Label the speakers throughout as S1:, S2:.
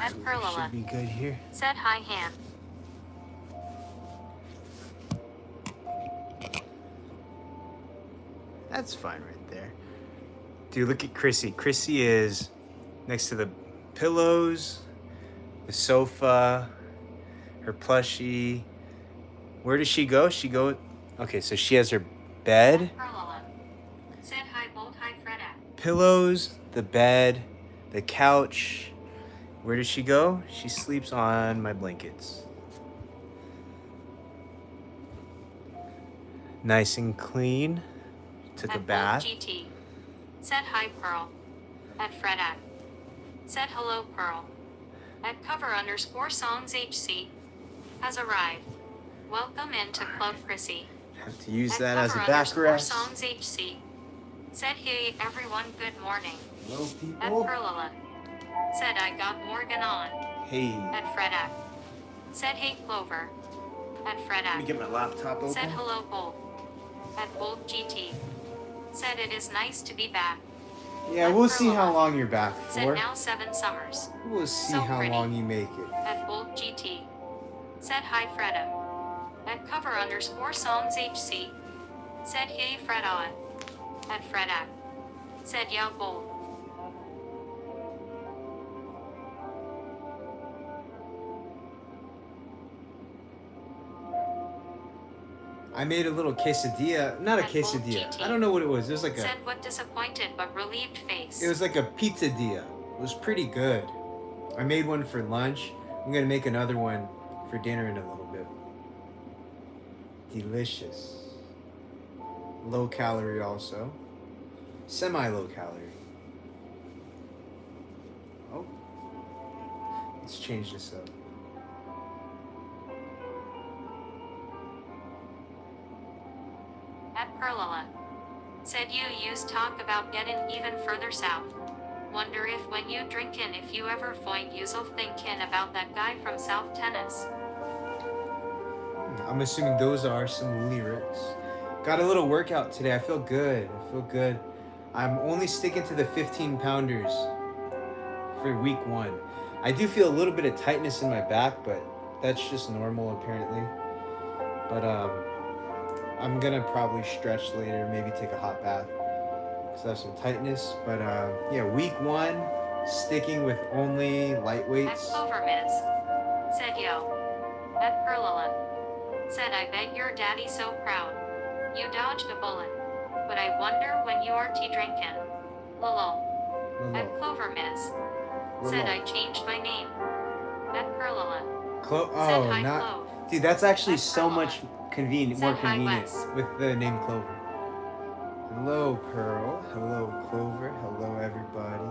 S1: At Perlala.
S2: Should be good here.
S1: Said hi Han.
S2: That's fine right there. Dude, look at Chrissy. Chrissy is next to the pillows, the sofa, her plushie. Where does she go? Okay, so she has her bed,
S1: Said hi bold hi Freda.
S2: pillows, the bed, the couch. Where does she go? She sleeps on my blankets. Nice and clean. Took a bath.
S1: GT. Said hi Pearl. At Freda. Said hello Pearl. At cover_songs HC. Has arrived. Welcome into Club Chrissy.
S2: Have to use
S1: At
S2: that as a
S1: cover
S2: backrest.
S1: _songs HC. Said hey everyone good morning.
S2: Hello
S1: At
S2: people.
S1: Perlala. Said I got Morgan on.
S2: Hey.
S1: At Freda. Said hey Clover. At
S2: Let
S1: Freda.
S2: me get my laptop open.
S1: Said hello Bolt. At Bolt GT. Said it is nice to be back.
S2: Yeah, we'll see how long you're back
S1: Said
S2: for.
S1: now 7 summers.
S2: We'll see
S1: So
S2: how
S1: pretty.
S2: long you make it.
S1: At Bolt GT. Said hi Freda. At cover_songs HC. Said hey Freda. At Freda. Said yeah Bolt.
S2: I made a little quesadilla. Not a
S1: At Bolt
S2: quesadilla.
S1: GT.
S2: I don't know what it was. It was like
S1: Said what disappointed but relieved face.
S2: It was like a pizzadilla. It was pretty good. I made one for lunch. I'm gonna make another one for dinner in a little bit. Delicious. Low calorie also. Semi-low calorie. Oh. Let's change this up.
S1: At Perlala. Said you used talk about getting even further south. Wonder if when you drinkin' if you ever find yourself thinking about that guy from South Tennis.
S2: I'm assuming those are some lyrics. Got a little workout today. I feel good. I'm only sticking to the 15 pounders for week 1. I do feel a little bit of tightness in my back, but that's just normal apparently. But I'm gonna probably stretch later, maybe take a hot bath because I have some tightness. But yeah, week 1, sticking with only light
S1: At
S2: weights.
S1: Clover Miss. Said yo. At Perlala. Said I bet your daddy's so proud. You dodged a bullet. But I wonder when you are tea drinking. Lol. At Clover Miss. Said I changed my name. At Perlala. Said
S2: Oh,
S1: hi
S2: not.
S1: Clove.
S2: Dude, that's actually
S1: At
S2: so
S1: Perlala.
S2: much convenient,
S1: Said
S2: more
S1: hi,
S2: convenient
S1: Wes.
S2: with the name Clover. Hello, Pearl. Hello, Clover. Hello, everybody.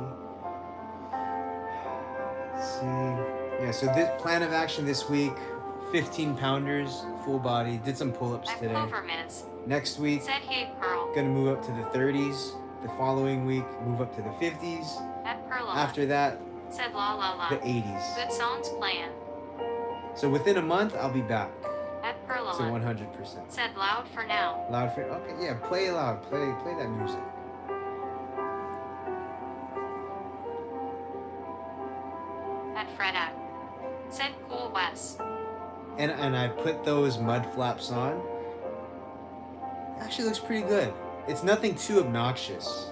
S2: Let's see. Yeah, so this plan of action this week: 15 pounders, full body. Did some pull-ups
S1: At
S2: today.
S1: Clover Miss.
S2: Next week,
S1: Said hey Pearl.
S2: gonna move up to the 30s. The following week, move up to the 50s.
S1: At Perlala.
S2: After that,
S1: Said la la la.
S2: the 80s.
S1: Good songs playing.
S2: So within a month, I'll be back
S1: At
S2: to
S1: Perlala.
S2: 100%.
S1: Said loud for now.
S2: Loud for okay, yeah. Play it loud. Play that music.
S1: At Freda. Said cool Wes.
S2: And I put those mud flaps on. Actually looks pretty good. It's nothing too obnoxious.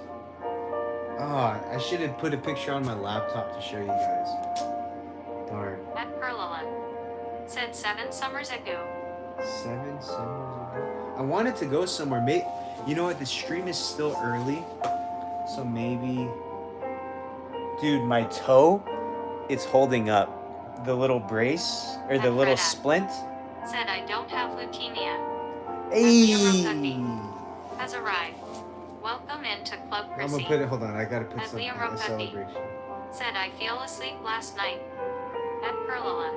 S2: Oh, I should have put a picture on my laptop to show you guys. Darn.
S1: At Perlala. Said 7 summers ago.
S2: 7 summers ago. I wanted to go somewhere. You know what? The stream is still early, so maybe. Dude, my toe, it's holding up. The little brace or the
S1: At
S2: little
S1: Freda.
S2: splint.
S1: Said I don't have leukemia.
S2: Hey.
S1: Has arrived. Welcome into Club
S2: I'm
S1: Chrissy.
S2: gonna put it. Hold on, I gotta put
S1: At
S2: something.
S1: Liam
S2: A
S1: Ropetti.
S2: celebration.
S1: Said I fell asleep last night. At Perlala.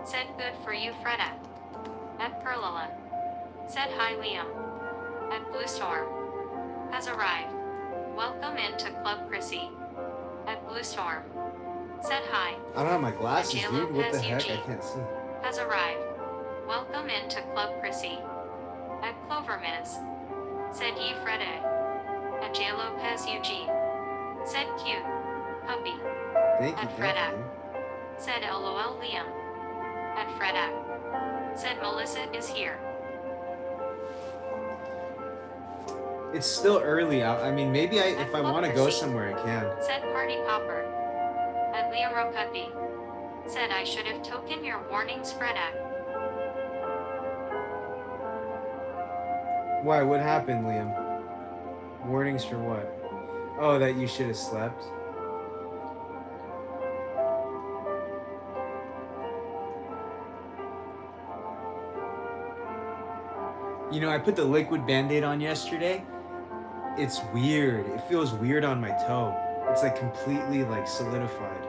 S1: Said good for you Freda. At Perlala. Said hi Liam. At Blue Storm. Has arrived. Welcome into Club Chrissy. At Blue Storm. Said hi.
S2: I don't have my glasses,
S1: At
S2: dude. What the
S1: J-Lo
S2: heck?
S1: Pez
S2: I can't see.
S1: Has arrived. Welcome into Club Chrissy. At Clover Miss. Said ye Freda. At J Lopez UG. Said cute. Puppy.
S2: Thank you,
S1: At
S2: thank
S1: Freda.
S2: you.
S1: Said LOL Liam. At Fredak. Said Melissa is here.
S2: It's still early out. I mean, maybe if I want to go
S1: Chrissy.
S2: somewhere, I can.
S1: Said Party Popper. At Liam Rokutby. Said I should have taken your warnings, Fredak.
S2: Why? What happened, Liam? Warnings for what? Oh, that you should have slept. You know, I put the liquid Band-Aid on yesterday. It's weird. It feels weird on my toe. It's like completely like solidified.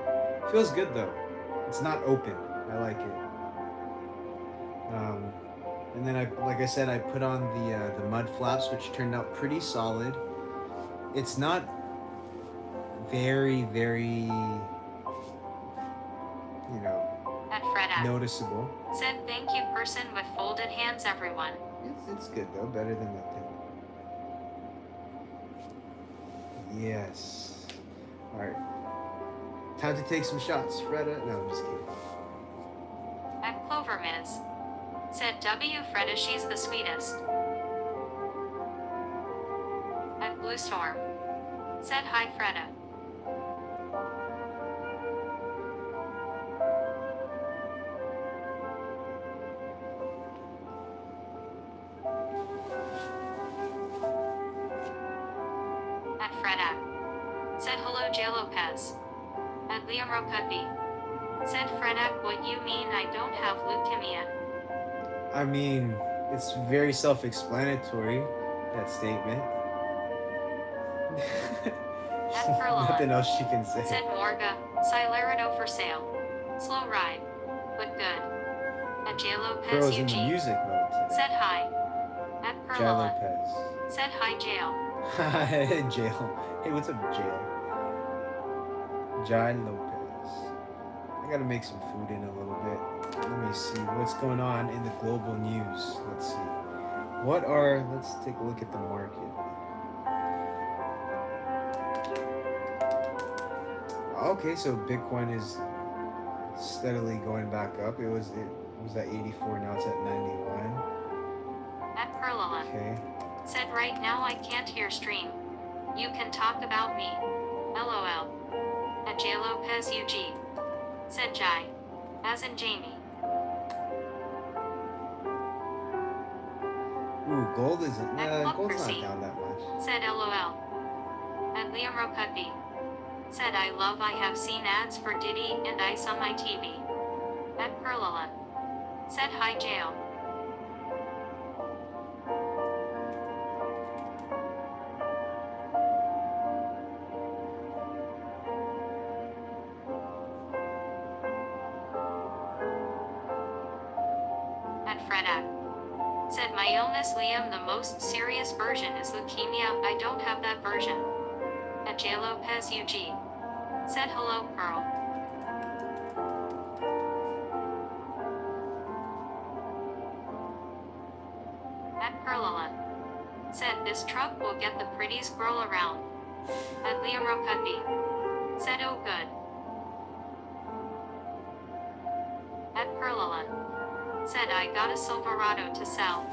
S2: Feels good though. It's not open. I like it. And then like I said, I put on the mud flaps, which turned out pretty solid. It's not very, you know,
S1: At Fredak.
S2: noticeable.
S1: Said thank you person with folded hands everyone.
S2: It's good though, better than nothing. Yes. All right. Time to take some shots, Freda. No, I'm just kidding.
S1: At Clover Miz. Said W Freda she's the sweetest. At Blue Storm. Said hi Freda. At Fredak. Said hello J Lopez. At Liam Rokutby. Said Fredak what you mean I don't have leukemia.
S2: I mean, it's very self-explanatory, that statement.
S1: At Perla.
S2: Nothing else she can say.
S1: Said Morga, Silarado for sale. Slow ride. But good. At J Lopez
S2: Pearl's in the
S1: UG.
S2: music mode today.
S1: Said hi. At
S2: Jai
S1: Perla.
S2: Lopez.
S1: Said hi Jail.
S2: Hi, Jail. Hey, what's up, Jail? Jai Lopez. I gotta make some food in a little bit. Let me see what's going on in the global news. Let's see. Let's take a look at the market. Okay, so Bitcoin is steadily going back up. It was at 84, now it's at 91.
S1: At Perla.
S2: Okay.
S1: Said right now I can't hear stream. You can talk about me. LOL. At J Lopez UG. Said Jai. As in Jamie.
S2: Ooh, gold is
S1: Club
S2: gold's
S1: Chrissy.
S2: not down that much.
S1: Said LOL. At Liam Rokutby. Said I love I have seen ads for Diddy and Ice on my TV. At Perla. Said hi Jail. At Fredak. Said my illness Liam the most serious version is leukemia, I don't have that version. At J Lopez UG. Said hello Pearl. At Perla. Said this truck will get the prettiest girl around. At Liam Rokutby. Said oh good. At Perla. Said I got a Silverado to sell.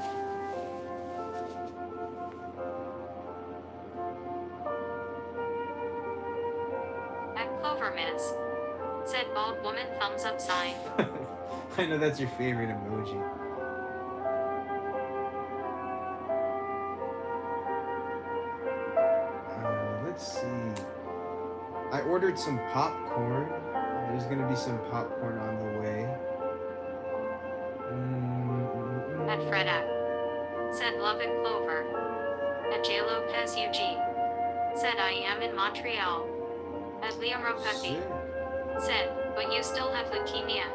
S1: At Clover Miz. Said bald woman thumbs up sign.
S2: I know that's your favorite emoji. Let's see. I ordered some popcorn. There's gonna be some popcorn on the way.
S1: At Fredak. Said love it Clover. At J Lopez UG. Said I am in Montreal. At Liam Rokutby.
S2: Shit.
S1: Said, but you still have leukemia.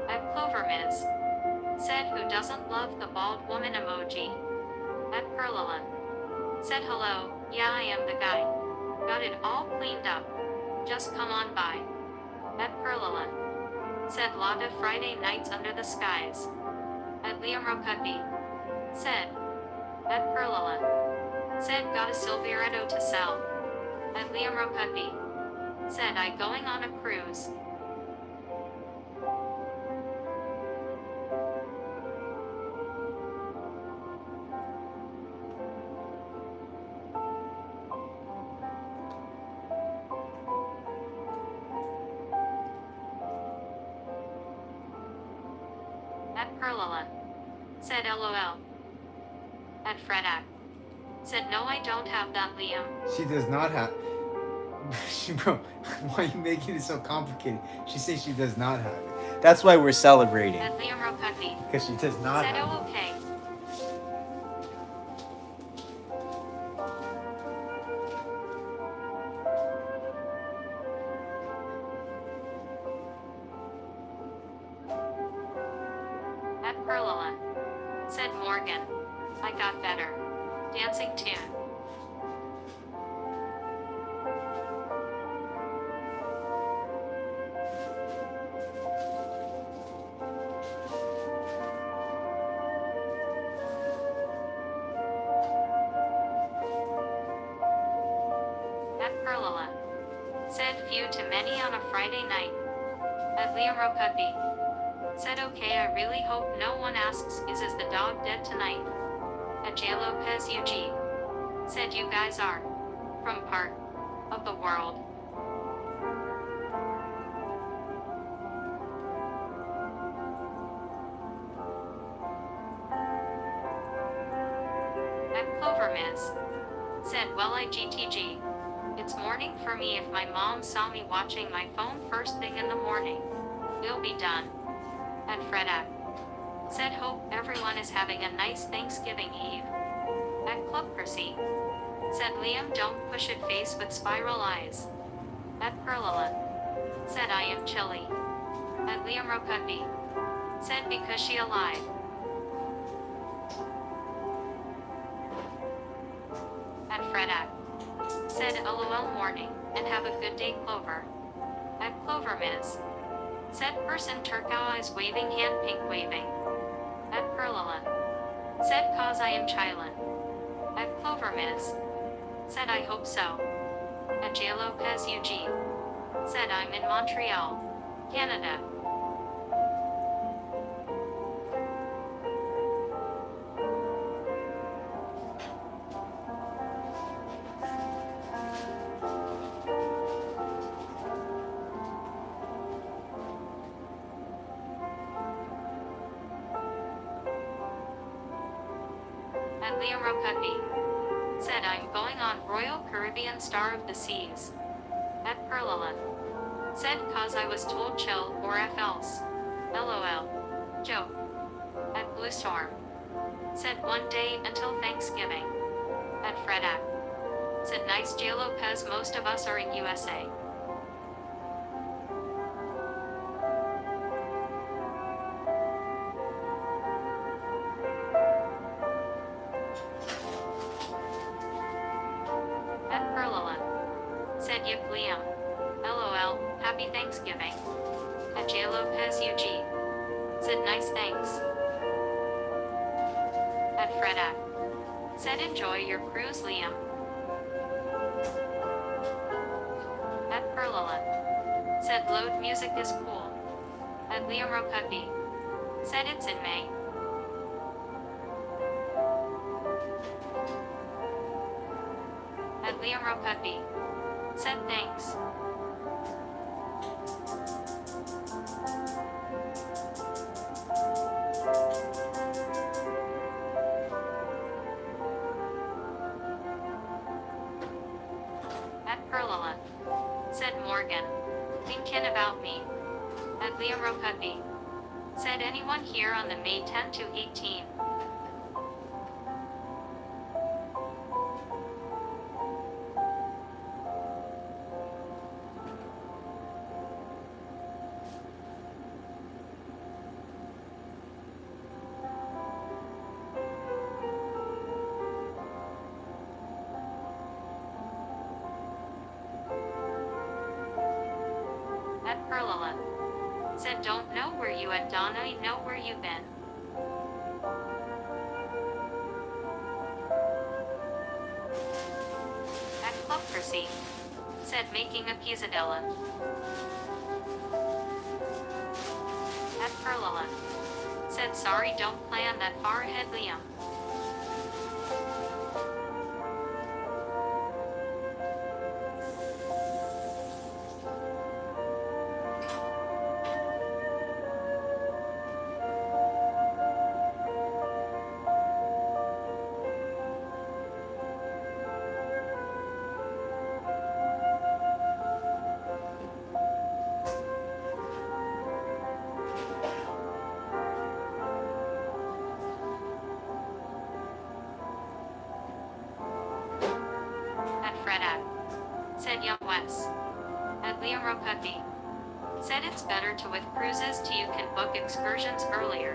S1: At Clover Miz. Said who doesn't love the bald woman emoji. At Perla. Said hello, yeah I am the guy. Got it all cleaned up. Just come on by. At Perla. Said lot of Friday nights under the skies. At Liam Rokutby. Said. At Perla. Said got a Silverado to sell. At Liam Rokutby. Said I going on a cruise. Perlala. Said LOL. At Fredak. Said no, I don't have that, Liam.
S2: She does not have. Bro, why are you making it so complicated? She says she does not have it. That's why we're celebrating.
S1: At Liam Rokutli.
S2: Because she does not
S1: Said
S2: have
S1: oh
S2: it.
S1: okay. At Perlala. Said Morgan. I got better. Dancing tune. At Perlala. Said few to many on a Friday night. At Liam Rokutli. Said okay, I really hope no one asks is the dog dead tonight. At J Lopez UG. Said you guys are from part of the world. At Clover Miss. Said well IGTG. It's morning for me. If my mom saw me watching my phone first thing in the morning, it'll be done. At Fredak. Said hope everyone is having a nice Thanksgiving Eve. At Club Chrissy. Said Liam don't push it face with spiral eyes. At Perlala. Said I am chilly. At Liam Rokutli. Said because she alive. At Fredak. Said LOL morning, and have a good day Clover. At Clover Miss. Said person turquoise eyes waving hand pink waving. At Perlala. Said cause I am chilin'. At Clover Miss. Said I hope so. At J Lopez UG. Said I'm in Montreal, Canada. At Liam Rokutli. Said I'm going on Royal Caribbean Star of the Seas. At Perlala. Said cause I was told chill or F else. LOL. Joke. At Blue Storm. Said one day until Thanksgiving. At Fredak. Said nice J Lopez, most of us are in USA. At Perlala. Said yip Liam. LOL, happy Thanksgiving. At J Lopez UG. Said nice thanks. At Fredak. Said enjoy your cruise Liam. At Perlala. Said load music is cool. At Liam Rokutli. Said it's in May. At Liam Rokutli. Said thanks. At Perlala. Said Morgan. Thinkin' about me. At Liam Rokutli. Said anyone here on the May 10 to 18. At Perlala. Said don't know where you at Donna, I know where you been. At Club Chrissy. Said making a pizzadilla. At Perlala. Said sorry don't plan that far ahead Liam. Wes. At Liam Ropepi. Said it's better to with cruises to you can book excursions earlier.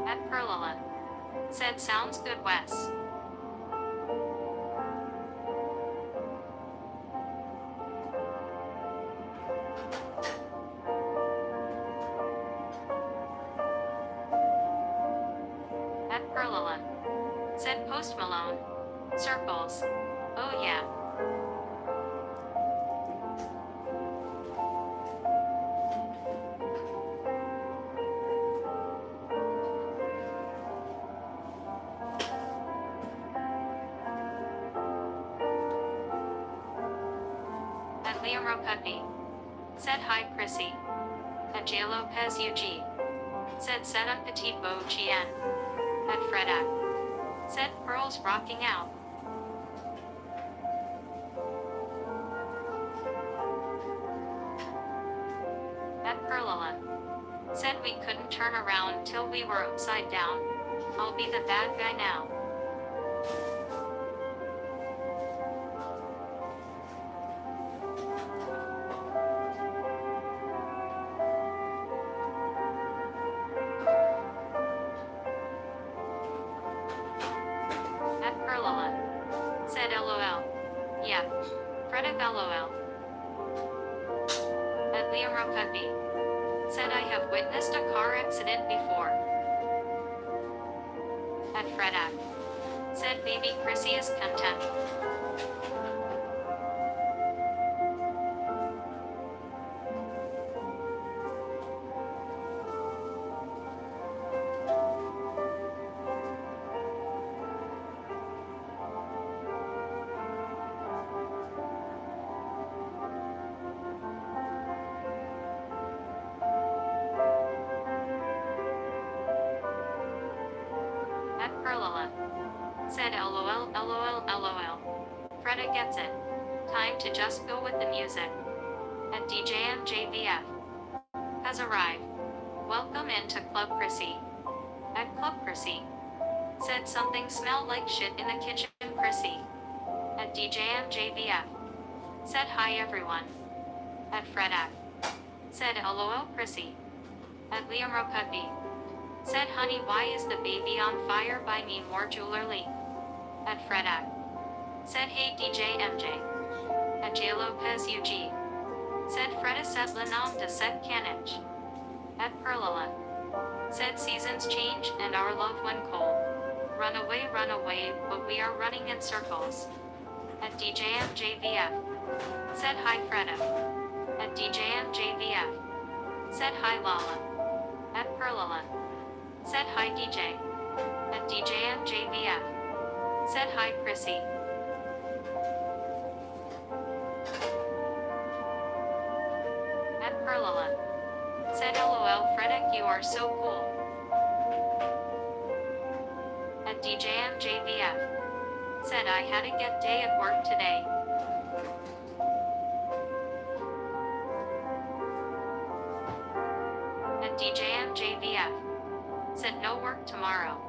S1: At Perlala. Said sounds good, Wes. At Perlala. Said Post Malone. Circles. Oh yeah. At Liam Ropepi. Said hi, Chrissy. At J. Lopez UG. Said set up petit beau GN. At Fredak. Said Pearl's rocking out. At Perlala. Said we couldn't turn around till we were upside down. I'll be the bad guy now. At Perlala. Said LOL. Yeah. Fredak LOL. At Liam Ropepi. Said I have witnessed a car accident before. At Fredak. Said baby Chrissy is content. At Perlala. Said LOL LOL LOL. Freda gets it. Time to just go with the music. At DJMJVF. Has arrived. Welcome into Club Chrissy. At Club Chrissy. Said something smelled like shit in the kitchen, Chrissy. At DJMJVF. Said hi everyone. At Fredak. Said LOL Chrissy. At Liam Ropepi. Said honey why is the baby on fire buy me more jewelry. At Fredak. Said hey DJ MJ. At J Lopez UG. Said Freda set Lenam de set Canich. At Perlala. Said seasons change and our love went cold. Run away, but we are running in circles. At DJMJVF. Said hi Freda. At DJMJVF. Said hi Lala. At Perlala. Said hi DJ. At DJMJVF. Said hi Chrissy. At Perlala. Said LOL Fredek you are so cool. At DJMJVF. Said I had a get day at work today. At DJMJVF. Said no work tomorrow.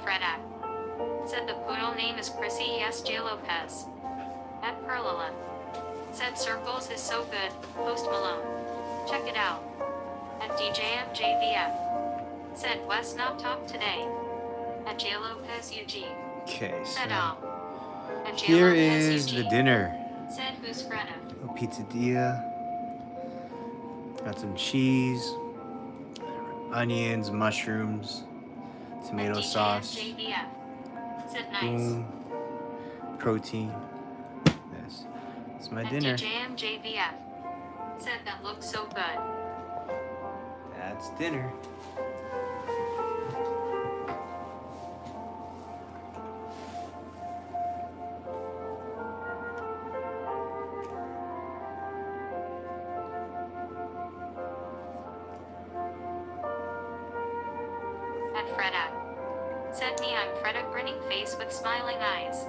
S1: Fredak. Said the poodle name is Chrissy yes J Lopez. At Perlala. Said Circles is so good, Post Malone. Check it out. At DJMJVF. Said Wes not talk today. At J Lopez UG.
S2: Okay,
S1: Said
S2: so
S1: all. At J
S2: here
S1: Lopez
S2: is
S1: UG.
S2: the dinner.
S1: Said who's Freda.
S2: A pizzadilla. Got some cheese, onions, mushrooms, tomato
S1: At
S2: sauce.
S1: DJMJVF. Said nice.
S2: Boom. Protein. This. It's my
S1: At
S2: dinner.
S1: DJMJVF. Said that looks so good.
S2: That's dinner.
S1: At Freda. Said me I'm Freda grinning face with smiling eyes.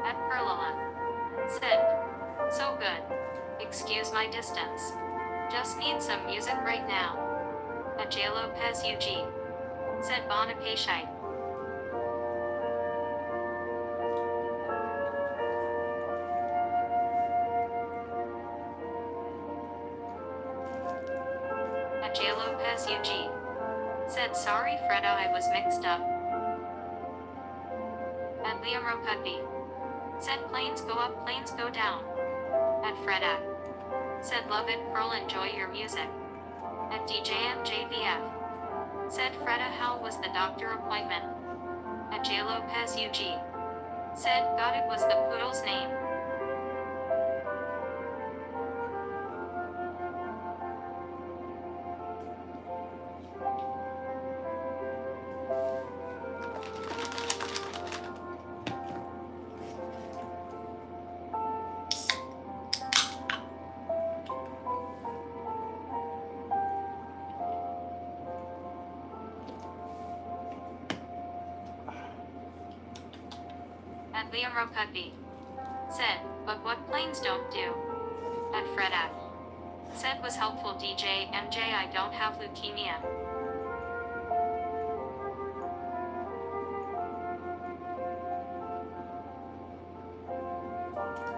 S1: At Perlala. Said. So good. Excuse my distance. Just need some music right now. At J Lopez UG. Said Bon Appetit. At J Lopez UG. Said sorry Freda I was mixed up. At Liam Rokudby. Said planes go up planes go down. At Freda. Said love it Pearl enjoy your music. At DJMJVF. Said Freda how was the doctor appointment. At J Lopez UG. Said God it was the poodle's name. At Liam Rokudby. Said, but what planes don't do. At Freda. Said was helpful DJ MJ I don't have leukemia.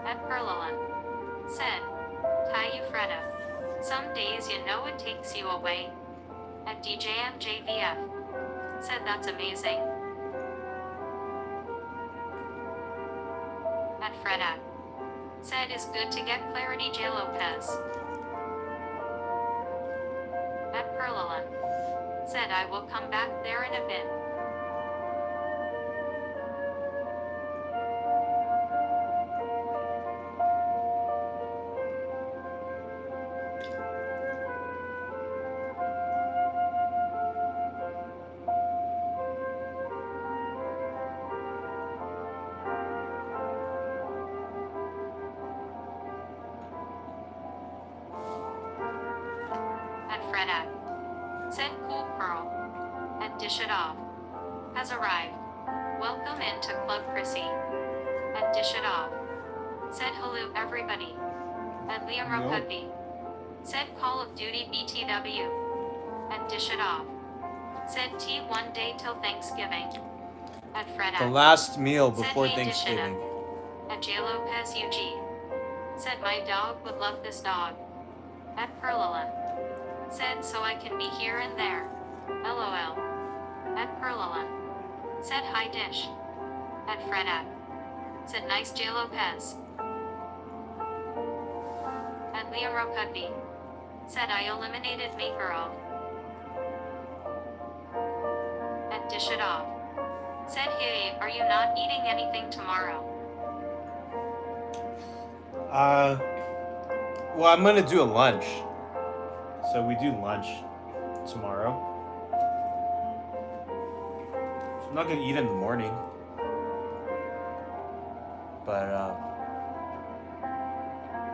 S1: At Perlala. Said, tie you Freda. Some days you know it takes you away. At DJMJVF. Said that's amazing. At Freda. Said is good to get clarity J Lopez. At Perlala. Said I will come back there in a bit. At Freda. Said cool Pearl. At Dish It Off. Has arrived. Welcome into Club Chrissy. At Dish It Off. Said hello everybody. At Liam
S2: Hello.
S1: Rokudby. Said Call of Duty BTW. At Dish It Off. Said tea one day till Thanksgiving. At Freda.
S2: The last meal
S1: Said
S2: before
S1: hey, dish it
S2: Thanksgiving.
S1: up. At J Lopez UG. Said my dog would love this dog. At Perlala. Said so I can be here and there. LOL. At Perlala. Said hi dish. At Freda. Said nice J Lopez. At Liam Rokudby. Said I eliminated me girl. At Dish It Off. Said hey are you not eating anything tomorrow?
S2: Well, I'm gonna do a lunch. So we do lunch tomorrow. So I'm not gonna eat in the morning. But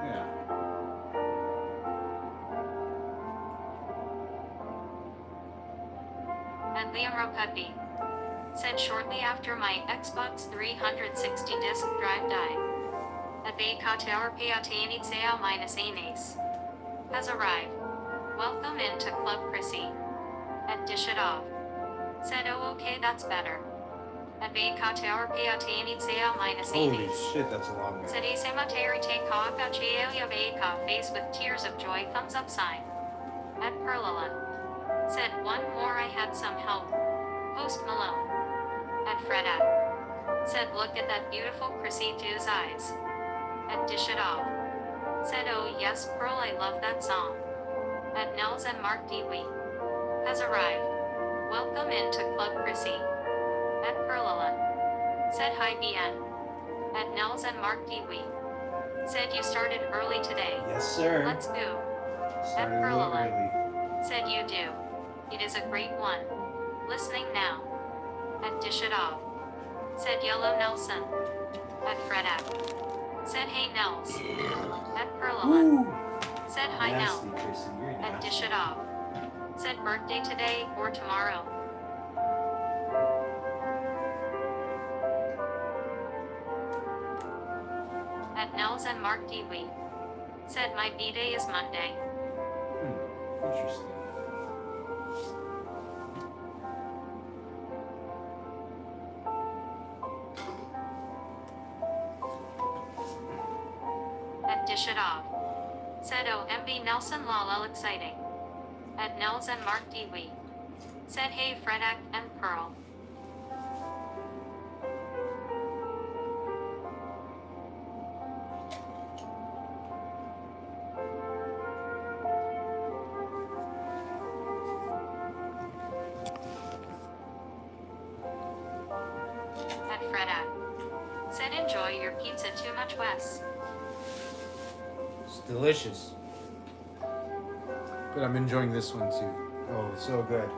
S2: yeah.
S1: At Liam Rokudby. Said shortly after my Xbox 360 disk drive died. At BKTRPATNITSEA -ANACE. Has arrived. Welcome into Club Chrissy. At Dish It Off. Said oh okay that's better. At Vekataur Piatini Tsea minus
S2: Holy
S1: 80.
S2: shit, that's a long way.
S1: Said a cemetery take Kaka Chaelia Veka face with tears of joy thumbs up sign. At Perlala. Said one more I had some help. Post Malone. At Freda. Said look at that beautiful Chrissy Du's eyes. At Dish It Off. Said oh yes Pearl I love that song. At Nels and Mark Dewey. Has arrived. Welcome into Club Chrissy. At Perlala. Said hi BN. At Nels and Mark Dewey. Said you started early today.
S2: Yes, sir.
S1: Let's go.
S2: Started a little
S1: Perlala.
S2: early.
S1: Said you do. It is a great one. Listening now. At Dish It Off. Said Yellow Nelson. At Freda. Said hey Nels. At Perlala.
S2: Woo!
S1: Said hi Nell.
S2: Nasty, Chrissy. You're
S1: At
S2: nasty.
S1: Dish It Off. Said birthday today or tomorrow. At Nels and Mark Dewey. Said my B-day is Monday.
S2: Interesting.
S1: At Dish It Off. Said oh MB Nelson lol exciting. At Nels and Mark Dewey. Said hey Fredak and Pearl. At Fredak. Said enjoy your pizza too much Wes.
S2: It's delicious. But I'm enjoying this one too. Oh, it's so good.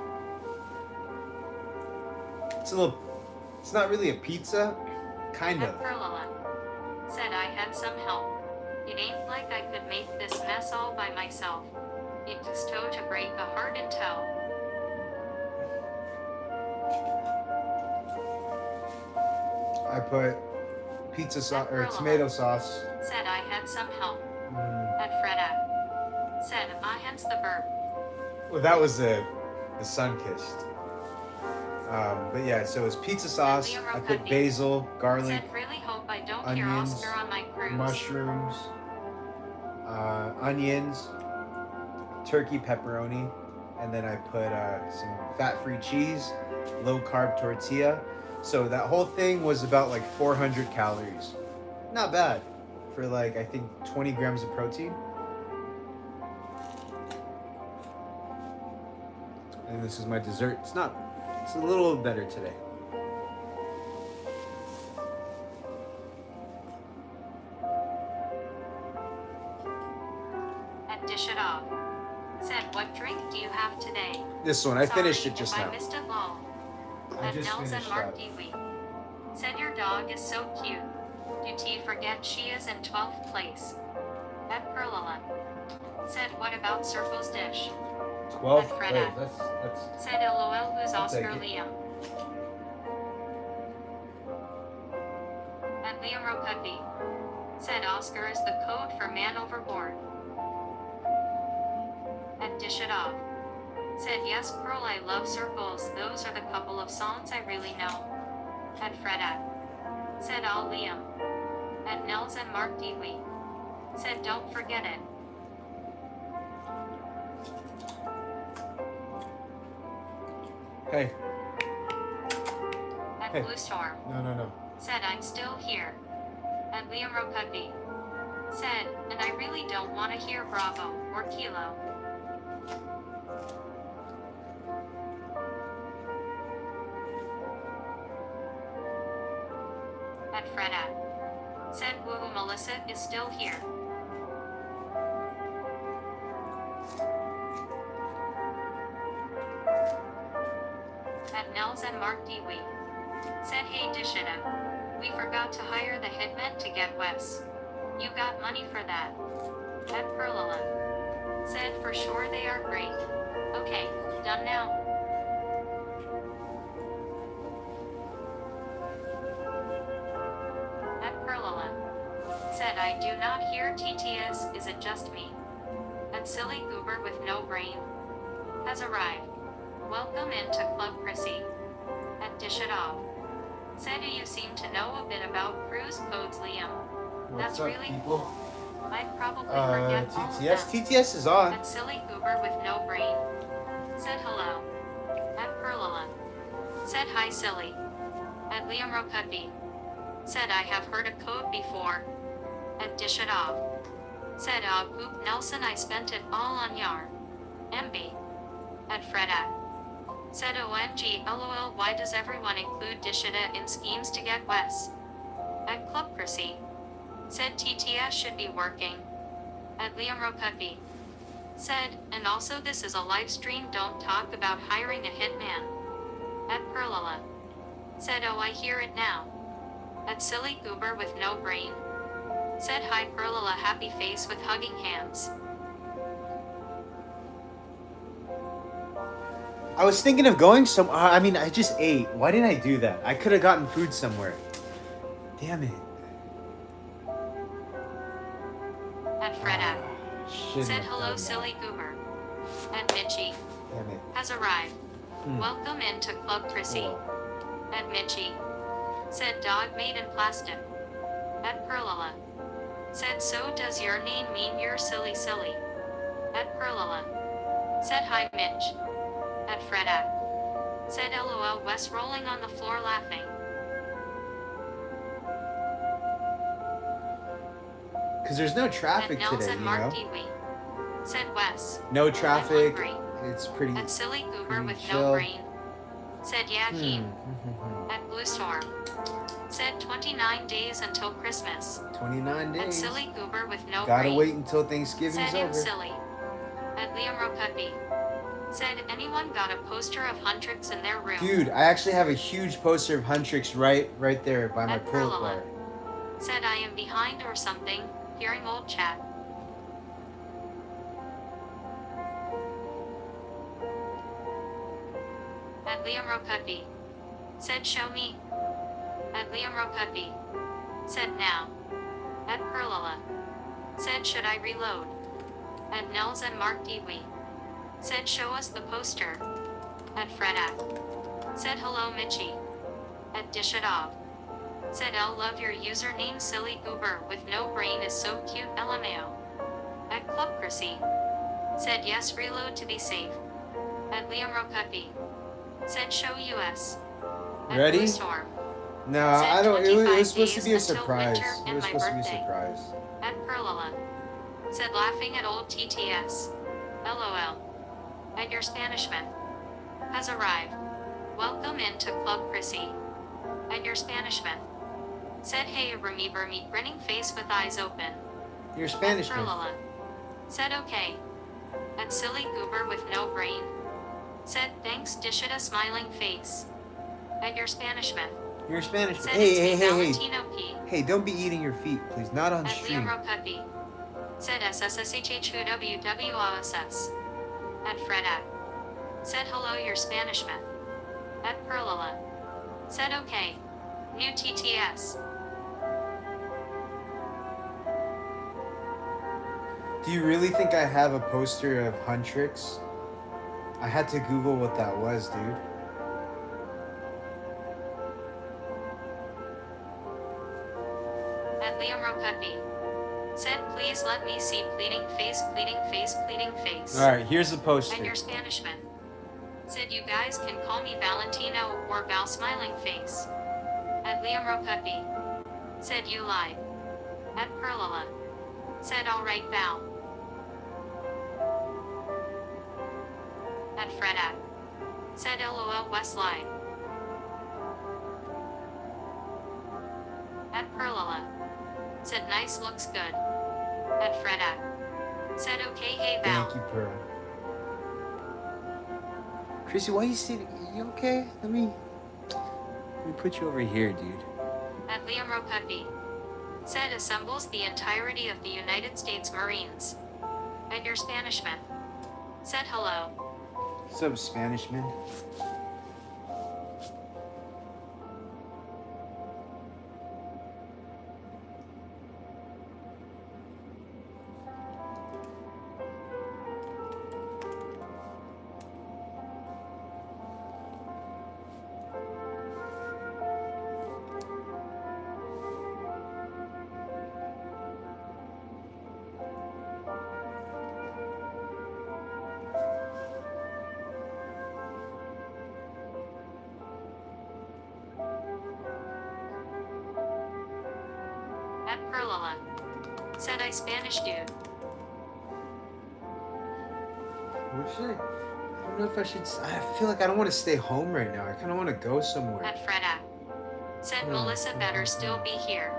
S2: It's not really a pizza. Kind of.
S1: At Perlala. Said I had some help. It ain't like I could make this mess all by myself. It just to break a heart and tell.
S2: I put pizza sauce or tomato sauce.
S1: Said I had some help.
S2: Mm.
S1: At Freda. Said I hence the burp.
S2: Well, that was the sun-kissed. But yeah, so it's pizza sauce. I put basil, garlic,
S1: Said really hope I don't hear
S2: onions,
S1: Oscar on my cruise.
S2: mushrooms, onions, turkey pepperoni, and then I put some fat-free cheese, low-carb tortilla. So that whole thing was about like 400 calories. Not bad for like, I think 20 grams of protein. And this is my dessert. It's a little better today.
S1: At Dish It Off. Said what drink do you have today?
S2: This one, I finished
S1: Sorry
S2: it just
S1: if
S2: now.
S1: I missed it lol.
S2: I
S1: At
S2: just
S1: Nels and
S2: finished
S1: Mark
S2: up.
S1: Dewey. Said your dog is so cute. Did he forget she is in 12th place? At Perlala. Said what about Circle's dish?
S2: 12th
S1: At
S2: place.
S1: Freda.
S2: That's
S1: Said LOL who's
S2: I'll take
S1: Oscar
S2: it.
S1: Liam? At Liam Rokudby. Said Oscar is the code for man overboard. At Dish It Off. Said yes Pearl I love circles, those are the couple of songs I really know. At Freda. Said all Liam. At Nels and Mark Dewey. Said don't forget it.
S2: Hey,
S1: At
S2: Hey.
S1: Blue Storm.
S2: no.
S1: Said I'm still here. At Liam Rokudby. Said, and I really don't want to hear Bravo or Kilo. At Freda. Said woohoo Melissa is still here. At Nels and Mark Dewey. Said hey Dishita. We forgot to hire the hitmen to get Wes. You got money for that. At Perlala. Said for sure they are great. Okay, done now. At Perlala. Said I do not hear TTS, is it just me? At Silly Goober with no brain. Has arrived. Welcome into Club Chrissy. At Dish It Off. Said you seem to know a bit about cruise codes, Liam.
S2: What's
S1: That's
S2: up,
S1: really
S2: people?
S1: cool. I'd probably forget all of
S2: TTS.
S1: them.
S2: TTS is on.
S1: That silly goober with no brain. Said hello. At Perlala. Said hi, silly. At Liam Rokutby. Said I have heard a code before. At Dish It Off. Said Poop Nelson, I spent it all on Yar. MB. At Freda. Said OMG LOL, why does everyone include Dishita in schemes to get Wes? At Club Chrissy. Said TTS should be working. At Liam Rokutby. Said, and also this is a live stream, don't talk about hiring a hitman. At Perlala. Said oh, I hear it now. At Silly Goober with no brain. Said hi Perlala, happy face with hugging hands.
S2: I was thinking of going some. I mean, I just ate. Why didn't I do that? I could have gotten food somewhere. Damn it.
S1: At Freda.
S2: Shouldn't
S1: Said
S2: have
S1: hello,
S2: done that.
S1: silly goober. And Mitchie
S2: Damn it.
S1: has arrived.
S2: Hmm.
S1: Welcome into Club Chrissy.
S2: Cool.
S1: And Mitchie said dog made in plastic. At Perlala. Said so does your name mean you're silly silly? At Perlala. Said hi Mitch. At Freda. Said LOL Wes rolling on the floor laughing.
S2: Because there's no
S1: At
S2: traffic
S1: Nels
S2: today,
S1: and
S2: you
S1: Mark
S2: know?
S1: Dewey. Said Wes.
S2: No traffic.
S1: hungry.
S2: It's pretty.
S1: At Silly Goober
S2: pretty
S1: with
S2: chill.
S1: no brain. Said yeah he.
S2: Hmm.
S1: At Blue Storm. Said 29 days until Christmas.
S2: 29
S1: At
S2: days.
S1: Silly Goober with no
S2: Gotta
S1: brain.
S2: wait until Thanksgiving's
S1: Said him
S2: over.
S1: silly. At Liam Rokutby. Said anyone got a poster of Huntrix in their room?
S2: Dude, I actually have a huge poster of Huntrix right there by my
S1: At
S2: pull-up
S1: Perlala.
S2: bar.
S1: Said I am behind or something, hearing old chat. At Liam Rokutby. Said show me. At Liam Rokutby. Said now. At Perlala. Said should I reload? At Nels and Mark Dewey. Said show us the poster. At Freda. Said hello Mitchie. At Dish It Off. Said I'll love your username silly goober with no brain is so cute LMAO. At Club Chrissy. Said yes reload to be safe. At Liam Rokutby. Said show US. At
S2: Ready?
S1: Blue Storm.
S2: No,
S1: Said
S2: I don't. It
S1: 25
S2: was supposed to
S1: days
S2: be a
S1: until
S2: surprise.
S1: winter
S2: It
S1: and
S2: was
S1: my
S2: supposed to be a
S1: birthday.
S2: surprise.
S1: At Perlala. Said laughing at old TTS. LOL. At your Spanishman. Has arrived. Welcome into Club Chrissy. At your Spanishman. Said hey Remy Burmy grinning face with eyes open.
S2: You're Spanish,
S1: At
S2: man.
S1: Perlala. Said okay. At silly goober with no brain. Said thanks Dishita smiling face. At your Spanishman.
S2: You're Spanish.
S1: Said
S2: Hey,
S1: it's
S2: hey,
S1: me
S2: hey, hey.
S1: Valentino P.
S2: Hey, don't be eating your feet, please. Not on
S1: At
S2: stream.
S1: Liam Rokutby. Said SSSHHUWWOSS. At Freda. Said hello your Spanishman. At Perlala. Said okay. New TTS.
S2: Do you really think I have a poster of Huntrix? I had to Google what that was, dude.
S1: At Liam Rokutby. Said please let me see pleading face pleading face pleading face.
S2: Alright, here's the
S1: At
S2: poster.
S1: your Spanishman. Said you guys can call me Valentino or Val smiling face. At Liam Rokutby. Said you lied. At Perlala. Said alright Val. At Freda. Said LOL Wes lied. At Perlala. Said nice looks good. At Freda. Said okay hey Val.
S2: Thank you, Pearl. Chrissy, why you sitting? You okay? Let me put you over here, dude.
S1: At Liam Rokutby. Said assembles the entirety of the United States Marines. At your Spanishman. Said hello.
S2: What's up, Spanish man?
S1: Perlala. Said I Spanish dude.
S2: What should I don't know if I should. I feel like I don't want to stay home right now. I kind of want to go somewhere.
S1: At Freda. Said Melissa better still be here.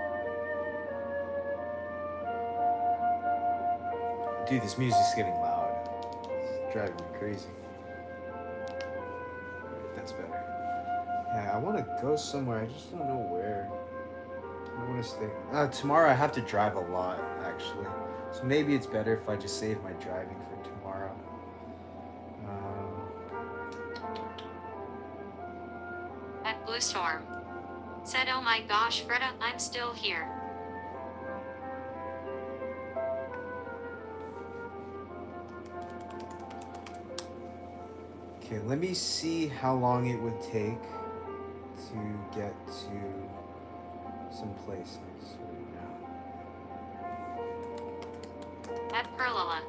S2: Dude, this music's getting loud. It's driving me crazy. That's better. Yeah, I want to go somewhere. I just don't know where. I want to stay. Tomorrow I have to drive a lot, actually. So maybe it's better if I just save my driving for tomorrow.
S1: At Blue Storm. Said oh my gosh Freda, I'm still here.
S2: Okay, let me see how long it would take to get to some places right now.
S1: At Perlala.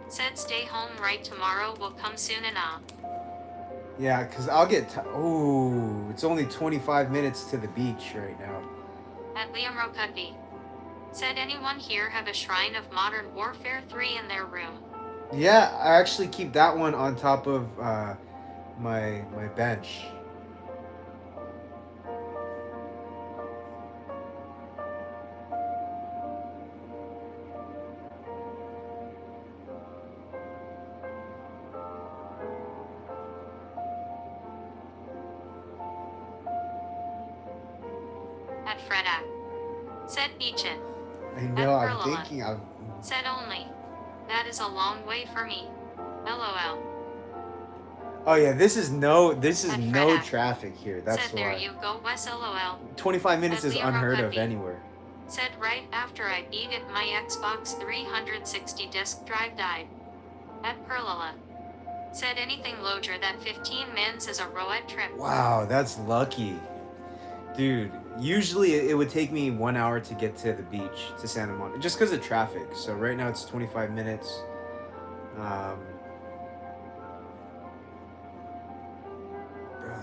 S1: Said stay home right tomorrow will come soon enough.
S2: Yeah, because I'll get... Oh, it's only 25 minutes to the beach right now.
S1: At Liam Rokutby. Said anyone here have a Shrine of Modern Warfare 3 in their room?
S2: Yeah, I actually keep that one on top of my bench.
S1: At Freda. Said Beachin.
S2: I know,
S1: At
S2: I'm
S1: Perlala.
S2: thinking of...
S1: Said only. That is a long way for me. LOL.
S2: Oh yeah, this is no
S1: At Freda.
S2: traffic here. That's
S1: Said there
S2: why.
S1: you go Wes LOL.
S2: 25 minutes
S1: At
S2: is
S1: Liam
S2: unheard of
S1: Rokutby.
S2: anywhere.
S1: Said right after I beat it my Xbox 360 disk drive died. At Perlala. Said anything lower than 15 mins is a road trip.
S2: Wow, that's lucky. Dude, usually it would take me 1 hour to get to the beach, to Santa Monica, just because of traffic. So right now it's 25 minutes. Bro,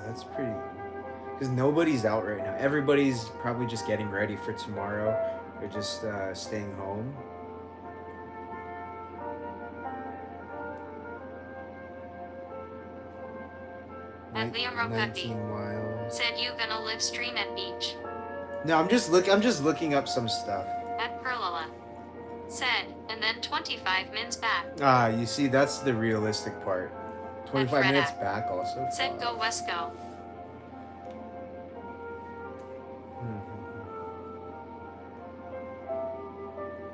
S2: that's pretty... Because nobody's out right now. Everybody's probably just getting ready for tomorrow. Or just staying home.
S1: At Liam Rokutby.
S2: 19 miles.
S1: Said you gonna live stream at beach.
S2: No, I'm just looking up some stuff.
S1: At Perlala. Said, and then 25 mins back.
S2: Ah, you see, that's the realistic part. 25
S1: Freda.
S2: minutes back also.
S1: Said go West go.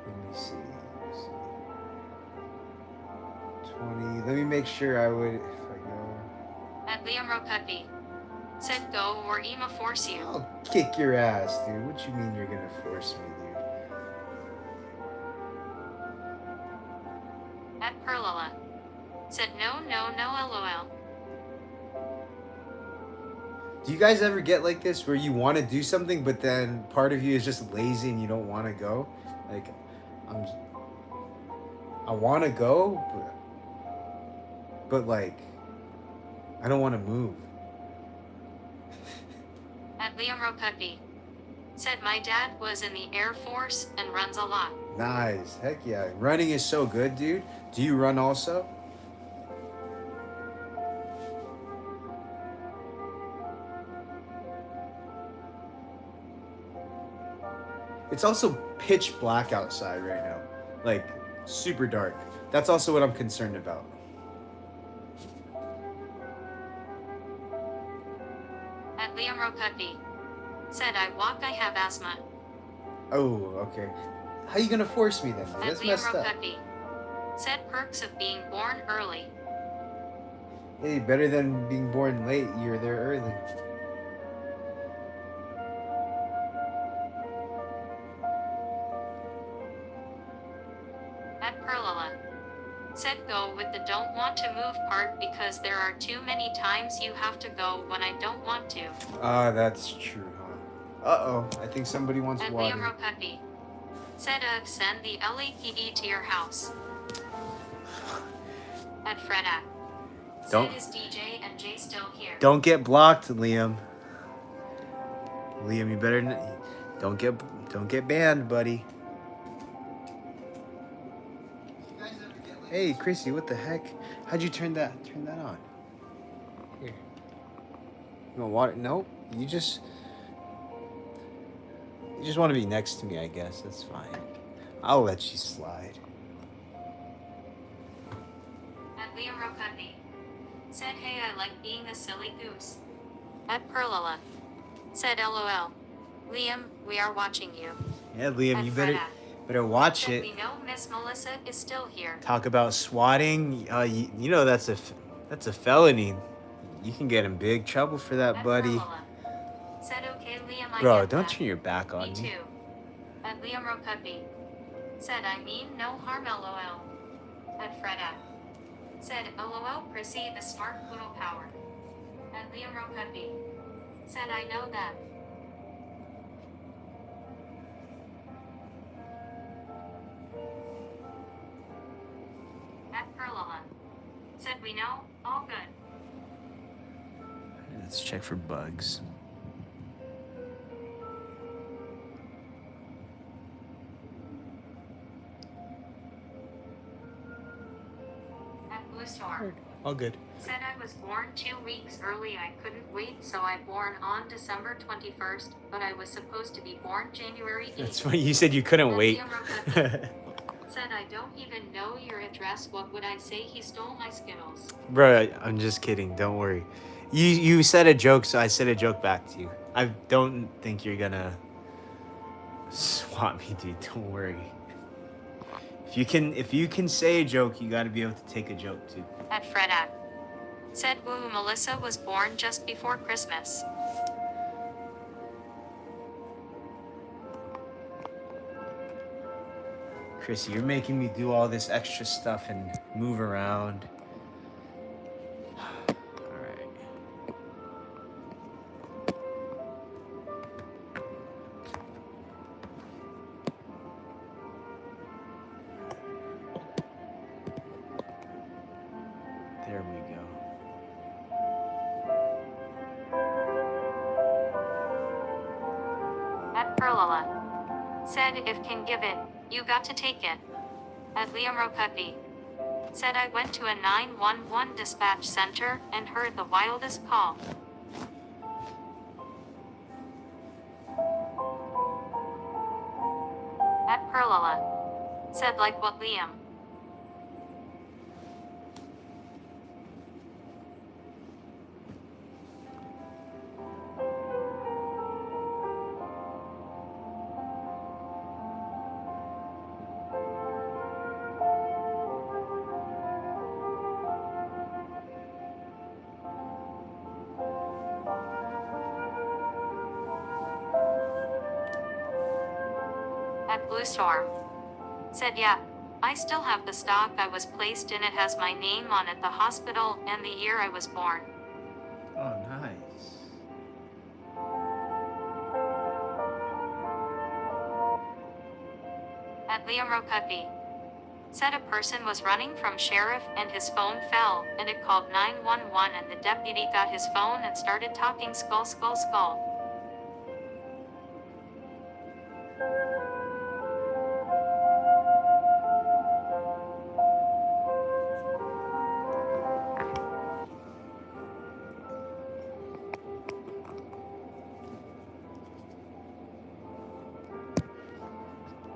S2: Let me see. 20. Let me make sure I would, if I go.
S1: At Liam Rokutby. Said go or Ema force you.
S2: I'll kick your ass, dude. What you mean you're gonna force me, dude?
S1: At Perlala. Said no LOL.
S2: Do you guys ever get like this where you want to do something, but then part of you is just lazy and you don't want to go? Like, I want to go, but like, I don't want to move.
S1: At Liam Rokutby. Said my dad was in the Air Force and runs a lot.
S2: Nice. Heck yeah. Running is so good, dude. Do you run also? It's also pitch black outside right now. Like, super dark. That's also what I'm concerned about.
S1: At Liam Rokutby. Said I walk I have asthma.
S2: Oh, okay. How you gonna force me then? Dude?
S1: At
S2: That's
S1: Liam
S2: messed up.
S1: Rokutby. Said perks of being born early.
S2: Hey, better than being born late. You're there early.
S1: At Perlala. Said go with the don't want to move part because there are too many times you have to go when I don't want to.
S2: Ah, that's true, huh? Uh-oh. I think somebody wants
S1: At
S2: water.
S1: Liam Rokutby. Said send the LAPD to your house. At Freda.
S2: Don't-
S1: Said is DJ and Jay still here?
S2: Don't get blocked, Liam. Liam, you better don't get... Don't get banned, buddy. Hey, Chrissy, what the heck? How'd you turn that on? Here. You want water? Nope. You just want to be next to me, I guess. That's fine. I'll let you slide.
S1: At Liam Rokundi. Said, hey, I like being a silly goose. At Perlala. Said, LOL. Liam, we are watching you.
S2: Yeah, Liam,
S1: At
S2: you
S1: Freda.
S2: better watch
S1: Said,
S2: it.
S1: we know Miss Melissa is still here.
S2: Talk about swatting. You know that's a felony. You can get in big trouble for that,
S1: At
S2: buddy.
S1: Perlala. Said, okay, Liam, I
S2: Bro,
S1: get
S2: don't
S1: that.
S2: turn your back on
S1: Me
S2: me.
S1: too. At Liam Rokundi. Said, I mean no harm, LOL. At Freda. Said, LOL, Chrissy, the smart poodle power. At Liam Rokundi. Said, I know that. At Perlala. Said, we know, all good.
S2: Let's check for bugs.
S1: At Blue Storm.
S2: All good.
S1: Said I was born 2 weeks early. I couldn't wait, so I born on December 21st, but I was supposed to be born January 8th.
S2: That's funny. You said you couldn't
S1: At
S2: wait.
S1: Liam Rokundi. Said, I don't even know your address. What would I say? He stole my Skittles.
S2: Bro, I'm just kidding. Don't worry. You said a joke, so I said a joke back to you. I don't think you're gonna swat me, dude. Don't worry. If you can say a joke, you gotta be able to take a joke too.
S1: At Freda. Said, woo, Melissa was born just before Christmas.
S2: Chrissy, you're making me do all this extra stuff and move around. Alright. There we go.
S1: At Perlala. Said, if can give it, you got to take it. At Liam Rokundi. Said, I went to a 911 dispatch center and heard the wildest call. At Perlala. Said, like what, Liam? At Blue Storm. Said, yeah, I still have the stock I was placed in. It has my name on it, the hospital, and the year I was born.
S2: Oh, nice.
S1: At Liam Rokundi. Said a person was running from sheriff and his phone fell, and it called 911 and the deputy got his phone and started talking skull skull skull.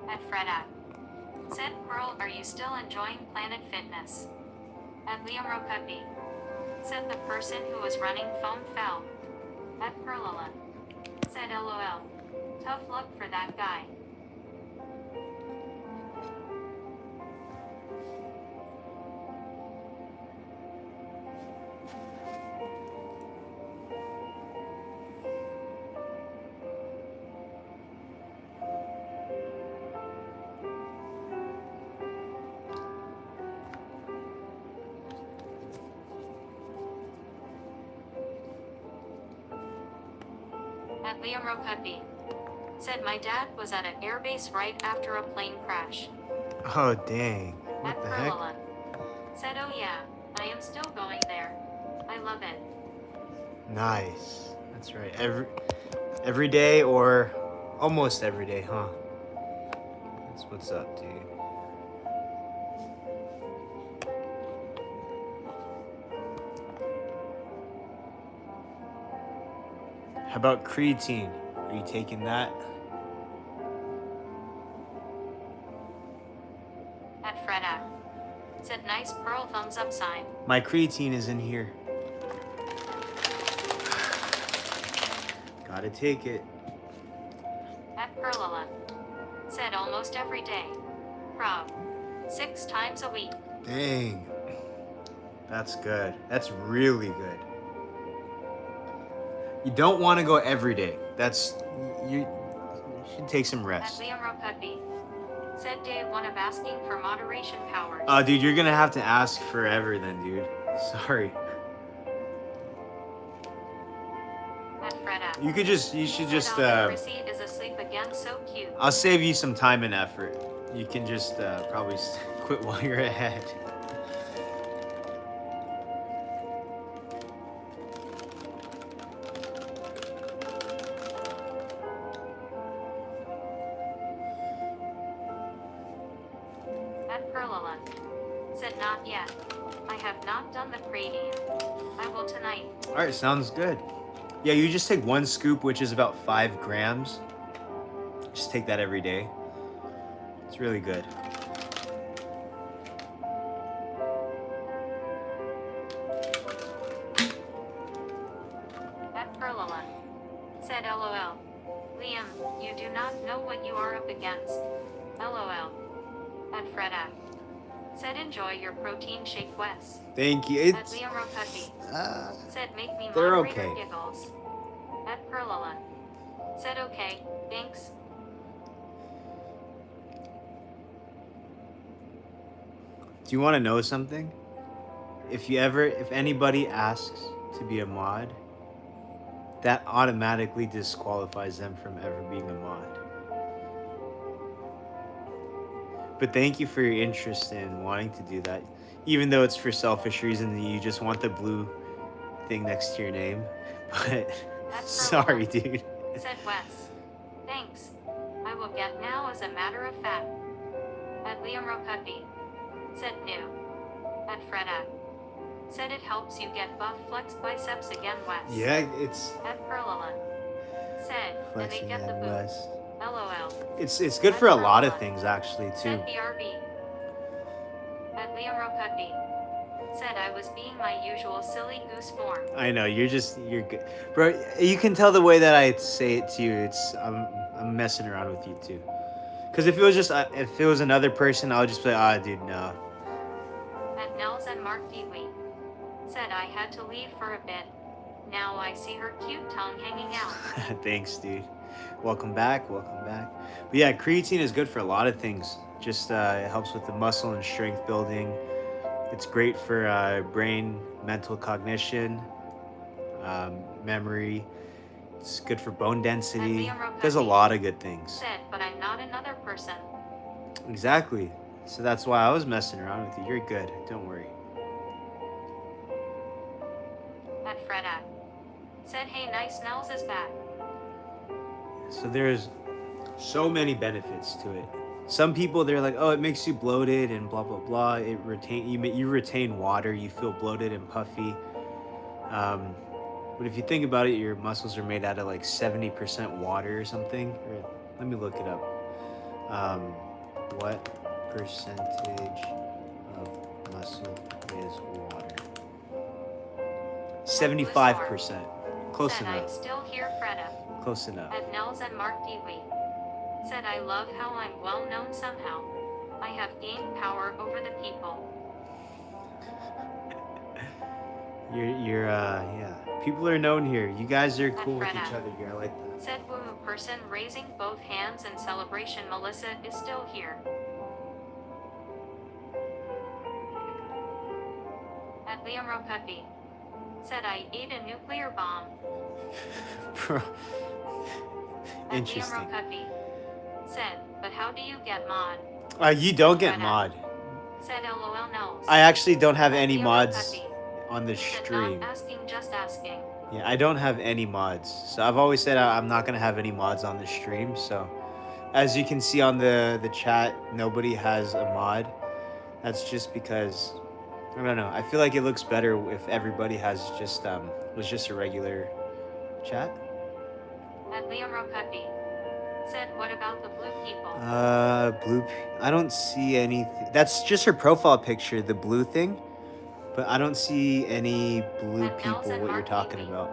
S1: At Freda. Said, Pearl, are you still enjoying Planet Fitness? At Liam Rokundi. Said the person who was running phone fell. At Perlala. Said, LOL. Tough luck for that guy. At Liam Rokundi. Said my dad was at an airbase right after a plane crash.
S2: Oh, dang. What
S1: At
S2: the heck?
S1: Perlala. Said, oh yeah, I am still going there. I love it.
S2: Nice. That's right. Every day or Almost every day, huh? That's what's up, dude. How about creatine? Are you taking that?
S1: At Freda. Said nice pearl thumbs up sign.
S2: My creatine is in here. Gotta take it.
S1: At Perlala. Said almost every day. Prob. 6 times a week.
S2: Dang. That's good. That's really good. You don't want to go every day. You should take some
S1: At
S2: rest.
S1: Liam Rokutby. Said day 1 of asking for moderation powers.
S2: Oh, dude, you're gonna have to ask forever then, dude. Sorry.
S1: At Freda.
S2: You should just,
S1: Chrissy is asleep again, so cute.
S2: I'll save you some time and effort. You can just, probably quit while you're ahead.
S1: At Perlala. Said not yet. I have not done the gradient. I will tonight.
S2: Alright, sounds good. Yeah, you just take 1 scoop, which is about 5 grams. Just take that every day. It's really good.
S1: At Perlala. Said LOL. Liam, you do not know what you are up against. LOL. At Freda. Said enjoy your protein shake, Wes.
S2: Thank you.
S1: At
S2: It's
S1: Liam Rokutby. Said make me
S2: they're
S1: moderator
S2: okay.
S1: giggles. At Perlala. Said okay, thanks.
S2: Do you want to know something? If anybody asks to be a mod, that automatically disqualifies them from ever being a mod. But thank you for your interest in wanting to do that. Even though it's for selfish reasons and you just want the blue thing next to your name. But
S1: At
S2: sorry,
S1: Perlala.
S2: dude.
S1: Said Wes. Thanks. I will get now as a matter of fact. At Liam Rokutby. Said new. At Freda. Said it helps you get buff flex biceps again, Wes.
S2: Yeah, it's
S1: At Perlala. Said, and they
S2: flexing
S1: get the
S2: at
S1: boot.
S2: West.
S1: LOL.
S2: It's good for a lot of things actually too.
S1: Said BRB. At Liam Rokutby. Said I was being my usual silly goose form.
S2: I know you're good, bro. You can tell the way that I say it to you. I'm messing around with you too. Cause if it was another person, I would just be like, dude, no.
S1: At Nels and Mark Dewey. Said I had to leave for a bit. Now I see her cute tongue hanging out.
S2: Thanks, dude. Welcome back. But yeah, creatine is good for a lot of things. Just it helps with the muscle and strength building. It's great for brain, mental cognition, memory. It's good for bone density. Does a lot of good things.
S1: Said, but I'm not another person.
S2: Exactly. So that's why I was messing around with you. You're good. Don't worry.
S1: At Freda. Said hey, nice Nels is back.
S2: So there's so many benefits to it. Some people, they're like, oh, it makes you bloated and blah blah blah. You retain water. You feel bloated and puffy. But if you think about it, your muscles are made out of like 70% water or something. Let me look it up. What percentage of muscle is water? 75%. Close
S1: Said
S2: enough.
S1: I'm still here, Freda.
S2: Close enough.
S1: At Nels and Mark Dewey. Said I love how I'm well known somehow. I have gained power over the people.
S2: Yeah. People are known here. You guys are cool with
S1: Freda.
S2: each other here. I like that.
S1: Said woohoo person raising both hands in celebration. Melissa is still here. At Liam Rokutby. Said I ate a nuclear bomb.
S2: Bro.
S1: At
S2: Interesting.
S1: Liam Rokutby. Said, but how do you get mod?
S2: You don't get
S1: Freda.
S2: mod.
S1: Said LOL Nels.
S2: I actually don't have
S1: At
S2: any
S1: Liam
S2: mods
S1: Rokutby.
S2: on the
S1: Said
S2: stream.
S1: not asking, just asking.
S2: Yeah, I don't have any mods. So I've always said I'm not gonna have any mods on the stream. So as you can see on the chat, nobody has a mod. That's just because I don't know. I feel like it looks better if everybody has just was just a regular chat.
S1: At Liam Rokupi said, what about the blue people?
S2: Blue. I don't see anything. That's just her profile picture, the blue thing. But I don't see any blue
S1: At Nels
S2: people.
S1: and
S2: What you're
S1: Mark
S2: talking
S1: TV
S2: about?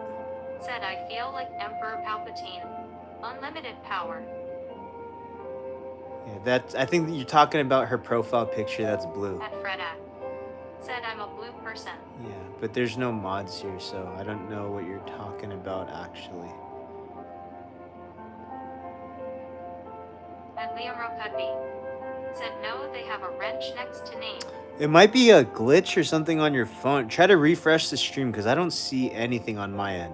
S1: said, I feel like Emperor Palpatine. Unlimited power.
S2: Yeah, that's. I think you're talking about her profile picture. That's blue.
S1: At Freda said, I'm a blue person.
S2: Yeah, but there's no mods here, so I don't know what you're talking about actually.
S1: At Liam Rokupi said, no, they have a wrench next to name.
S2: It might be a glitch or something on your phone. Try to refresh the stream because I don't see anything on my end.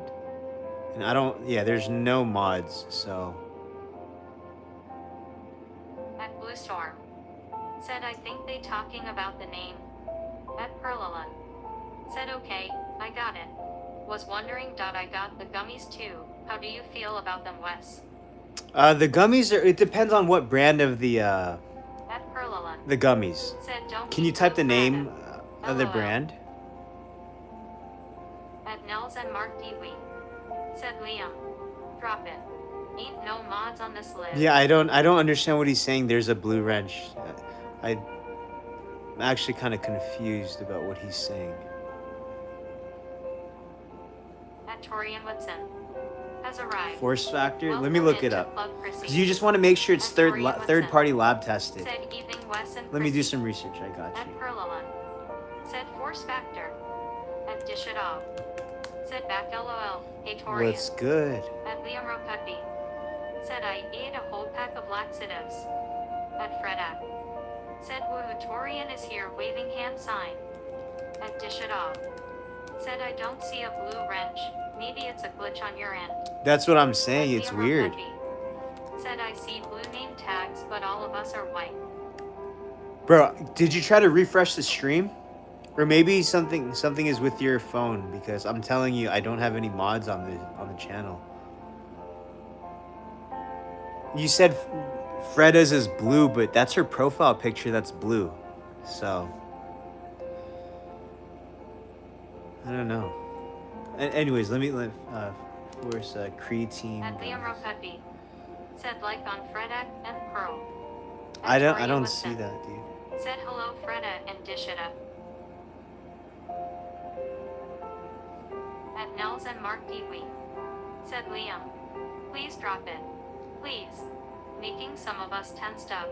S2: And I don't, yeah, there's no mods, so.
S1: At Blue Storm said, I think they talking about the name. At Perlala said, okay, I got it. Was wondering. I got the gummies too. How do you feel about them, Wes?
S2: The gummies are, it depends on what brand of the
S1: At Perlala
S2: gummies.
S1: said, don't
S2: Can
S1: be
S2: you type the
S1: blue,
S2: name
S1: Freda.
S2: of the
S1: LOL.
S2: brand?
S1: At Nels and Mark Dewey said, Liam, drop it. Ain't no mods on this list.
S2: Yeah, I don't understand what he's saying. There's a blue wrench. I'm actually kind of confused about what he's saying.
S1: At Torian Woodson has arrived.
S2: Force factor? Let
S1: Welcome
S2: me look
S1: into
S2: it up.
S1: Club Chrissy.
S2: Because you just want to make sure it's
S1: At
S2: third
S1: Torian
S2: third
S1: Woodson
S2: party lab tested.
S1: said, evening Wes and
S2: Let me do
S1: Chrissy.
S2: some research. I got
S1: At
S2: you.
S1: Perlala said, force factor. At Dish It Off said, back LOL. Hey Torian.
S2: What's good?
S1: At Liam Rokupi said, I ate a whole pack of laxatives. At Freda said, woo, Torian is here waving hand sign. At Dish It Off said, I don't see a blue wrench. Maybe it's a glitch on your end.
S2: That's what I'm saying.
S1: At
S2: It's
S1: Liam
S2: weird.
S1: Rokupi said, I see blue name tags, but all of us are white.
S2: Bro, did you try to refresh the stream? Or maybe something is with your phone because I'm telling you I don't have any mods on the channel. You said Freda's is blue, but that's her profile picture that's blue. So I don't know. Anyways, let force creatine.
S1: At Liam Rokupi said, like on Freda and Pearl. At
S2: I
S1: Torian
S2: don't
S1: Woodson
S2: see that, dude.
S1: said, hello Freda and Dish It Up. At Nels and Mark Dewey said, Liam, please drop it. Please. Making some of us tensed up.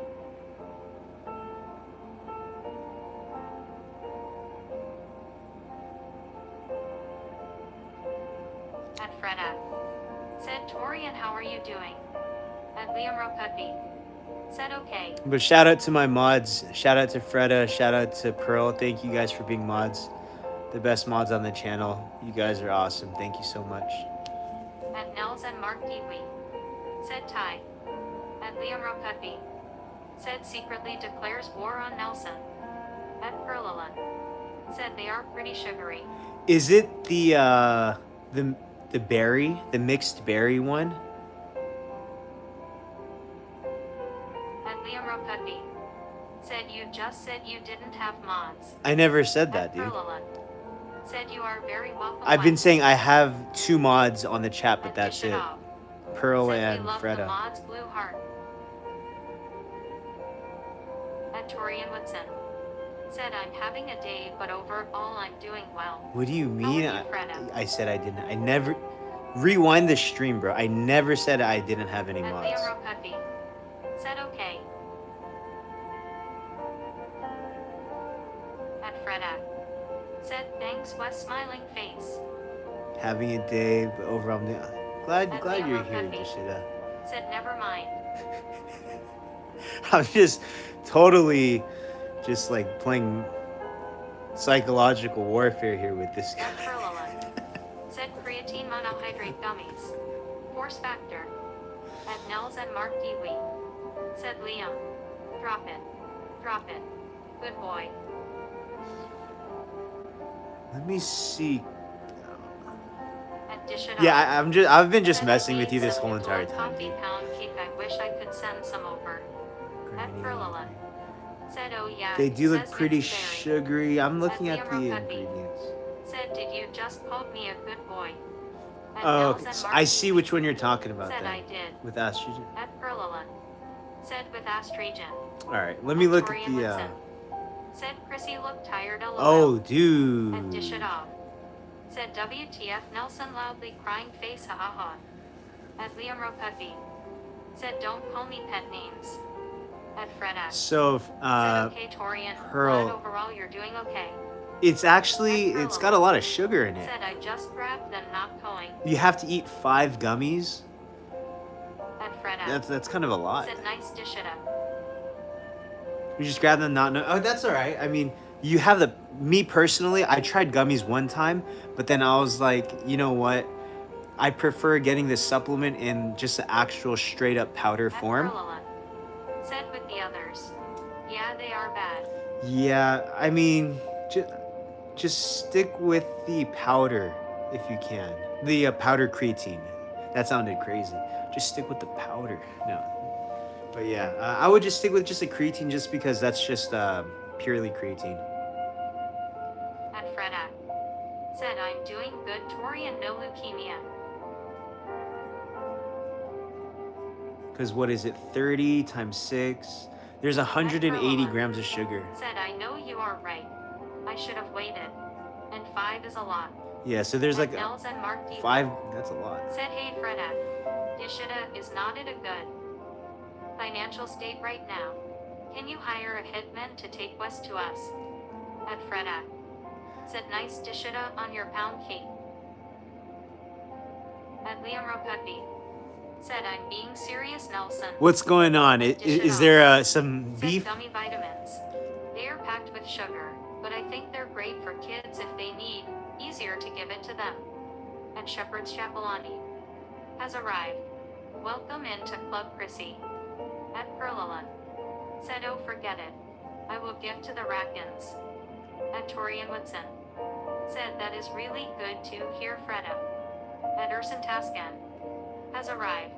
S1: At Freda said, Torian, how are you doing? At Liam Rokupi said, okay.
S2: But shout out to my mods. Shout out to Freda. Shout out to Pearl. Thank you guys for being mods. The best mods on the channel. You guys are awesome. Thank you so much.
S1: At Nels and Mark Dewey said, Ty. At Liam Rokupi said, secretly declares war on Nelson. At Perlala said, they are pretty sugary.
S2: Is it the berry, the mixed berry one?
S1: At Liam Rokupi said, you just said you didn't have mods.
S2: I never said that,
S1: At
S2: dude.
S1: Perlala said, you are very welcome.
S2: I've been
S1: Wes.
S2: saying I have 2 mods on the chat, but
S1: At
S2: that's
S1: Dish
S2: it.
S1: Off
S2: Pearl
S1: said,
S2: and
S1: we love the
S2: Freda.
S1: mods blue heart. At Torian Woodson said, I'm having a day, but overall I'm doing well.
S2: What do you
S1: How are
S2: mean?
S1: you, Freda?
S2: I said I didn't. I never. Rewind the stream, bro. I never said I didn't have any
S1: At
S2: mods.
S1: Liam Rokupi said, okay. At Freda said, thanks Wes smiling face.
S2: Having a day, but overall, glad
S1: At
S2: you're
S1: Liam
S2: here,
S1: Rokupi
S2: Dishida.
S1: said, never mind.
S2: I'm just totally just like playing psychological warfare here with this
S1: At
S2: guy.
S1: Perlala said, creatine monohydrate gummies. Force factor. At Nels and Mark Dewey said, Liam, drop it. Drop it. Good boy.
S2: Let me see.
S1: At Dish it
S2: Yeah,
S1: off.
S2: I've been just
S1: Said,
S2: messing
S1: I
S2: with
S1: made
S2: you this
S1: some
S2: whole entire
S1: Nutella
S2: time,
S1: coffee
S2: dude.
S1: pound cake. I wish I could send some over. At Perlala. Said, oh yeah.
S2: They do look
S1: Says
S2: pretty
S1: mixed berry.
S2: sugary. I'm looking
S1: At
S2: at
S1: Liam
S2: the
S1: Ropepi.
S2: ingredients.
S1: Said, did you just call me a good boy? At
S2: Oh,
S1: Nels
S2: okay.
S1: and
S2: So
S1: Mark
S2: I see
S1: TV.
S2: which one you're talking about
S1: Said
S2: then.
S1: I did.
S2: With estrogen.
S1: At Perlala. Said with Astragen.
S2: All right, let me look at
S1: Torian
S2: the.
S1: Woodson. Said Chrissy looked tired. LOL.
S2: Oh,
S1: And
S2: dude.
S1: dish it off. Said WTF Nelson loudly crying face ha ha ha. At Liam Ropepi. Said don't call me pet names. At Fred X.
S2: So,
S1: Said okay Torian.
S2: Pearl.
S1: Glad overall you're doing okay.
S2: It's got a lot of sugar in it.
S1: Said I just grabbed them not going.
S2: You have to eat 5 gummies.
S1: At Fred X.
S2: That's kind of a lot.
S1: Said nice dish it up.
S2: You just grab them, not know. Oh, that's all right. I mean, you have the. Me personally, I tried gummies one time, but then I was like, you know what? I prefer getting the supplement in just the actual straight up powder form.
S1: Perlala. Said with the others. Yeah, they are bad.
S2: Yeah, I mean, just stick with the powder if you can. The powder creatine. That sounded crazy. Just stick with the powder. No. But yeah, I would just stick with just the creatine just because that's just purely creatine.
S1: At Freda. Said I'm doing good Torian no leukemia.
S2: Because what is it, 30 times 6? There's 180 grams of sugar.
S1: Said I know you are right. I should have waited. And 5 is a lot.
S2: Yeah, so there's like
S1: Nels and Mark D.
S2: 5, that's a lot.
S1: Said hey Freda. Dishida is not in a good financial state right now. Can you hire a hitman to take West to us? At Freda. Said nice dishida on your pound cake. At Liam Ropepi. Said I'm being serious Nelson.
S2: What's going on? Is there some
S1: Said
S2: beef?
S1: gummy vitamins. They are packed with sugar, but I think they're great for kids if they need. Easier to give it to them. And Shepherd's Chapelani has arrived. Welcome into Club Chrissy. At Perlala. Said oh forget it. I will give to the Rackins. At Torian Woodson. Said that is really good to hear Freda. At Urson Tascan has arrived.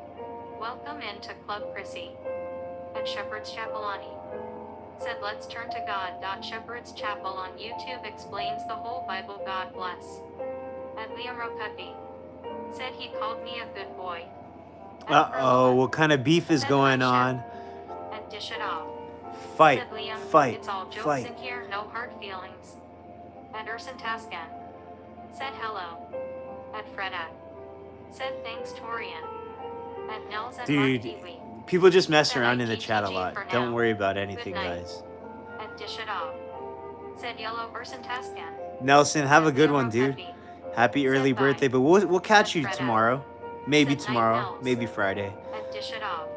S1: Welcome into Club Chrissy. At Shepherd's Chapelani. Said let's turn to God. Shepherd's Chapel on YouTube explains the whole Bible. God bless. At Liam Ropepi. Said he called me a good boy.
S2: Uh-oh, what kind of beef is going on?
S1: And dish it off.
S2: Fight,
S1: Said Liam,
S2: fight,
S1: it's all jokes
S2: fight.
S1: in here, no hard feelings. At Urson Tascan. Said hello. At Freda. Said thanks Torian. At Nels and
S2: Dude,
S1: Mark Kiwi.
S2: people just mess
S1: Said
S2: around in the
S1: ITTG
S2: chat a lot.
S1: for now.
S2: Don't worry about anything,
S1: Good night.
S2: guys.
S1: At dish it off. Said yellow Urson Tascan.
S2: Nelson, have a
S1: Said
S2: good
S1: Liam
S2: one, dude.
S1: Ropepi.
S2: Happy early
S1: Said bye.
S2: birthday, but we'll catch you
S1: Said Freda.
S2: tomorrow. Maybe
S1: Said night,
S2: tomorrow,
S1: Nels.
S2: maybe Friday.
S1: And dish it off.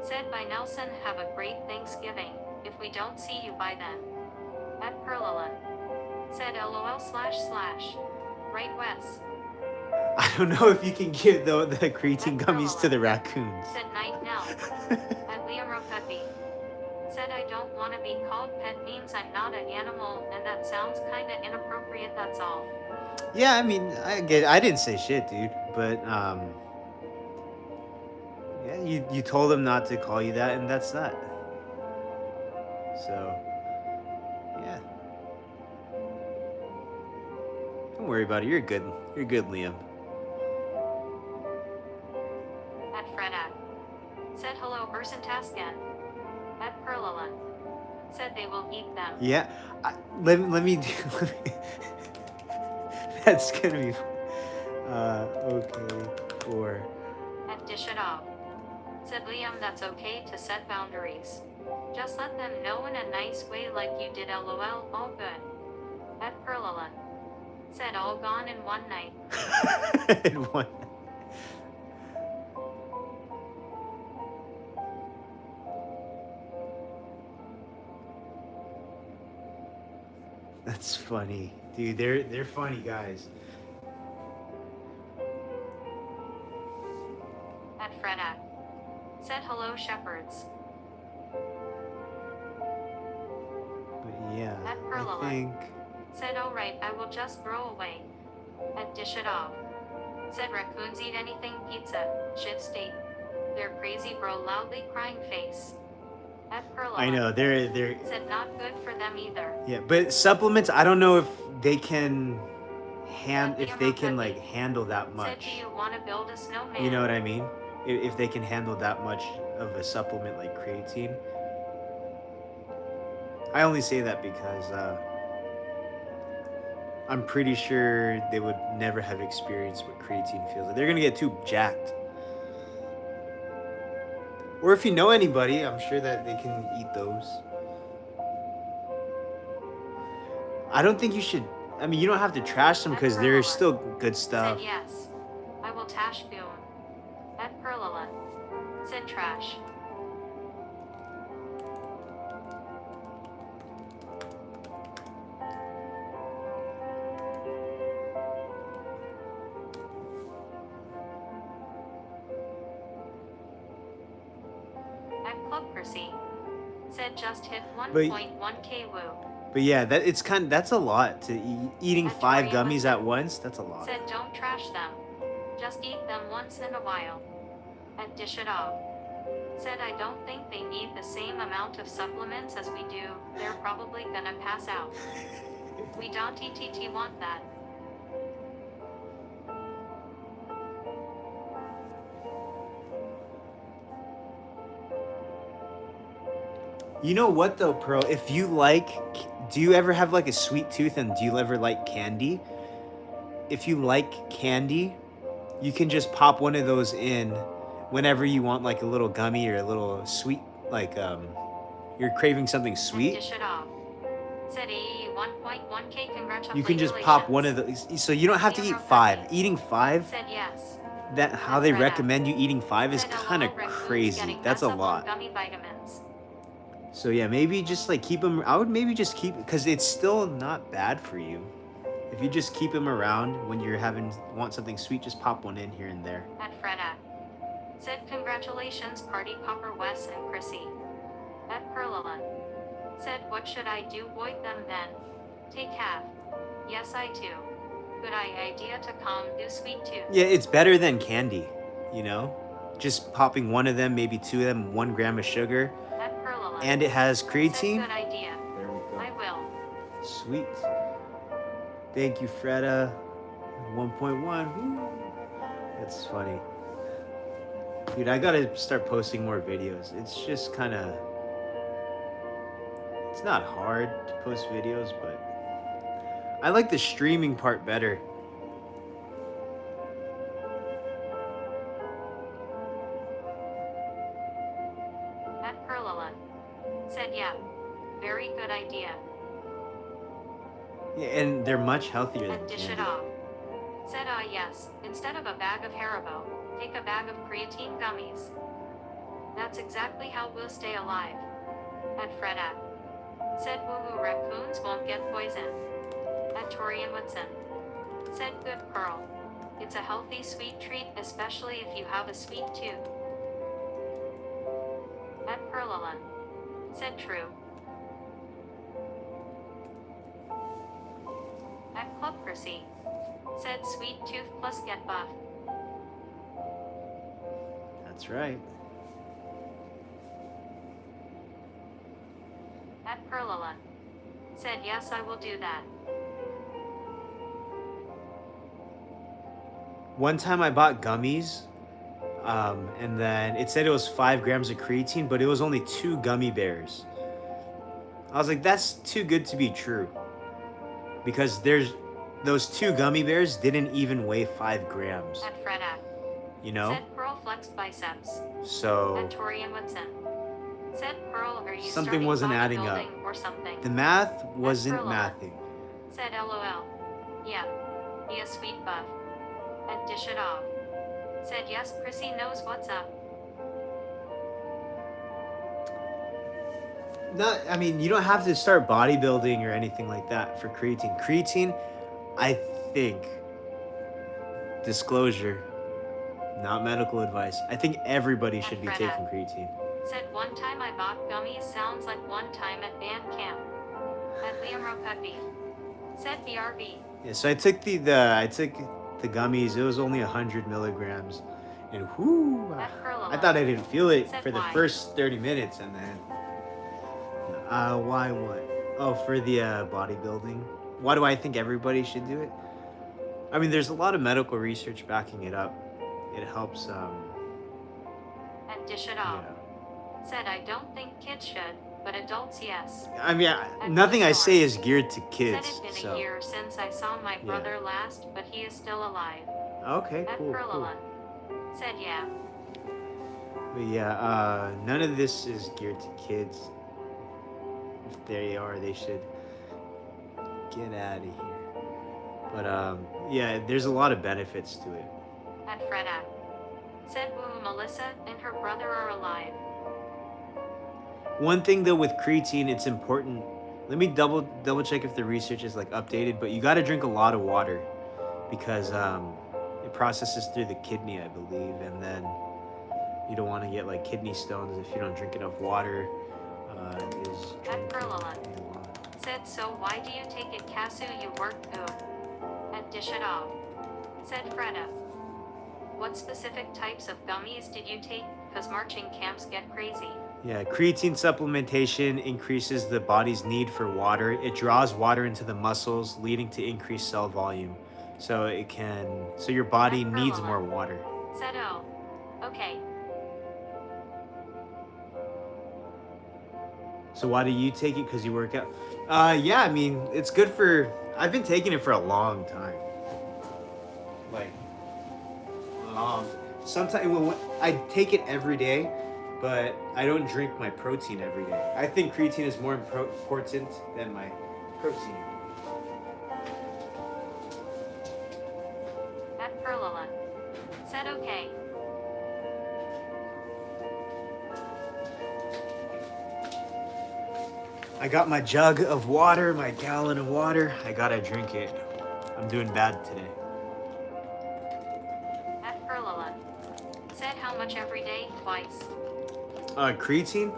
S1: Said by Nelson, have a great Thanksgiving, if we don't see you by then. At Perlala. Said LOL / Right Wes.
S2: I don't know if you can give the creatine
S1: At
S2: gummies to the
S1: Perlala.
S2: raccoons.
S1: Said night Nell. At Liam Ropepi. Said I don't want to be called pet means I'm not an animal and that sounds kinda inappropriate, that's all.
S2: Yeah, I mean, I didn't say shit, dude. But yeah, you told him not to call you that, and that's that. So, yeah. Don't worry about it. You're good. You're good, Liam.
S1: At Freda. Said hello Urson Tascan. At Perlala. Said they will eat them.
S2: Yeah. Let me. That's gonna be. Okay. Or.
S1: And dish it off. Said Liam that's okay to set boundaries. Just let them know in a nice way like you did LOL, all good. At Perlala. Said all gone in one night.
S2: In one. That's funny, dude. They're funny guys.
S1: At Freda. Said hello shepherds.
S2: But yeah,
S1: At
S2: I
S1: Perlala.
S2: think.
S1: Said alright I will just throw away. And dish it off. Said raccoons eat anything pizza, shit state. They're crazy bro loudly crying face. At Perla.
S2: I know they're
S1: Said not good for them either.
S2: yeah, but supplements. I don't know if they can like handle that
S1: Said
S2: much.
S1: do you want to build a snowman?
S2: You know what I mean? If they can handle that much of a supplement like creatine. I only say that because I'm pretty sure they would never have experienced what creatine feels like. They're gonna get too jacked. Or if you know anybody, I'm sure that they can eat those. I don't think you should. I mean, you don't have to trash them because they're still good stuff.
S1: Said yes. I will tash boom. At Perlala. Said trash. At Club Chrissy. Said just hit 1.1k woo.
S2: But yeah, that's a lot to eating 5 gummies at once. That's a lot.
S1: Said don't trash them. Just eat them once in a while. And dish it off. Said I don't think they need the same amount of supplements as we do. They're probably gonna pass out. We don't want that.
S2: You know what though, Pearl? If you do you ever have like a sweet tooth and do you ever like candy? If you like candy, you can just pop one of those in whenever you want like a little gummy or a little sweet, like you're craving something sweet.
S1: Dish it off. Said 1.1k congratulations.
S2: You can just pop one of those, so you don't have to eat 5. Eating 5.
S1: Said yes.
S2: That how they recommend you eating 5 is kind of crazy. That's a lot.
S1: Gummy vitamins.
S2: So yeah, maybe just like keep them. I would maybe just keep, because it's still not bad for you. If you just keep them around when you're want something sweet, just pop one in here and there.
S1: At Freda. Said congratulations party popper Wes and Chrissy. At Perlala. Said what should I do void them then? Take half. Yes I do. Good idea to calm do sweet tooth.
S2: Yeah, it's better than candy, you know? Just popping one of them, maybe 2 of them, 1 gram of sugar.
S1: At Perlala.
S2: And it has creatine.
S1: Good idea.
S2: There we go.
S1: I will.
S2: Sweet. Thank you, Freda. 1.1. Woo. That's funny. Dude, I gotta start posting more videos. It's just kind of... It's not hard to post videos, but... I like the streaming part better.
S1: At Perlala. Said yeah. Very good idea.
S2: Yeah, and they're much healthier than
S1: And dish it
S2: candy.
S1: off. Said yes. Instead of a bag of Haribo, take a bag of creatine gummies. That's exactly how we'll stay alive. At Freda. Said woohoo raccoons won't get poisoned. At Torian Woodson. Said good Pearl. It's a healthy sweet treat, especially if you have a sweet tooth. At Perlala. Said true. At Club Chrissy. Said sweet tooth plus get buff.
S2: That's right.
S1: At Perlala. Said yes I will do that.
S2: One time I bought gummies, and then it said it was 5 grams of creatine, but it was only 2 gummy bears. I was like, that's too good to be true. Because those 2 gummy bears didn't even weigh 5 grams.
S1: At Freda.
S2: You know?
S1: Said Pearl flexed biceps.
S2: So
S1: At Torian Woodson. Said Pearl, are you
S2: something wasn't adding up.
S1: or something?
S2: The math wasn't
S1: Pearl.
S2: mathing.
S1: Said LOL. Yeah. Be a sweet buff. And dish it off. Said yes, Chrissy knows what's up.
S2: I mean, you don't have to start bodybuilding or anything like that for creatine. Creatine, I think, disclosure, not medical advice, I think everybody should be taking creatine.
S1: Said one time I bought gummies sounds like one time at band camp. At Liam Rokutby. Said BRB.
S2: Yeah, so I took the gummies. It was only 100 milligrams. And whoo,
S1: At Perla.
S2: I thought I didn't feel it
S1: Said
S2: for the
S1: why?
S2: first 30 minutes. And then, why what? Oh, for the bodybuilding. Why do I think everybody should do it? I mean, there's a lot of medical research backing it up. It helps,
S1: And dish it off.
S2: yeah.
S1: Said I don't think kids should, but adults yes.
S2: I mean, nothing I say is geared to kids.
S1: Said it's been
S2: So,
S1: a year since I saw my brother last, but he is still alive.
S2: okay,
S1: At
S2: cool, cool.
S1: Perla. Said yeah.
S2: But yeah, none of this is geared to kids. If they are, they should get out of here. But yeah, there's a lot of benefits to it.
S1: At Freda. Said woo, Melissa and her brother are alive.
S2: One thing though with creatine, it's important. Let me double check if the research is like updated. But you got to drink a lot of water because it processes through the kidney, I believe, and then you don't want to get like kidney stones if you don't drink enough water. Is
S1: At
S2: drinking
S1: Perla.
S2: a lot.
S1: Said so why do you take it Casu you work ooh. And dish it off. Said Freda. What specific types of gummies did you take? Cause marching camps get crazy.
S2: Yeah, creatine supplementation increases the body's need for water. It draws water into the muscles, leading to increased cell volume. So your body
S1: At
S2: needs
S1: Perla.
S2: more water.
S1: Said oh. Okay.
S2: So why do you take it? Because you work out? Yeah, I mean, it's good for, I've been taking it for a long time. Like, sometimes when I take it every day, but I don't drink my protein every day. I think creatine is more important than my protein.
S1: At Perla. Said okay.
S2: I got my jug of water, my gallon of water. I gotta drink it. I'm doing bad today.
S1: At Perla. Said how much every day? Twice.
S2: Creatine?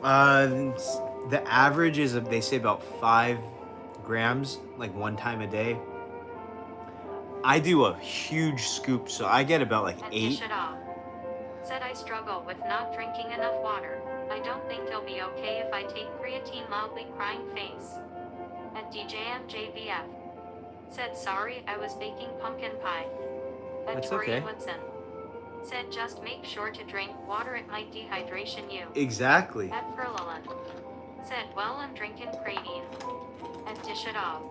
S2: The average is, they say, about 5 grams, like one time a day. I do a huge scoop, so I get about like
S1: And
S2: 8.
S1: dish it off. Said I struggle with not drinking enough water. I don't think it'll be okay if I take creatine loudly crying face. At DJMJVF. Said sorry I was baking pumpkin pie. At
S2: That's
S1: Tori
S2: okay.
S1: Woodson. Said just make sure to drink water, it might dehydration you.
S2: Exactly.
S1: At Perlala. Said well I'm drinking creatine. And dish it off.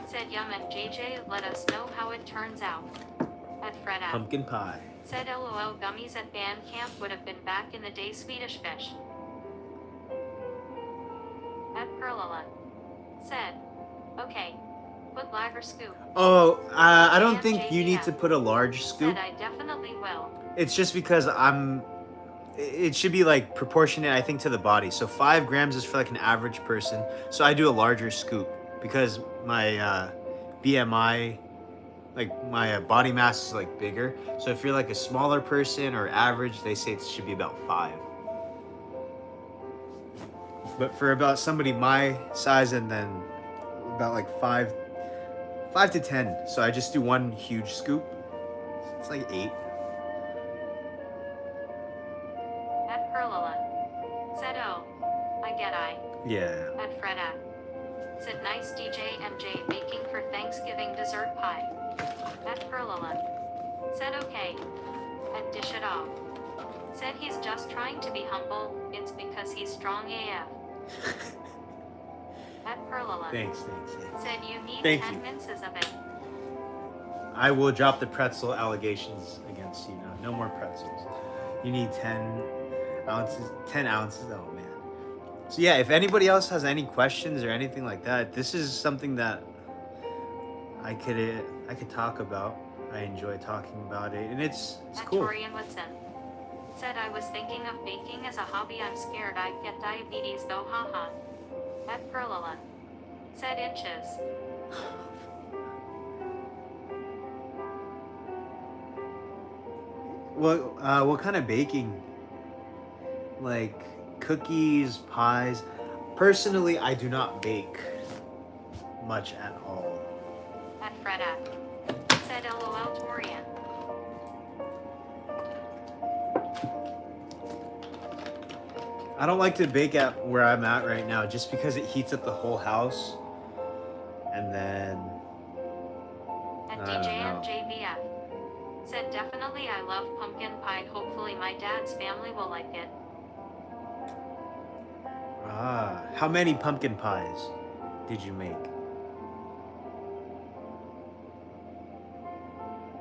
S1: Said yum and JJ let us know how it turns out. At Fred app.
S2: Pumpkin pie.
S1: Said LOL gummies at band camp would have been back in the day Swedish fish. At Perlala. Said. Okay. Put lager scoop.
S2: Oh, I don't think you need to put a large scoop.
S1: Said I definitely will.
S2: It's just because it should be like proportionate, I think, to the body. So 5 grams is for like an average person. So I do a larger scoop because my BMI, like my body mass is like bigger. So if you're like a smaller person or average, they say it should be about 5. But for about somebody my size and then about like 5 to 10. So I just do one huge scoop. It's like 8.
S1: At Perlala. Said oh. I get I.
S2: Yeah.
S1: At Freda. Said nice DJ MJ baking for Thanksgiving dessert pie. At Perlala. Said okay. And dish it off. Said he's just trying to be humble, it's because he's strong AF. At Perlala.
S2: Thanks.
S1: Said you need
S2: Thank
S1: 10
S2: you.
S1: minces of it.
S2: I will drop the pretzel allegations against you now. No more pretzels. You need 10 ounces. 10 ounces. Oh man. So yeah, if anybody else has any questions or anything like that, this is something that I could talk about. I enjoy talking about it, and it's
S1: At
S2: cool.
S1: Torian Woodson. Said I was thinking of baking as a hobby. I'm scared I'd get diabetes though, haha. At Perlala. Said inches.
S2: What kind of baking? Like cookies, pies? Personally, I do not bake much at all.
S1: At Freda. Said LOL Torian.
S2: I don't like to bake at where I'm at right now just because it heats up the whole house. And then
S1: And
S2: I don't
S1: DJ
S2: know.
S1: MJVF. Said definitely I love pumpkin pie. Hopefully my dad's family will like it.
S2: How many pumpkin pies did you make?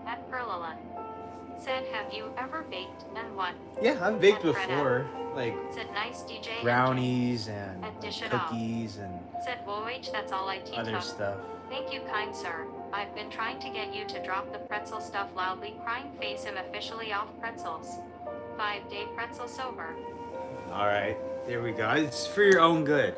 S1: At Perlala. Said have you ever baked and what?
S2: Yeah, I've baked
S1: At Fred
S2: before, like
S1: Said nice DJ
S2: brownies and
S1: And dish
S2: like
S1: it off.
S2: cookies and
S1: Said Woh that's all I teach
S2: other
S1: up.
S2: stuff.
S1: Thank you kind sir. I've been trying to get you to drop the pretzel stuff loudly. Crying face am officially off pretzels. 5-day pretzel sober.
S2: All right, there we go. It's for your own good.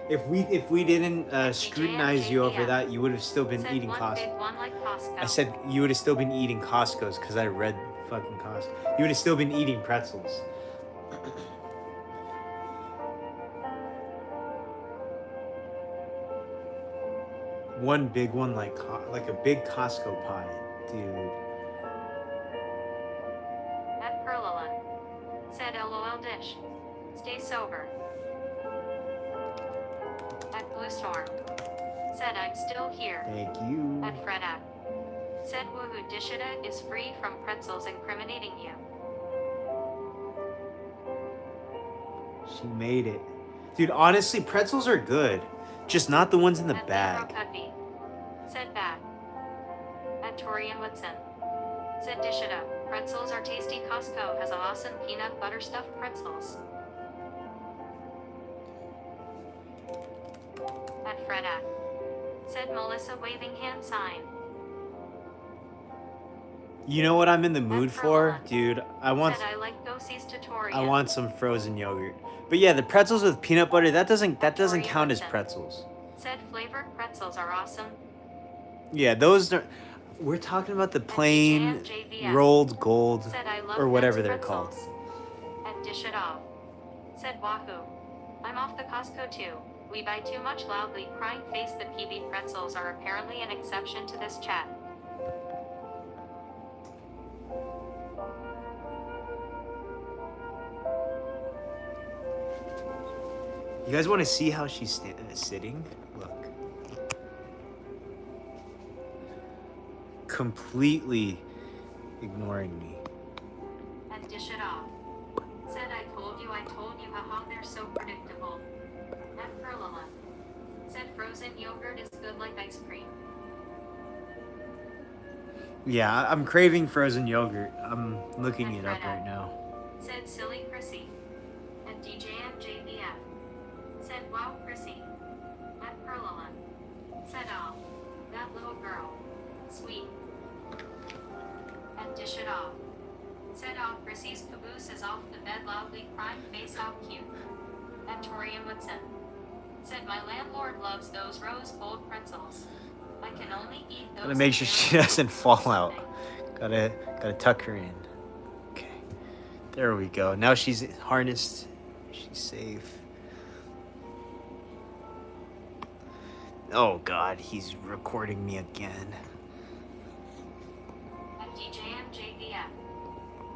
S2: If we didn't scrutinize you over that, you would have still been
S1: Said
S2: eating
S1: one
S2: Costco.
S1: big one like Costco.
S2: I said you would have still been eating Costco's because I read fucking Costco. You would have still been eating pretzels. One big one like a big Costco pie, dude.
S1: At Perlala. Said LOL dish. Stay sober. At Blue Storm. Said I'm still here.
S2: Thank you.
S1: At Freda. Said woohoo dishita is free from pretzels incriminating you.
S2: She made it. Dude, honestly, pretzels are good. Just not the ones in the
S1: At
S2: bag.
S1: Libro Cudby. Said bad. At Torian Woodson. Said dishita. Pretzels are tasty. Costco has awesome peanut butter stuffed pretzels. At Freda. Said Melissa waving hand sign.
S2: You know what I'm in the mood for? Dude, I want
S1: Said I like Gosie's tutorial.
S2: I want some frozen yogurt. But yeah, the pretzels with peanut butter, that doesn't
S1: Torian
S2: count as
S1: Woodson.
S2: pretzels.
S1: Said flavored pretzels are awesome.
S2: Yeah, those are we're talking about the plain
S1: JVF.
S2: rolled gold
S1: Said I love
S2: or whatever
S1: those
S2: they're called.
S1: pretzels. And dish it off. Said wahoo. I'm off the Costco too. We buy too much loudly crying face. The PB pretzels are apparently an exception to this chat.
S2: You guys want to see how she's sitting? Look. Completely ignoring me.
S1: And dish it off. Said I told you, haha, they're so predictable. At Perlala. Said frozen yogurt is good like ice cream.
S2: Yeah, I'm craving frozen yogurt. I'm looking
S1: And
S2: it up
S1: Freda.
S2: right now.
S1: Said silly Chrissy. And DJ MJVF. Said wow Chrissy. At Perlala. Said oh. That little girl. Sweet. And dish it off. Said off Chrissy's caboose is off the bed loudly crying face how cute. And Torian Woodson. Said my landlord loves those rose gold pretzels. I can only eat those.
S2: Gotta make sure she doesn't fall out. Gotta tuck her in. Okay. There we go. Now she's harnessed. She's safe. Oh God, he's recording me again.
S1: At DJ MJVF.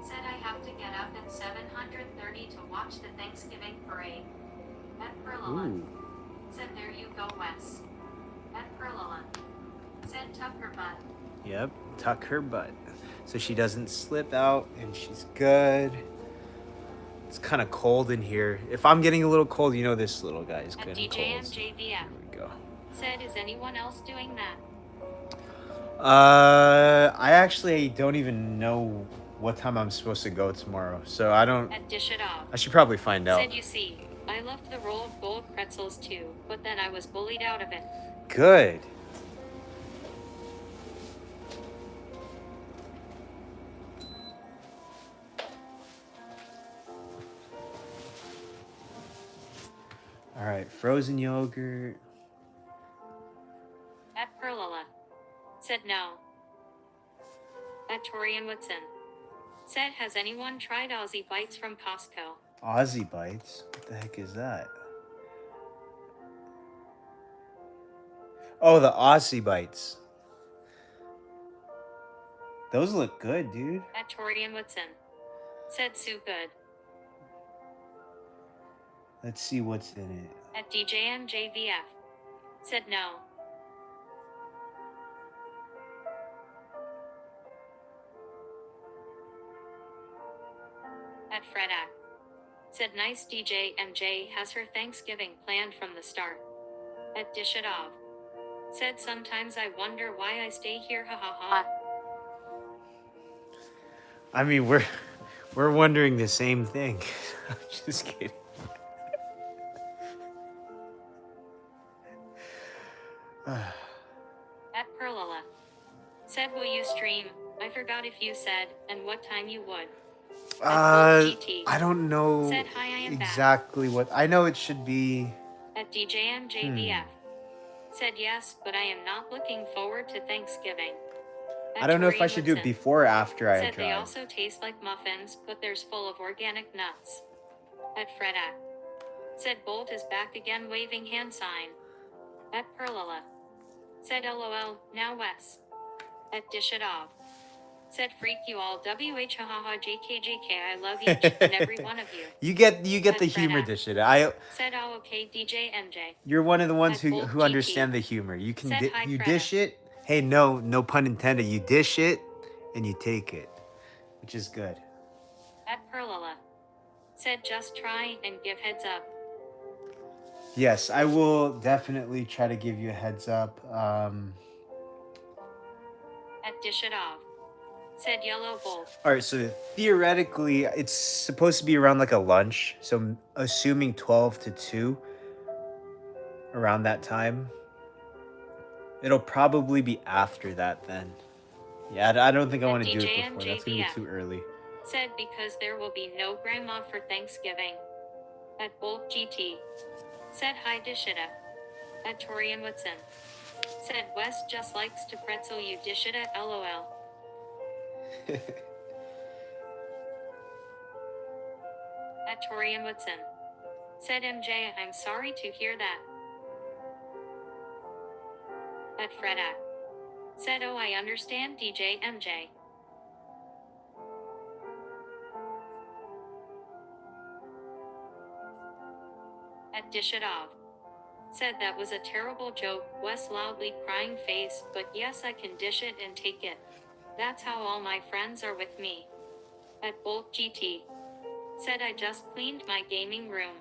S1: Said I have to get up at 7:30 to watch the Thanksgiving parade. At Perlala.
S2: Ooh.
S1: Said there you go Wes. At Perlala. Said tuck her butt.
S2: Yep, tuck her butt so she doesn't slip out and she's good. It's kind of cold in here. If I'm getting a little cold, you know this little guy is
S1: At
S2: getting
S1: DJ
S2: cold.
S1: MJVF.
S2: There we go.
S1: Said is anyone else doing that?
S2: I actually don't even know what time I'm supposed to go tomorrow, so I don't.
S1: At dish it off.
S2: I should probably find out.
S1: Said you see, I loved the roll of gold pretzels too, but then I was bullied out of it.
S2: Good. All right, frozen yogurt.
S1: At Perlala. Said no. At Torian Woodson. Said has anyone tried Aussie Bites from Costco?
S2: Aussie Bites? What the heck is that? Oh, the Aussie Bites. Those look good, dude.
S1: At Torian Woodson. Said Sue good.
S2: Let's see what's in it.
S1: At DJMJVF. Said no. At Fredak. Said nice DJ MJ has her Thanksgiving planned from the start. At Dish It Off. Said sometimes I wonder why I stay here, ha ha ha.
S2: I mean, we're wondering the same thing. I'm just kidding.
S1: At Perlala. Said will you stream? I forgot if you said, and what time you would.
S2: I don't know
S1: Said hi, I am
S2: exactly what. I know it should be.
S1: At DJMJVF. Said yes, but I am not looking forward to Thanksgiving. At
S2: I don't know if I
S1: Torian
S2: should do it
S1: Woodson.
S2: before or after I
S1: Said they
S2: drive.
S1: also taste like muffins, but there's full of organic nuts. At Fredak. Said Bolt is back again waving hand sign. At Perlala. Said LOL, now Wes. At Dish It Off. Said freak you all WH haha JKJK I love each and every one of you.
S2: You get
S1: At
S2: the humor
S1: Fredak.
S2: dish it.
S1: Said oh okay DJ MJ.
S2: You're one of the ones
S1: At Bolt
S2: who
S1: GT.
S2: understand the humor. You can
S1: Said hi,
S2: you
S1: Freda.
S2: dish it. Hey, no pun intended. You dish it and you take it, which is good.
S1: At Perlala. Said just try and give heads up.
S2: Yes, I will definitely try to give you a heads up.
S1: At Dish It Off. Said Yellow Bolt.
S2: All right, so theoretically, it's supposed to be around like a lunch. So I'm assuming 12 to 2, around that time. It'll probably be after that then. Yeah, I don't think I
S1: At
S2: want to do it
S1: DJ
S2: before. That's going to be
S1: MJVF.
S2: too early.
S1: Said because there will be no grandma for Thanksgiving. At Bolt GT. Said hi Dish It Up. At Torian Woodson. Said Wes just likes to pretzel you dish it at LOL. At Torian Woodson. Said MJ I'm sorry to hear that. At Fredak. Said oh I understand DJ MJ. At Dish It Off. Said that was a terrible joke, Wes loudly crying face, but yes I can dish it and take it. That's how all my friends are with me. At Bolt GT. Said I just cleaned my gaming room.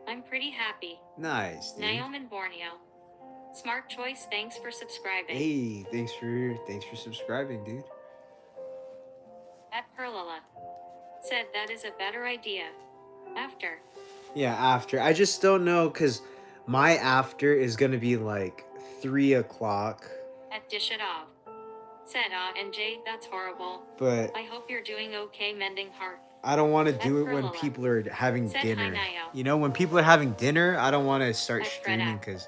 S1: I'm pretty happy.
S2: Nice, dude.
S1: Naomi Borneo. Smart choice, thanks for subscribing.
S2: Hey, thanks for subscribing, dude.
S1: At Perlala. Said that is a better idea. After.
S2: Yeah, after. I just don't know because my after is gonna be like 3 o'clock.
S1: At Dish It Off. Said NJ, that's horrible.
S2: But
S1: I hope you're doing okay mending heart.
S2: I don't want to do
S1: At
S2: it when
S1: Perlala.
S2: people are having
S1: Said
S2: dinner.
S1: hi, Nio.
S2: You know, when people are having dinner, I don't want to start
S1: At
S2: streaming
S1: Fredak.
S2: because,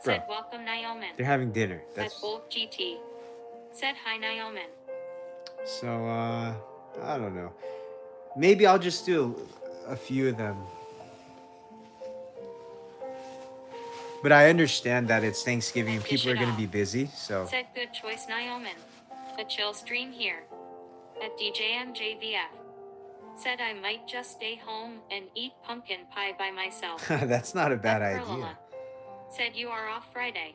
S2: bro,
S1: Said welcome Naomi.
S2: they're having dinner.
S1: At
S2: That's
S1: Bolt GT. Said hi Naomi.
S2: so. I don't know. Maybe I'll just do a few of them. But I understand that it's Thanksgiving and people are going to be busy, so.
S1: Said good choice Naomi. A chill stream here. At DJMJVF. Said I might just stay home and eat pumpkin pie by myself.
S2: That's not a bad
S1: At
S2: idea.
S1: Perlala. Said you are off Friday.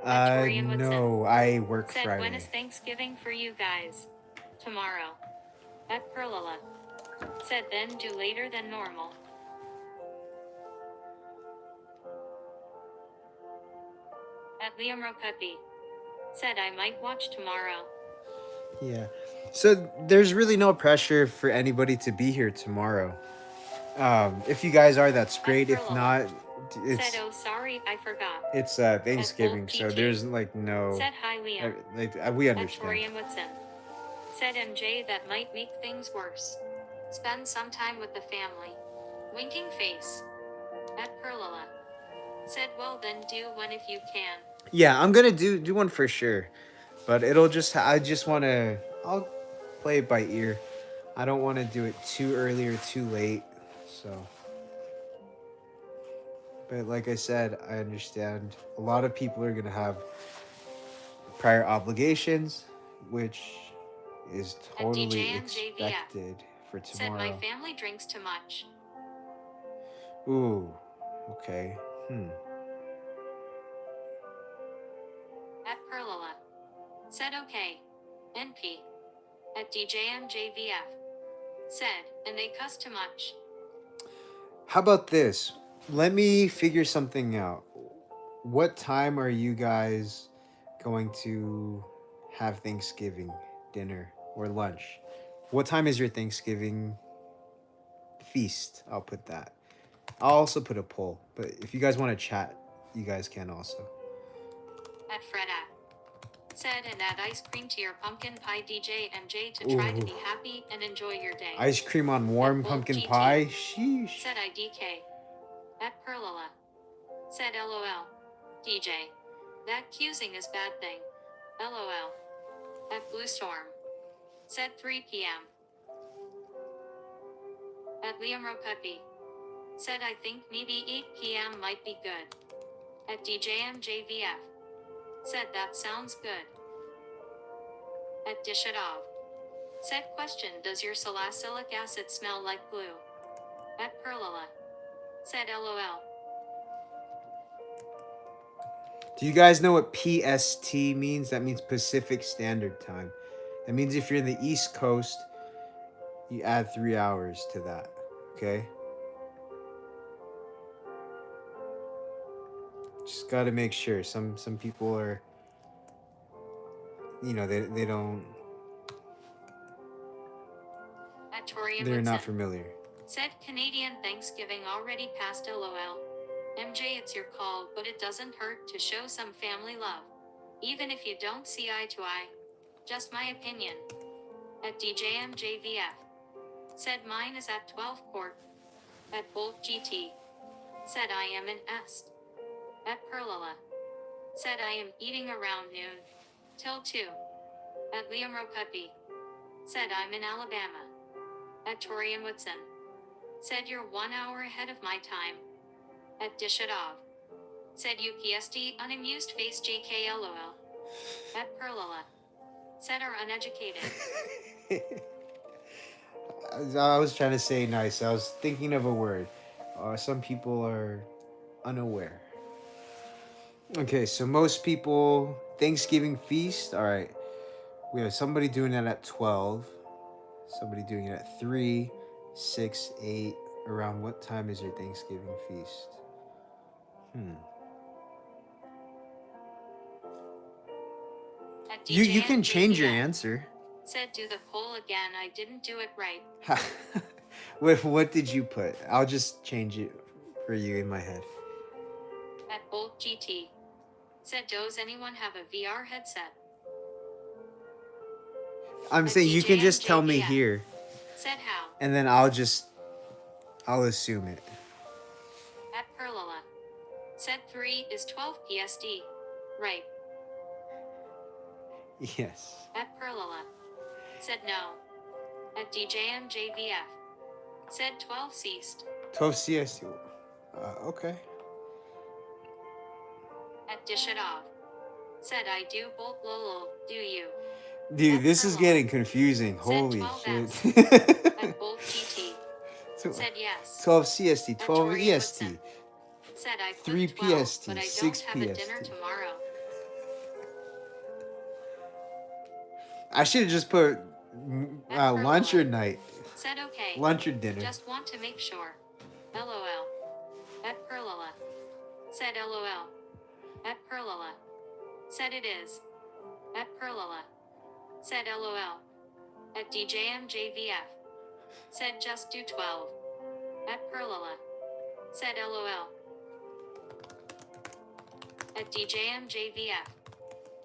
S1: Torian Woodson.
S2: No, I work
S1: Said
S2: Friday.
S1: when is Thanksgiving for you guys? Tomorrow. At Perlala. Said then do later than normal. At Liam Rocupi. Said I might watch tomorrow.
S2: Yeah. So there's really no pressure for anybody to be here tomorrow. If you guys are, that's great. If not, it's
S1: Said oh sorry I forgot.
S2: it's Thanksgiving, so
S1: GT.
S2: there's like no.
S1: Said hi Liam.
S2: We
S1: At
S2: understand.
S1: Torian Woodson. Said MJ that might make things worse. Spend some time with the family. Winking face. At Perlala. Said well then do one if you can.
S2: Yeah, I'm gonna do one for sure, but it'll just I'll play it by ear. I don't want to do it too early or too late, so. But like I said, I understand a lot of people are gonna have prior obligations, which is
S1: At
S2: totally
S1: DJMJVF.
S2: expected for
S1: Said my
S2: tomorrow.
S1: family drinks too much.
S2: Ooh, okay.
S1: At Perlala. Said okay. NP. At DJMJVF. Said, and they cuss too much.
S2: How about this? Let me figure something out. What time are you guys going to have Thanksgiving dinner or lunch? What time is your Thanksgiving feast? I'll put that. I'll also put a poll, but if you guys want to chat, you guys can also.
S1: At Freda. Said, and add ice cream to your pumpkin pie DJMJ to try to
S2: Ooh.
S1: be happy and enjoy your day.
S2: Ice cream on warm
S1: At Bolt
S2: pumpkin
S1: GT.
S2: pie? Sheesh.
S1: Said IDK. At Perlala. Said LOL. DJ. That accusing is bad thing. LOL. At Blue Storm. Said 3 p.m. At Liam Ropepi. Said I think maybe 8 p.m. might be good. At DJMJVF. Said that sounds good. At Dishadov. Said question, does your salicylic acid smell like glue? At Perlala. Said LOL.
S2: Do you guys know what PST means? That means Pacific Standard Time. That means if you're in the East Coast, you add 3 hours to that. Okay? Just got to make sure. Some people are, they don't,
S1: At Torian
S2: they're not
S1: Woodson.
S2: familiar.
S1: Said Canadian Thanksgiving already passed LOL. MJ, it's your call, but it doesn't hurt to show some family love. Even if you don't see eye to eye. Just my opinion. At DJMJVF. Said mine is at 12 port. At Bolt GT. Said I am in Est. At Perlala. Said I am eating around noon. Till 2. At Liam Ropepi. Said I'm in Alabama. At Torian Woodson. Said you're 1 hour ahead of my time. At Dishadov. Said UPSD unamused face JKLOL. At Perlala. Said are uneducated.
S2: I was trying to say nice. I was thinking of a word. Some people are unaware. Okay, so most people, Thanksgiving feast. All right. We have somebody doing that at 12. Somebody doing it at 3, 6, 8. Around what time is your Thanksgiving feast?
S1: At
S2: You can change your
S1: DJMJVF.
S2: answer.
S1: Said do the poll again, I didn't do it right.
S2: What did you put? I'll just change it for you in my head.
S1: At Bolt GT. Said does anyone have a VR headset?
S2: I'm
S1: At
S2: saying you can just tell me
S1: DJMJVF.
S2: here,
S1: Said how?
S2: and then I'll assume it.
S1: At Perlala. Said 3 is 12 PSD. Right.
S2: Yes.
S1: At Perlala. Said no. At DJMJVF. Said 12 ceased.
S2: 12 CST. Okay.
S1: At Dishadov. Said I do Bolt lol, do you?
S2: Dude,
S1: At
S2: this is
S1: Perlala.
S2: getting confusing.
S1: Said
S2: Holy
S1: 12
S2: shit.
S1: At Bolt GT. Said yes.
S2: 12 CST,
S1: At
S2: 12
S1: Torian
S2: EST.
S1: Woodson. Said I put
S2: 3
S1: 12,
S2: PST,
S1: but I
S2: 6
S1: don't have a dinner
S2: PST.
S1: tomorrow.
S2: I should have just put
S1: At
S2: lunch
S1: Perlala.
S2: or night.
S1: Said okay.
S2: Lunch or dinner.
S1: Just want to make sure. LOL. At Perlala. Said LOL. At Perlala. Said it is. At Perlala. Said LOL. At DJMJVF. Said just do 12. At Perlala. Said LOL. At DJMJVF.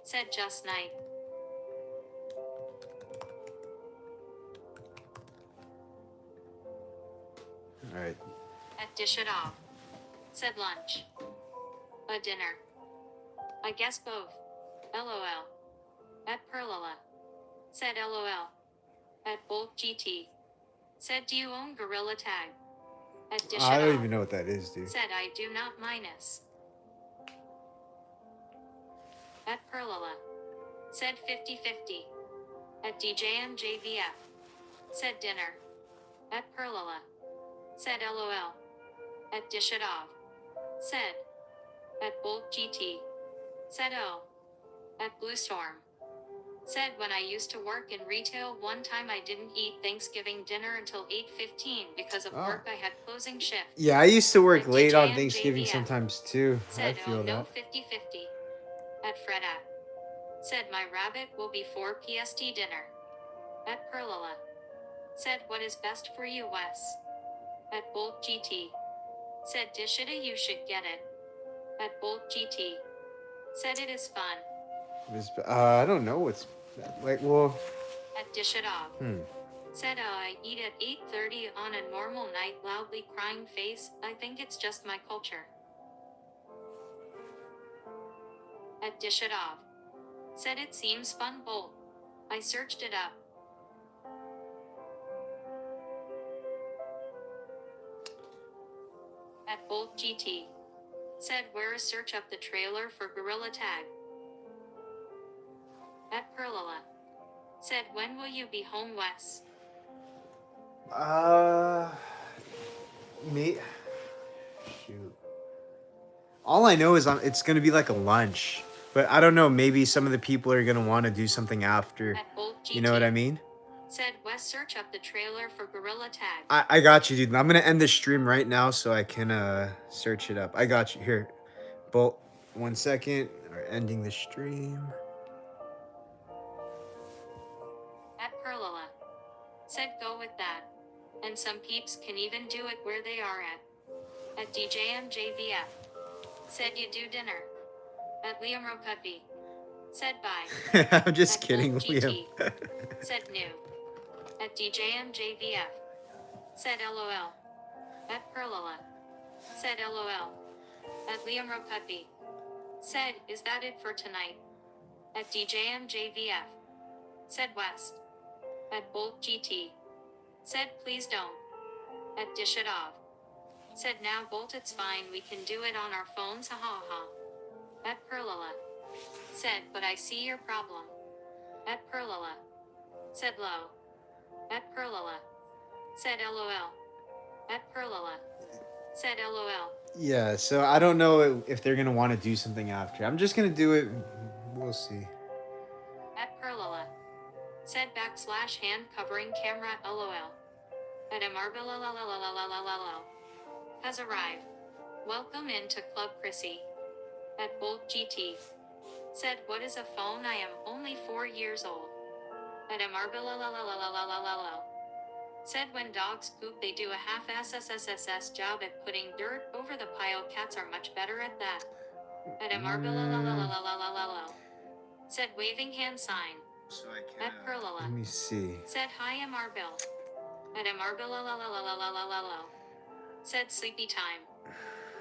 S1: Said just night.
S2: Alright.
S1: At Dish It Off. Said lunch. A dinner. I guess both. LOL. At Perlala. Said LOL. At Bolt GT. Said do you own Gorilla Tag? At Dish It
S2: I don't
S1: Off.
S2: even know what that is, dude.
S1: Said I do not minus. At Perlala. Said 50-50. At DJMJVF. Said dinner. At Perlala. Said LOL. At Dishadov. Said. At Bolt GT. Said oh. At Blue Storm. Said when I used to work in retail one time I didn't eat Thanksgiving dinner until 8:15 because of work I had closing shift.
S2: Yeah, I used to work
S1: At
S2: late on Thanksgiving
S1: DJMJVF.
S2: sometimes too. I
S1: Said
S2: feel
S1: oh no
S2: that.
S1: 50/50. At Freda. Said my rabbit will be 4 PST dinner. At Perlala. Said what is best for you Wes. At Bolt GT. Said Dishita you should get it. At Bolt GT. Said it is fun.
S2: I don't know what's like. Well,
S1: At Dishitov. Said I eat at 8:30 on a normal night loudly crying face. I think it's just my culture. At Dishitov. Said it seems fun Bolt. I searched it up. At Bolt GT. Said where is search up the trailer for Gorilla Tag. At Perlala. Said when will you be home Wes.
S2: me. Shoot. All I know is it's gonna be like a lunch, but I don't know. Maybe some of the people are gonna want to do something after.
S1: At Bolt GT.
S2: You know what I mean?
S1: Said Wes search up the trailer for Gorilla Tag.
S2: I got you, dude. I'm gonna end the stream right now so I can search it up. I got you here. Bolt. 1 second. We're ending the stream.
S1: At Perlala. Said go with that. And some peeps can even do it where they are at. At DJMJVF. Said you do dinner. At Liam Rokudby. Said bye.
S2: I'm just
S1: At
S2: kidding,
S1: Bolt
S2: Liam.
S1: GT. Said new. At DJMJVF. Said LOL. At Perlala. Said LOL. At Liam Rokudby. Said is that it for tonight. At DJMJVF. Said West. At Bolt GT. Said please don't. At Dishadov. Said now Bolt it's fine we can do it on our phones ha ha ha. At Perlala. Said but I see your problem. At Perlala. Said low. At Perlala. Said LOL. At Perlala. Said LOL.
S2: Yeah, so I don't know if they're gonna want to do something after. I'm just gonna do it. We'll see.
S1: At Perlala. Said / hand covering camera LOL. At Amarbilalalalalalalalal. Has arrived. Welcome into Club Chrissy. At Bolt GT. Said what is a phone I am only 4 years old. At Amarbilalalalalalalalal. Said when dogs poop they do a half-ass SSSS job at putting dirt over the pile cats are much better at that. At Amarbilalalalalalalalal. Said waving hand sign.
S2: So I can.
S1: At Perlala.
S2: Let me see.
S1: Said hi Amarbil. At Amarbilalalalalalalalal. Said sleepy time.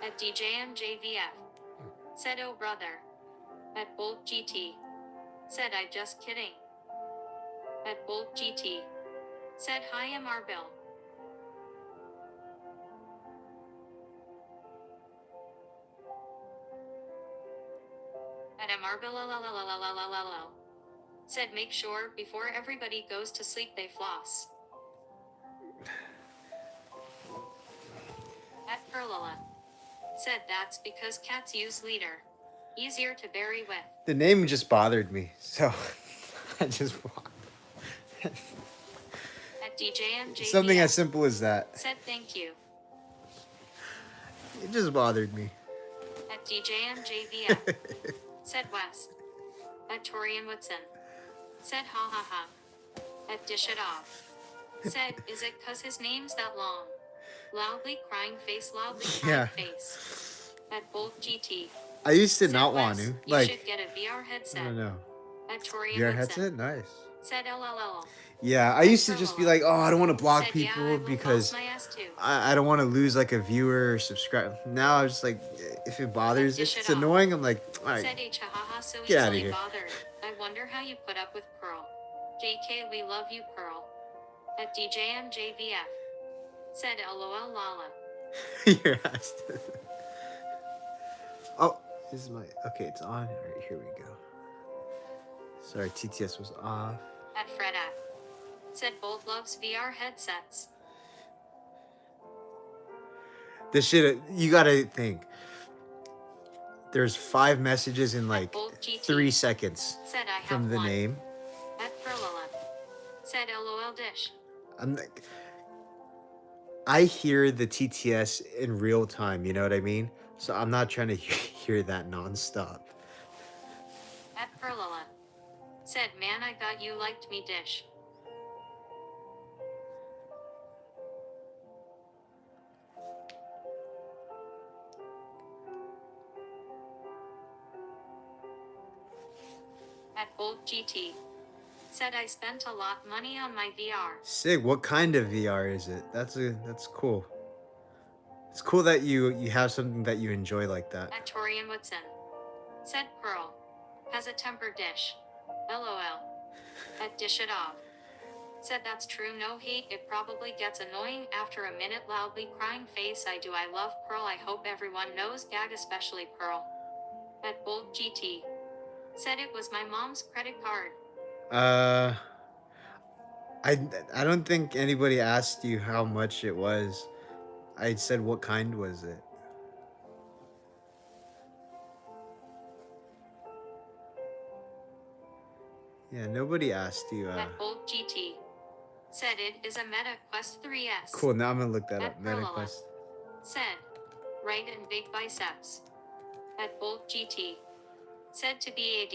S1: At DJMJVF. Said oh brother. At Bolt GT. Said I just kidding. At Bolt GT. Said hi Amarbil. At Amarbilalalalalalalalal. Said make sure before everybody goes to sleep they floss. At Perlala. Said that's because cats use leader. Easier to bury with.
S2: The name just bothered me, so I just
S1: At DJMJVF.
S2: something as simple as that.
S1: Said thank you.
S2: It just bothered me.
S1: At DJMJVF. Said West. At Torian Woodson. Said ha ha ha. At Dish It Off. Said is it cause his name's that long? Loudly crying face, loudly crying
S2: Yeah.
S1: face. At Bolt GT.
S2: I used to
S1: Said
S2: not want
S1: Wes,
S2: to.
S1: You
S2: Like,
S1: should get a VR headset.
S2: I don't know.
S1: At Torian
S2: VR
S1: Woodson.
S2: headset? Nice.
S1: Said LLL.
S2: Yeah, I used to just be like, oh, I don't want to block
S1: Said
S2: people
S1: yeah, I will
S2: because
S1: boss my ass too.
S2: I don't want to lose like a viewer or subscribe. Now I'm just like, if it bothers,
S1: Dish
S2: if
S1: it
S2: it's
S1: off.
S2: annoying, I'm like, all right.
S1: Said haha so
S2: Get outta
S1: easily
S2: here.
S1: bothered. I wonder how you put up with Pearl. JK we love you Pearl. At DJMJVF. Said LOL Lala.
S2: You're asked. Oh, this is my. Okay, it's on. All right, here we go. Sorry, TTS was off.
S1: At Freda. Said Bolt loves VR headsets.
S2: This shit, you gotta think. There's 5 messages in like
S1: Bolt GT.
S2: 3 seconds
S1: Said I have
S2: from the
S1: one.
S2: name.
S1: At Perlala. Said LOL dish.
S2: I'm like, I hear the TTS in real time, you know what I mean? So I'm not trying to hear that nonstop.
S1: At Perlala. Said man I thought you liked me dish. At Bolt GT. Said I spent a lot money on my VR.
S2: Sick. What kind of VR is it? That's cool. It's cool that you have something that you enjoy like that.
S1: At Torian Woodson. Said Pearl. Has a temper dish. LOL. At Dish It Off. Said that's true no hate it probably gets annoying after a minute loudly crying face I do I love Pearl I hope everyone knows gag especially Pearl. At Bolt GT. Said it was my mom's credit card.
S2: I don't think anybody asked you how much it was. I said what kind was it? Yeah, nobody asked you.
S1: At Bolt GT. Said it is a Meta Quest 3S.
S2: Cool, now I'm gonna look that
S1: At
S2: up. Meta
S1: Perlala.
S2: Quest.
S1: Said. Right and big biceps. At Bolt GT. Said to be AD.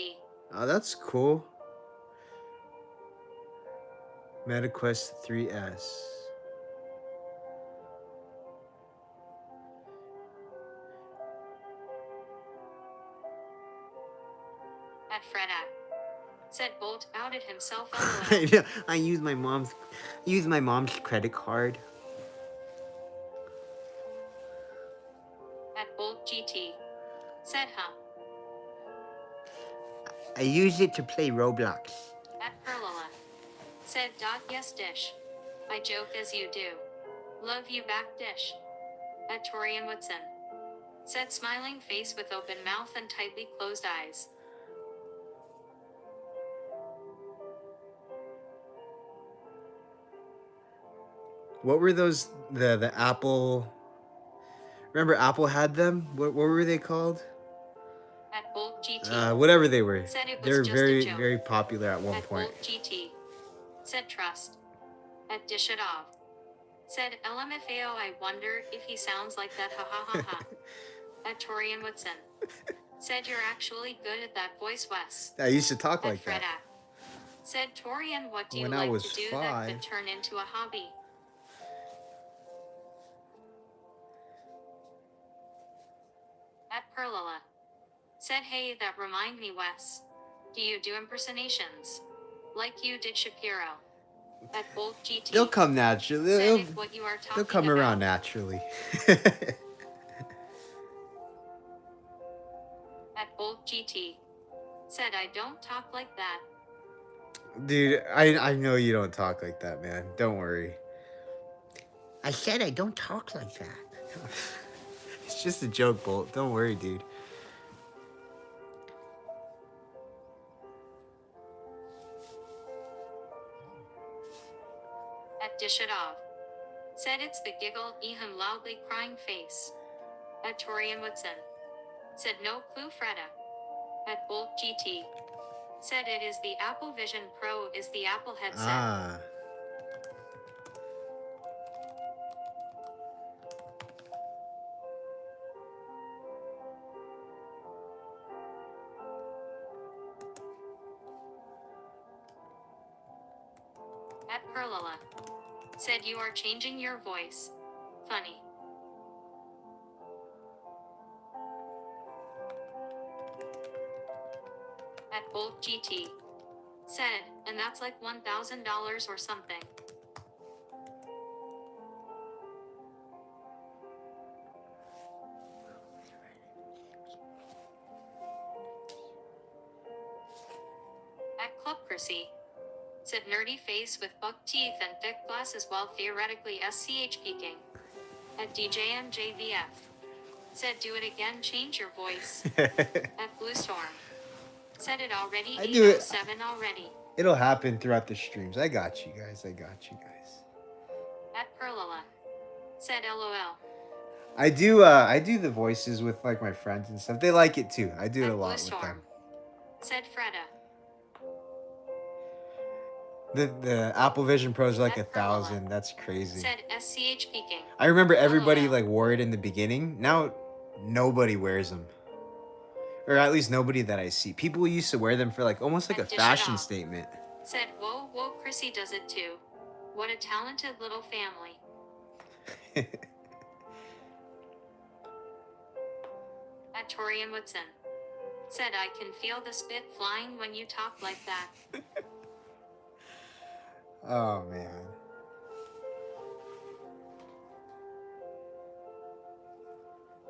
S2: Oh, that's cool. Meta Quest 3S.
S1: At Freda. Said Bolt outed himself
S2: I
S1: LOL.
S2: know. I use my mom's credit card.
S1: At Bolt GT. Said huh.
S2: I use it to play Roblox.
S1: At Perlala. Said dot yes dish. I joke as you do. Love you back dish. At Torian Woodson. Said smiling face with open mouth and tightly closed eyes.
S2: What were those? The Apple. Remember Apple had them? What were they called?
S1: At Bolt GT.
S2: Whatever they were.
S1: Said it was
S2: They were
S1: just a
S2: very
S1: joke.
S2: very popular at one
S1: At
S2: point.
S1: Bolt GT. Said trust. At Dish It Off. Said LMFAO I wonder if he sounds like that ha ha ha ha. At Torian Woodson. Said you're actually good at that voice Wes.
S2: I used to talk
S1: At
S2: like that.
S1: Freda. Said Torian what do you
S2: When I
S1: like
S2: was
S1: to do that
S2: 5.
S1: could turn into a hobby? At Perlala. Said hey that remind me Wes. Do you do impersonations? Like you did Shapiro. At Bolt GT.
S2: They'll come naturally.
S1: Said
S2: They'll,
S1: if what you are talking
S2: they'll come
S1: about.
S2: around naturally.
S1: At Bolt GT. Said I don't talk like that.
S2: Dude, I know you don't talk like that, man. Don't worry. I said I don't talk like that. It's just a joke, Bolt. Don't worry, dude.
S1: At Dish It Off. Said it's the giggle, him loudly crying face. At Torian Woodson. Said no clue Freda. At Bolt GT. Said it is the Apple Vision Pro is the Apple headset.
S2: Ah.
S1: At Perlala. Said you are changing your voice. Funny. At Bolt GT. Said, and that's like $1,000 or something. At Club Chrissy. Said nerdy face with buck teeth and thick glasses while theoretically SCH peeking. At DJMJVF. Said do it again change your voice. At Blue Storm. Said it already
S2: I do it.
S1: 807 already.
S2: It'll happen throughout the streams. I got you guys. I got you guys.
S1: At Perlala. Said LOL.
S2: I do the voices with like my friends and stuff. They like it too. I do it a
S1: At Blue
S2: lot with them.
S1: Storm. Said Freda.
S2: The Apple Vision Pro is like
S1: At
S2: 1,000. That's crazy.
S1: Said SCH peaking.
S2: I remember everybody
S1: LOL.
S2: like wore it in the beginning. Now nobody wears them. Or at least nobody that I see. People used to wear them for like almost like a
S1: And dish it
S2: fashion
S1: off.
S2: statement.
S1: Said whoa whoa Chrissy does it too. What a talented little family. At Torian Woodson. Said I can feel the spit flying when you talk like that.
S2: Oh man.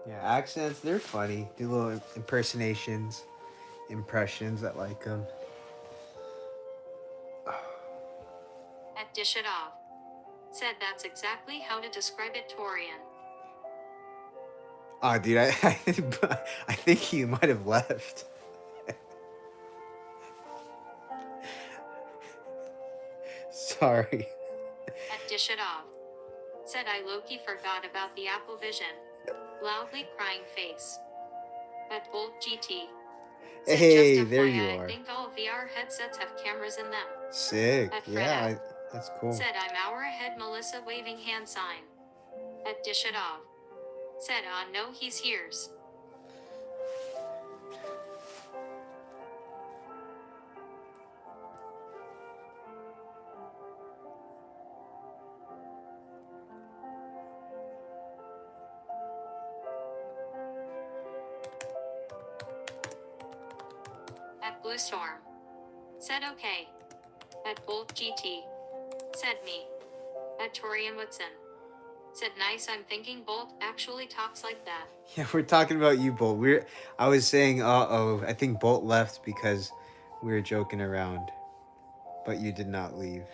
S2: Yeah, accents, they're funny. Do little impersonations, impressions. I like them.
S1: At Dish It Off. Said that's exactly how to describe it Torian.
S2: Oh, dude, I think he might have left. Sorry.
S1: At Dish It Off. Said I low-key forgot about the Apple Vision. Loudly crying face. At Bolt GT. Said
S2: Hey,
S1: just
S2: there
S1: FYI,
S2: you
S1: I
S2: are.
S1: think all VR headsets have cameras in them.
S2: Sick.
S1: At
S2: Yeah,
S1: Freda.
S2: that's cool.
S1: Said I'm hour ahead Melissa waving hand sign. At Dish It Off. Said no he's here's. At Blue Storm. Said okay. At Bolt GT. Said me. At Torian Woodson. Said nice I'm thinking Bolt actually talks like that.
S2: Yeah, we're talking about you, Bolt. I was saying, I think Bolt left because we were joking around, but you did not leave.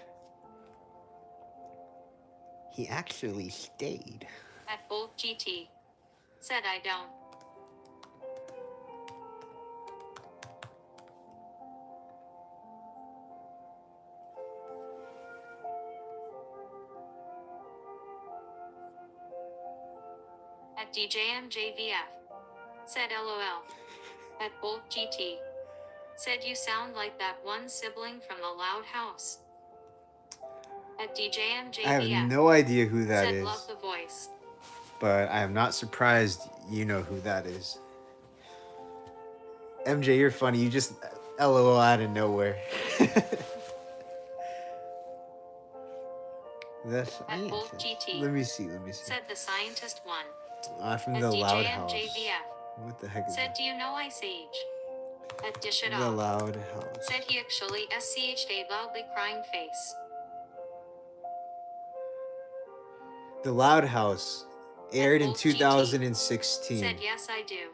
S2: He actually stayed.
S1: At Bolt GT. Said I don't. At DJMJVF. Said LOL. At Bolt GT. Said you sound like that one sibling from the Loud House. At DJMJVF.
S2: I have no idea who that
S1: said
S2: is,
S1: love the voice.
S2: but I am not surprised you know who that is. MJ, you're funny. You just LOL out of nowhere. The
S1: At Bolt
S2: scientist.
S1: GT.
S2: Let me see.
S1: Said the scientist one.
S2: From
S1: At
S2: the Loud House.
S1: DJMJVF.
S2: What the heck is
S1: Said
S2: that?
S1: do you know Ice Age? At Dish It
S2: The
S1: Off.
S2: Loud House.
S1: Said he actually SCH'd a loudly crying face.
S2: The Loud House aired in
S1: Bolt GT.
S2: 2016.
S1: Said yes I do.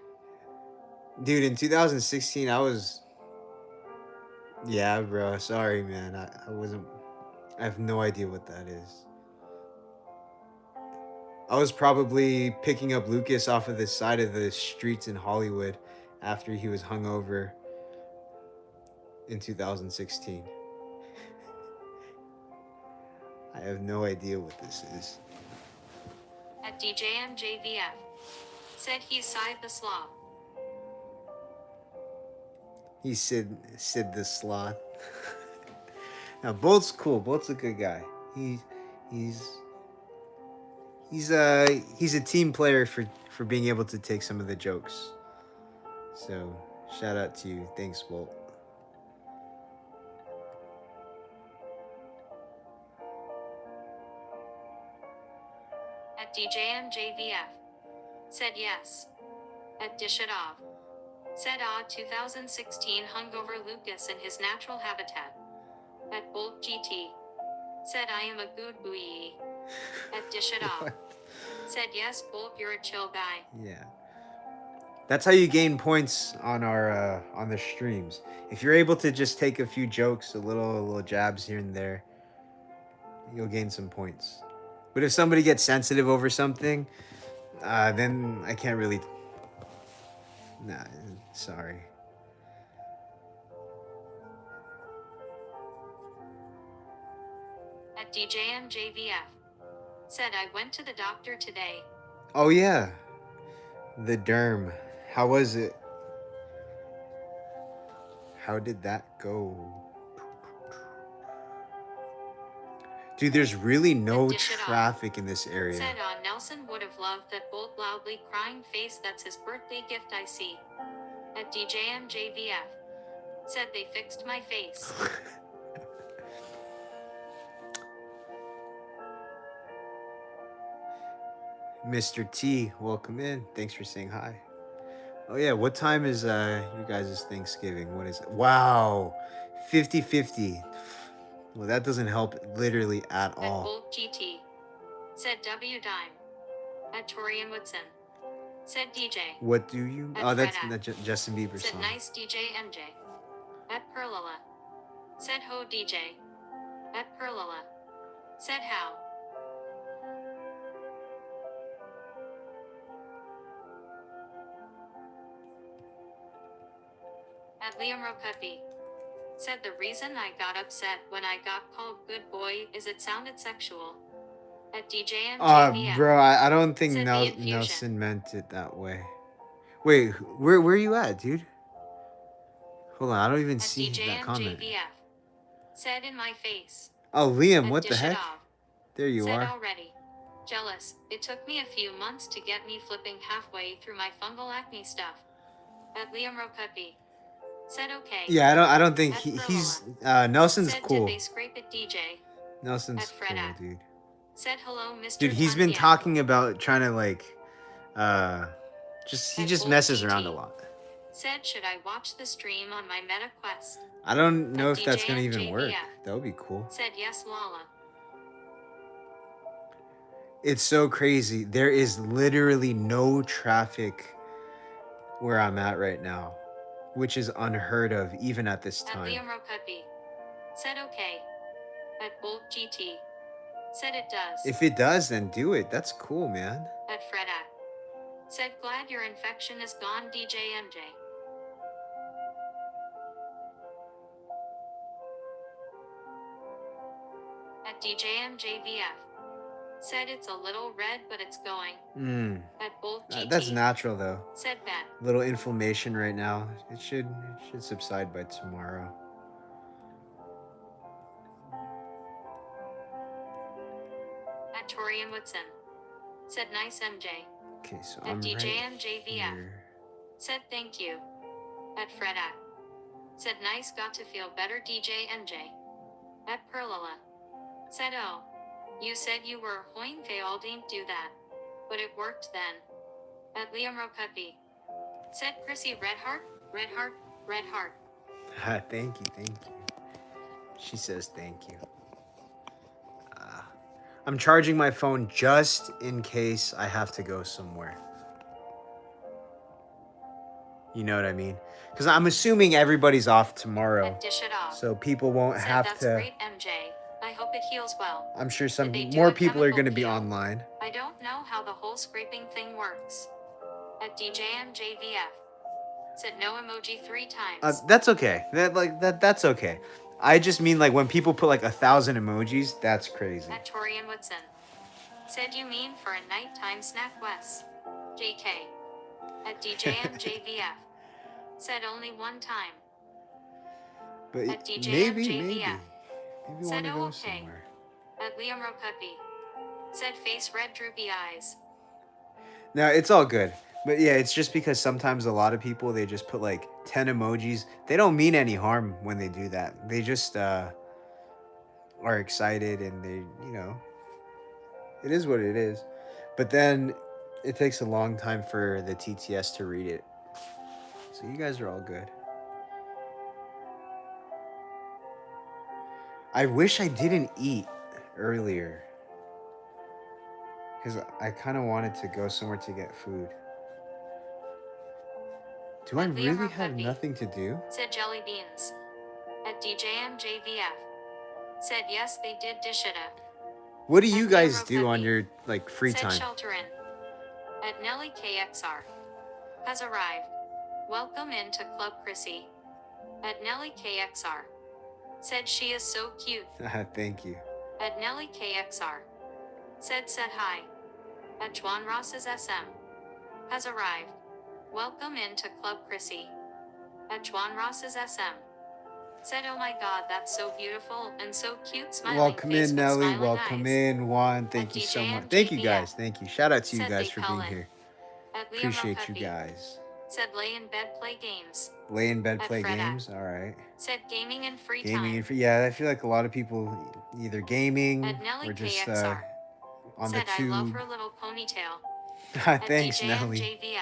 S2: Dude, in 2016, I was. Yeah, bro. Sorry, man. I wasn't. I have no idea what that is. I was probably picking up Lucas off of the side of the streets in Hollywood after he was hungover in 2016. I have no idea what this is.
S1: At DJMJVF. Said he sighed the sloth.
S2: He's Sid the Sloth. Now Bolt's cool. Bolt's a good guy. He's a team player for being able to take some of the jokes. So shout out to you. Thanks, Bolt.
S1: At DJMJVF. Said yes. At Dish It Off. Said 2016 hungover Lucas in his natural habitat. At Bolt GT. Said I am a good boy. At Dish It Off. Said yes Bolt you're a chill guy.
S2: Yeah. That's how you gain points on our on the streams. If you're able to just take a few jokes, a little jabs here and there, you'll gain some points. But if somebody gets sensitive over something, then I can't really. Nah, sorry.
S1: At DJMJVF. Said I went to the doctor today.
S2: Oh yeah, the derm. How was it? How did that go? Dude, there's really no
S1: Dish it off.
S2: traffic in this area.
S1: Said Nelson would have loved that bold loudly crying face. That's his birthday gift I see. At DJMJVF. Said they fixed my face.
S2: Mr. T, welcome in. Thanks for saying hi. Oh yeah, what time is you guys' Thanksgiving? What is it? Wow. 50-50. Well, that doesn't help literally at
S1: At
S2: all.
S1: Bolt GT. Said W Dime. At Torian Woodson. Said DJ.
S2: What do you?
S1: At
S2: Oh, that's
S1: Fred
S2: that Justin Bieber
S1: Said
S2: song.
S1: nice DJ MJ. At Perlala. Said ho DJ. At Perlala. Said how. At Liam Ropepi. Said the reason I got upset when I got called good boy is it sounded sexual. At DJMJVF.
S2: Bro, I don't think
S1: Said the infusion.
S2: Nelson meant it that way. Wait, where are you at, dude? Hold on, I don't even
S1: At
S2: see that comment.
S1: DJMJVF. Said in my face.
S2: Oh, Liam,
S1: At
S2: what the
S1: Dish It
S2: heck?
S1: Off.
S2: There you
S1: Said
S2: are.
S1: already. Jealous. It took me a few months to get me flipping halfway through my fungal acne stuff. At Liam Ropepi. Said okay.
S2: Yeah, I don't think
S1: At
S2: he's
S1: Perlala.
S2: Nelson's
S1: Said
S2: cool.
S1: did they scrape it DJ.
S2: Nelson's
S1: At
S2: cool,
S1: Freda.
S2: dude.
S1: Said hello Mr.
S2: Dude, he's been
S1: Tantian.
S2: talking about trying to like he
S1: At
S2: just
S1: Bolt
S2: messes
S1: GT.
S2: around a lot.
S1: Said should I watch the stream on my Meta Quest?
S2: I don't know
S1: At
S2: if that's gonna even work.
S1: DJMJVF.
S2: That would be cool.
S1: Said yes Lala.
S2: It's so crazy. There is literally no traffic where I'm at right now, which is unheard of even at this
S1: At
S2: time.
S1: Liam Ropepi. Said okay. At Bolt GT. Said it does.
S2: If it does, then do it. That's cool, man.
S1: At Freda. Said glad your infection is gone DJ MJ. At DJMJVF. Said it's a little red but it's going. At Bolt GT.
S2: That's natural though.
S1: Said bet.
S2: Little inflammation right now. It should subside by tomorrow.
S1: At Torian Woodson. Said nice MJ.
S2: Okay, so
S1: At
S2: I'm right
S1: DJMJVF.
S2: here.
S1: Said thank you. At Freda. Said nice got to feel better DJ MJ. At Perlala. Said oh. You said you were hoing they all didn't do that. But it worked then. At Liam Ropepi. Said Chrissy red heart, red heart, red heart.
S2: Thank you. She says thank you. I'm charging my phone just in case I have to go somewhere. You know what I mean? Because I'm assuming everybody's off tomorrow.
S1: At Dish It Off.
S2: So people won't
S1: Said
S2: have
S1: that's
S2: to.
S1: great MJ. I hope it heals well.
S2: I'm sure some
S1: Did they do
S2: more
S1: a
S2: people are
S1: chemical
S2: going to be
S1: peel?
S2: online.
S1: I don't know how the whole scraping thing works. At DJMJVF. Said no emoji 3 times.
S2: That's okay. That's okay. I just mean like when people put like 1,000 emojis, that's crazy.
S1: At Torian Woodson. Said you mean for a nighttime snack Wes. JK. At DJMJVF. Said only one time.
S2: But
S1: At DJMJVF.
S2: maybe want
S1: Said
S2: to
S1: oh
S2: go
S1: okay.
S2: somewhere.
S1: At Liam Ropepi. Said face red droopy eyes.
S2: No, it's all good. But yeah, it's just because sometimes a lot of people, they just put like 10 emojis. They don't mean any harm when they do that. They just are excited and they, it is what it is. But then it takes a long time for the TTS to read it. So you guys are all good. I wish I didn't eat earlier. Because I kind of wanted to go somewhere to get food. Do I
S1: At Liam
S2: really have
S1: Ropepi.
S2: nothing to do?
S1: Said jelly beans. At DJMJVF. Said yes they did dish it up.
S2: What do you
S1: At
S2: guys
S1: Liam
S2: do on
S1: Ropepi.
S2: your free
S1: Said
S2: time?
S1: shelter in. At Nelly KXR. Has arrived. Welcome into Club Chrissy. At Nelly KXR. Said she is so cute.
S2: Thank you.
S1: At Nelly KXR. Said hi. At Juan Ross's SM. Has arrived. Welcome into Club Chrissy. At Juan Ross's SM. Said oh my god that's so beautiful and so cute smiling
S2: Welcome
S1: face
S2: in,
S1: with
S2: Nelly.
S1: smiling
S2: Welcome
S1: eyes.
S2: in, Juan. Thank
S1: At
S2: you so
S1: DJ
S2: much. Thank you
S1: MJVF.
S2: guys. Thank you. Shout out to you
S1: Said
S2: guys
S1: they
S2: for
S1: call
S2: being
S1: it.
S2: here.
S1: At Liam
S2: Appreciate you
S1: Ropepi.
S2: guys.
S1: Said lay in bed play games.
S2: Lay in bed,
S1: At
S2: play
S1: Freda.
S2: games. All right.
S1: Said gaming in free
S2: Gaming
S1: time.
S2: and free. Yeah, I feel like a lot of people either gaming
S1: At Nelly
S2: or just
S1: KXR.
S2: on
S1: Said
S2: the
S1: I love
S2: tube.
S1: her little ponytail. At
S2: Thanks,
S1: DJ
S2: Nelly.
S1: MJVF.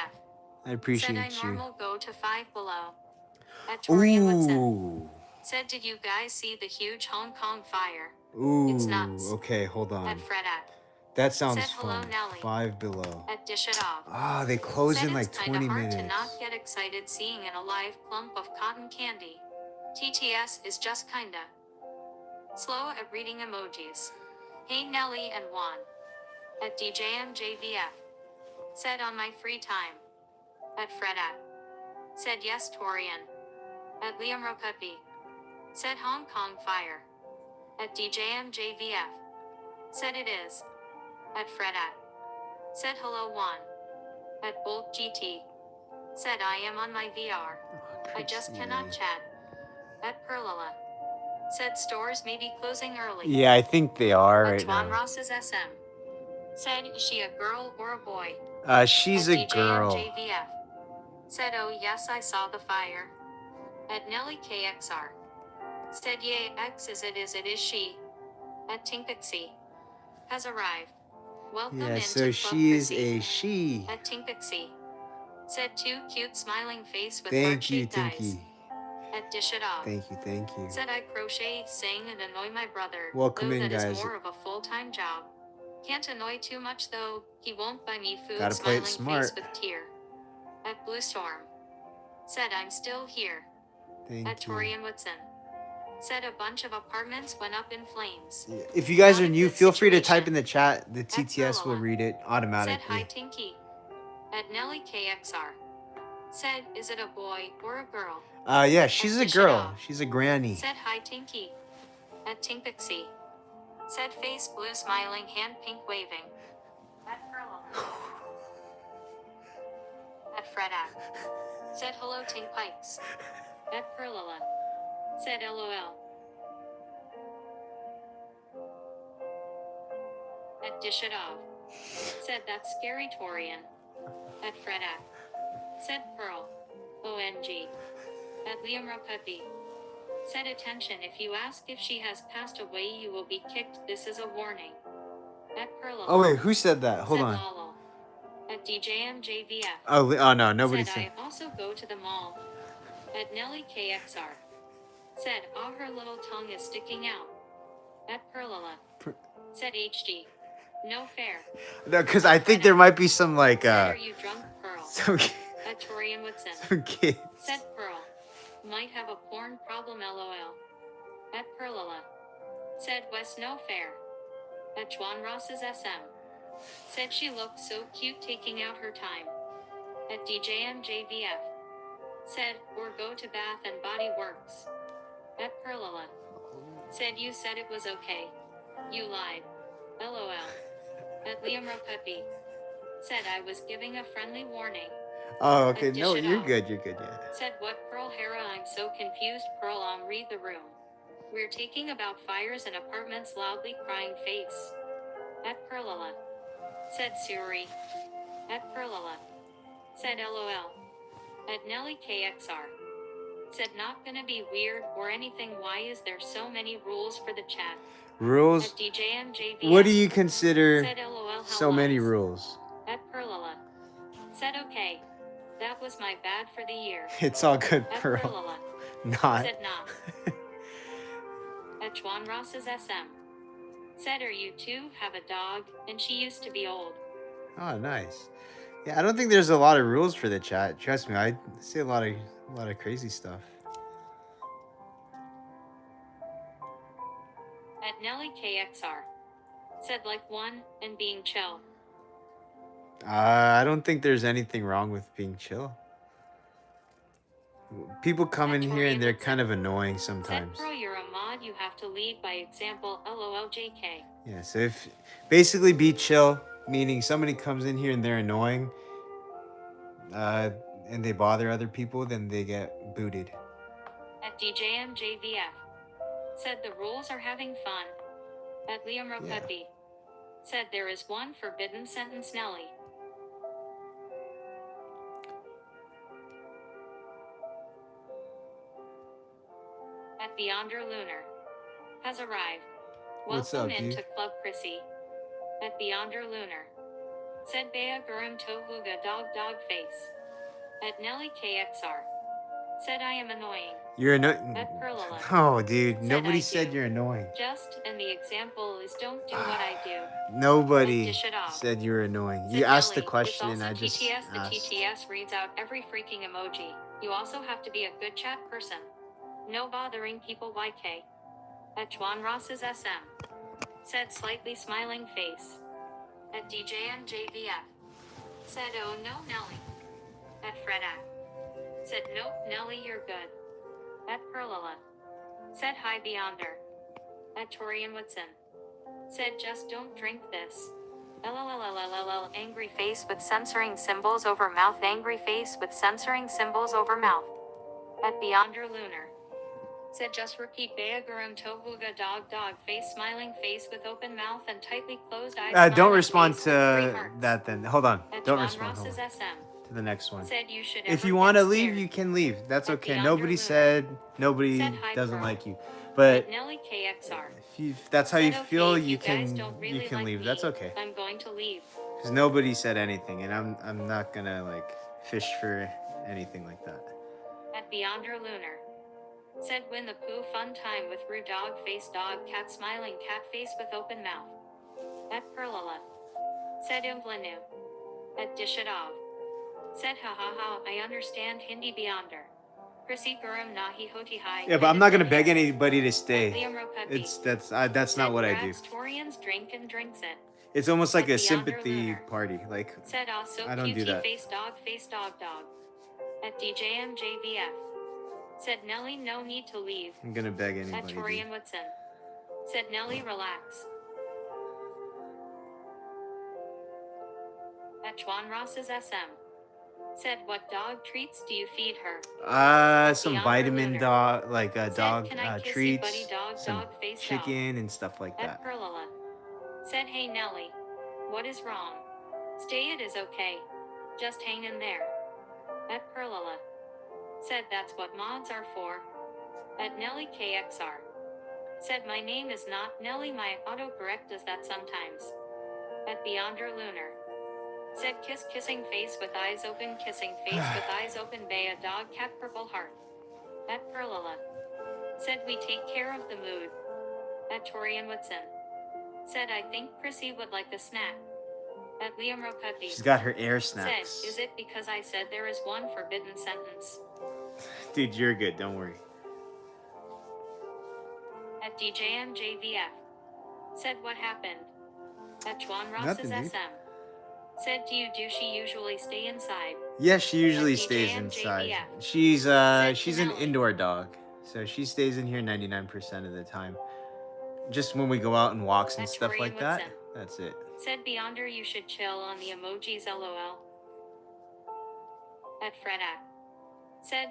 S2: I
S1: Said
S2: appreciate
S1: I
S2: you.
S1: normal go to 5 below. At Torian Woodson.
S2: Ooh.
S1: Said did you guys see the huge Hong Kong fire?
S2: Ooh.
S1: It's nuts.
S2: Okay, hold on.
S1: At Freda.
S2: That sounds
S1: Said hello
S2: fun.
S1: Nelly.
S2: 5 below.
S1: At Dish It Off.
S2: Ah, they closed
S1: Said
S2: in like
S1: it's kinda
S2: 20
S1: hard
S2: minutes.
S1: to not get excited seeing an alive clump of cotton candy. TTS is just kinda slow at reading emojis. Hey Nelly and Juan. At DJMJVF. Said on my free time. At Freda. Said yes Torian. At Liam Ropepi. Said Hong Kong fire. At DJMJVF. Said it is. At Freda. Said hello Juan. At Bolt GT. Said I am on my VR. I just cannot chat. At Perlala. Said stores may be closing early.
S2: Yeah, I think they are
S1: At
S2: right
S1: Juan
S2: now.
S1: Ross's SM. Said is she a girl or a boy?
S2: She's
S1: At
S2: a girl.
S1: DJMJVF. Said oh yes I saw the fire. At Nelly KXR. Said yay X is she. At Tinkpixie. Has arrived. Welcome
S2: Yeah,
S1: into
S2: so
S1: Club
S2: she is
S1: Chrissy.
S2: a she.
S1: At Tinkpixie. Said too cute smiling face with
S2: Thank you,
S1: heart-shaped eyes.
S2: Tinky.
S1: At Dish It Off.
S2: Thank you, thank you.
S1: Said I crochet, sing and annoy my brother.
S2: Welcome
S1: though
S2: in,
S1: that is
S2: guys.
S1: more of a full-time job. Can't annoy too much though, he won't buy me food.
S2: Gotta play
S1: smiling
S2: it smart.
S1: face with tear. At Blue Storm. Said I'm still here.
S2: Thank
S1: At
S2: you.
S1: Torian Woodson. Said a bunch of apartments went up in flames.
S2: Yeah, if you guys
S1: Not
S2: are
S1: a
S2: new,
S1: good
S2: feel free to
S1: situation.
S2: type in the chat. The TTS will
S1: Perlala.
S2: read it
S1: Said
S2: automatically.
S1: hi Tinky. At Nelly KXR. Said is it a boy or a girl?
S2: Yeah, she's a
S1: Dish It
S2: girl.
S1: Off.
S2: She's a granny.
S1: Said hi Tinky. At Tinkpixie. Said face blue smiling hand pink waving. At Perlala. At Freda. Said hello Tink Pikes. At Perlala. Said LOL. At Dish It Off. Said that's scary Torian. At Freda. Said Pearl. OMG. At Liam Ropepi. Said attention if you ask if she has passed away you will be kicked, this is a warning. At Perla.
S2: Oh wait, who said that? Hold
S1: said
S2: on.
S1: Lalo. At DJMJVF.
S2: Oh no, nobody
S1: said
S2: said.
S1: I also go to the mall. At Nelly KXR. Said her little tongue is sticking out. At Perlala. Said HG. No fair.
S2: No, because I think there might be some like
S1: Said are you drunk Pearl?
S2: some,
S1: At Torian Woodson.
S2: some kids.
S1: Said Pearl. Might have a porn problem LOL. At Perlala. Said Wes no fair. At Juan Ross's SM. Said she looked so cute taking out her time. At DJMJVF. Said, or go to Bath and Body Works. At Perlala. Said you said it was okay. You lied. LOL. At Liam Ropepi. Said I was giving a friendly warning.
S2: Oh, okay.
S1: Dish
S2: No,
S1: It
S2: you're
S1: Off.
S2: good. You're good. Yeah.
S1: Said what Pearl Hera I'm so confused Pearl read the room. We're taking about fires in apartments loudly crying face. At Perlala. Said Suri. At Perlala. Said LOL. At Nelly KXR. Said not gonna be weird or anything why is there so many rules for the chat?
S2: Rules.
S1: At DJMJV.
S2: What do you consider
S1: Said LOL how
S2: so many
S1: lies.
S2: rules?
S1: At Perlala. Said okay. That was my bad for the year.
S2: It's all good,
S1: At
S2: Pearl.
S1: Perlala.
S2: Not.
S1: Said nah. At Juan Ross's SM. Said her you two have a dog, and she used to be old.
S2: Oh, nice. Yeah, I don't think there's a lot of rules for the chat. Trust me, I see a lot of crazy stuff.
S1: At Nelly KXR. Said like one, and being chill.
S2: I don't think there's anything wrong with being chill. People come in here and they're kind of annoying
S1: Said
S2: sometimes.
S1: bro you're a mod mod, you have to lead by example. LOLJK.
S2: Yeah, so if basically be chill, meaning somebody comes in here and they're annoying, uh, and they bother other people, then they get booted.
S1: At DJMJVF. Said the rules are having fun. At Liam Ropepi. Said there is one forbidden sentence, Nelly. At Beyonder Lunar. Has arrived.
S2: What's
S1: Welcome
S2: up, dude?
S1: into Club Chrissy. At Beyonder Lunar. Said Bea Gurum Tohuga Dog Face. At Nelly KXR. Said I am annoying.
S2: You're annoying.
S1: At Perlala.
S2: Oh, dude,
S1: Said
S2: nobody
S1: I
S2: said
S1: do.
S2: you're annoying.
S1: Just, and the example is don't do what I do.
S2: Nobody
S1: Dish it off.
S2: said you were annoying.
S1: Said
S2: You asked the
S1: Nelly,
S2: question
S1: it's
S2: and
S1: also
S2: I just
S1: TTS. The
S2: asked.
S1: TTS reads out every freaking emoji. You also have to be a good chat person. No bothering people. YK. At Juan Ross's SM. Said slightly smiling face. At DJMJVF. Said oh no Nelly. At Freda. Said nope Nelly you're good. At Perlala. Said hi Beyonder. At Torian Woodson. Said just don't drink this. LLLLLL angry face with censoring symbols over mouth. Angry face with censoring symbols over mouth. At Beyonder Lunar. Said just repeat Beagurum Tohuga dog face smiling face with open mouth and tightly closed eyes.
S2: Don't
S1: smiling
S2: respond
S1: face with three
S2: to
S1: hearts.
S2: that then. Hold on.
S1: At
S2: Don't
S1: Juan
S2: respond. Hold
S1: Ross's
S2: on.
S1: SM.
S2: To the next one.
S1: Said you should
S2: If
S1: ever
S2: you
S1: get
S2: want to leave,
S1: scared.
S2: you can leave. That's
S1: At
S2: okay.
S1: Beyonder
S2: Nobody
S1: Lunar.
S2: said nobody
S1: Said hi,
S2: doesn't
S1: Pearl.
S2: like you. But
S1: At Nelly KXR.
S2: if that's how you
S1: Said, okay,
S2: feel,
S1: if
S2: you
S1: guys
S2: can
S1: don't really
S2: you can
S1: like
S2: leave.
S1: me,
S2: That's okay.
S1: I'm going to leave.
S2: Because nobody said anything, and I'm not gonna like fish for anything like that.
S1: At Beyonder Lunar. Said win the poo fun time with Rue dog face dog cat smiling cat face with open mouth. At Perlala. Said Imblanu. At Dish It Off. Said ha ha ha I understand Hindi Beyonder. Chrissy Gurum Nahi Hoti Hai.
S2: Yeah, but I'm not gonna beg
S1: At
S2: anybody to
S1: Liam
S2: stay.
S1: Ropepi.
S2: That's not what I do.
S1: Said Torians drink and drinks it.
S2: It's almost like
S1: At
S2: a
S1: Beyonder
S2: sympathy
S1: Lunar.
S2: party. Like
S1: Said also
S2: I don't do
S1: QT
S2: that.
S1: face dog dog. At DJMJVF. Said Nelly no need to leave.
S2: I'm gonna beg
S1: At
S2: anybody.
S1: Torian Woodson. Said Nelly relax. At Juan Ross's SM. Said what dog treats do you feed her?
S2: Some
S1: Beyond
S2: vitamin
S1: Lunar.
S2: dog, like
S1: Said,
S2: dog
S1: "Can I kiss you,
S2: treats,
S1: buddy dog,
S2: some
S1: dog face dog?"
S2: chicken and stuff like that.
S1: At Perlala. Said hey Nelly. What is wrong? Stay it is okay. Just hang in there. At Perlala. Said that's what mods are for. At Nelly KXR. Said my name is not Nelly my autocorrect does that sometimes. At Beyonder Lunar. Said kissing face with eyes open kissing face with eyes open Bea dog cat purple heart. At Perlala. Said we take care of the mood. At Torian Woodson. Said I think Chrissy would like a snack. At Liam Ropepi.
S2: She's got her air
S1: Said,
S2: snacks.
S1: is it because I said there is one forbidden sentence?
S2: Dude, you're good. Don't worry.
S1: At DJMJVF. Said what happened? At Juan Ross's
S2: Nothing, dude.
S1: SM. Said do she usually stay inside?
S2: Yeah, she usually
S1: At
S2: stays
S1: DJM
S2: inside.
S1: JVF.
S2: She's an indoor dog, so she stays in here 99% of the time. Just when we go out and walks and
S1: At
S2: stuff
S1: Torian
S2: like that.
S1: Woodson.
S2: That's it.
S1: Said Beyonder you should chill on the emojis LOL. At Freda. Said,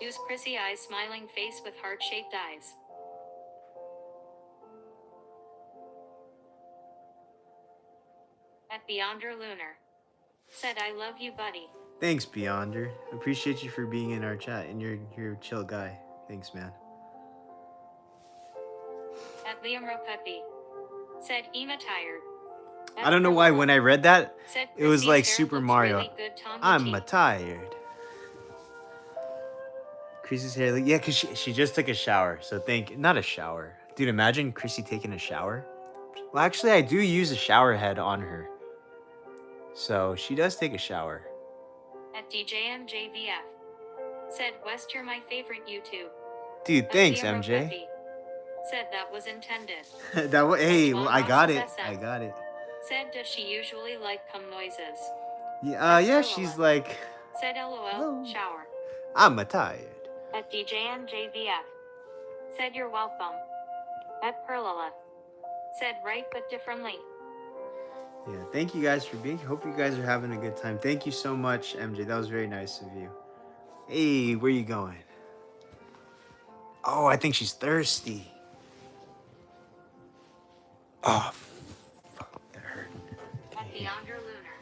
S1: use Chrissy eyes smiling face with heart-shaped eyes. At Beyonder Lunar. Said I love you buddy.
S2: Thanks, Beyonder. Appreciate you for being in our chat, and you're a chill guy. Thanks, man.
S1: At Liam Ropepi. Said Ema tired.
S2: I don't know why when I read that,
S1: Said
S2: it was
S1: Chrissy's
S2: like
S1: hair
S2: Super
S1: looks
S2: Mario.
S1: really good, Tom
S2: I'm
S1: G.
S2: tired. Chrissy's hair, yeah, because she just took a shower. So not a shower. Dude, imagine Chrissy taking a shower. Well, actually, I do use a shower head on her. So she does take a shower.
S1: At DJMJVF. Said West you're my favorite YouTube.
S2: Dude,
S1: At
S2: thanks,
S1: Liam
S2: MJ.
S1: Ropepi. Said that was intended.
S2: Hey,
S1: Juan
S2: well, I got
S1: Ross's
S2: it.
S1: SM.
S2: I got it.
S1: Said does she usually like cum noises?
S2: Yeah, she's like,
S1: Said LOL,
S2: Hello.
S1: shower.
S2: I'm tired.
S1: At DJMJVF. Said you're welcome. At Perlala. Said right but differently.
S2: Yeah, thank you guys for being. Hope you guys are having a good time. Thank you so much, MJ. That was very nice of you. Hey, where you going? Oh, I think she's thirsty. Oh, fuck, that hurt.
S1: At Beyonder Lunar.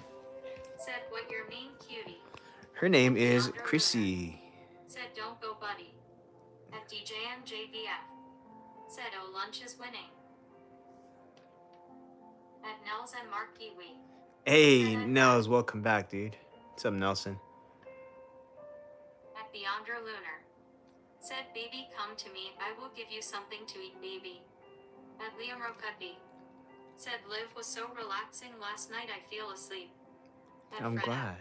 S1: Said what your mean cutie.
S2: Her name is Chrissy.
S1: Said don't go buddy. At DJMJVF. Said oh lunch is winning. At Nels and Mark Kiwi.
S2: Hey, Nels, welcome back, dude. What's up, Nelson?
S1: At Beyonder Lunar. Said baby come to me, I will give you something to eat baby. At Liam Rokudby. Said live was so relaxing last night I feel asleep. At
S2: I'm
S1: Freda.
S2: glad.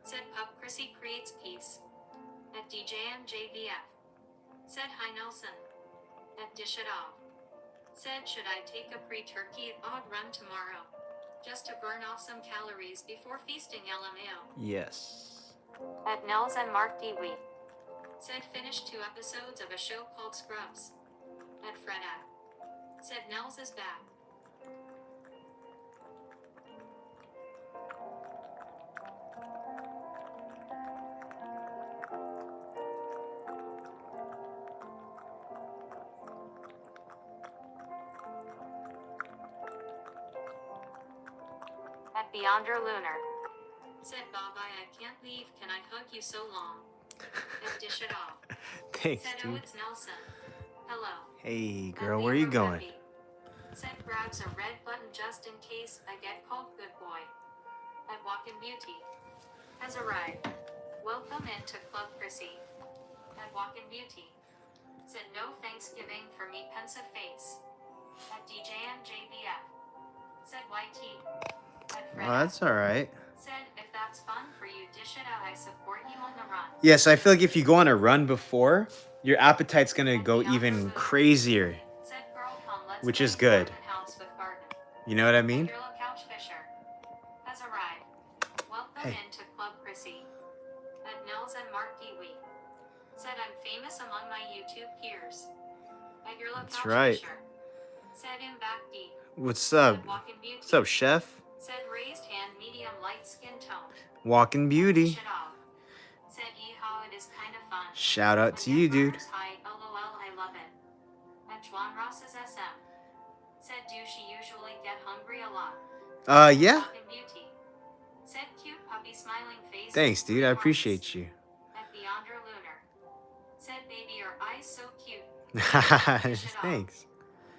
S1: Said Pup Chrissy creates peace. At DJMJVF. Said hi Nelson. At Dish It Off. Said should I take a pre-turkey odd run tomorrow? Just to burn off some calories before feasting LMAO.
S2: Yes.
S1: At Nels and Mark Dewey. Said finished 2 episodes of a show called Scrubs. At Freda. Said Nels is back. At Beyonder Lunar. Said Baba I can't leave, can I hug you so long? And Dish It Off.
S2: Thanks,
S1: Said oh
S2: dude.
S1: it's Nelson. Hello.
S2: Hey,
S1: At
S2: girl, where you
S1: Liam
S2: going?
S1: Rokudby. Said grabs a red button just in case I get called good boy. At Walkin' Beauty. Has arrived. Welcome into Club Chrissy. At Walkin' Beauty. Said no Thanksgiving for me pensive face. At DJMJVF. Said YT. At
S2: Oh,
S1: Freda.
S2: that's all right.
S1: Said if that's fun for you dish it out I support you on the run.
S2: Yes, I feel like if you go on a run before, your appetite's gonna go even crazier,
S1: Said girl come let's
S2: which
S1: go
S2: is good.
S1: garden house with garden.
S2: You know what I mean?
S1: Your little couch fisher has arrived. Welcome
S2: Hey.
S1: into Club Chrissy. At Nels and Mark Dewey. Said I'm famous among my YouTube peers. At your little
S2: That's
S1: couch
S2: right.
S1: fisher. Said in back deep.
S2: What's up?
S1: At Walkin' Beauty.
S2: What's up, chef?
S1: Said raised hand medium light skin tone.
S2: Walking beauty.
S1: Dish it off. Said yeehaw it is kind of fun.
S2: Shout out to you, dude.
S1: Hi, LOL, I love it. At Juan Ross's SM. Said do she usually get hungry a lot?
S2: Yeah.
S1: Walkin' Beauty. Said cute puppy smiling face.
S2: Thanks,
S1: with
S2: dude.
S1: 3
S2: I
S1: hearts.
S2: appreciate you.
S1: At Beyonder Lunar. Said baby your eyes so cute. Dish it off.
S2: Thanks.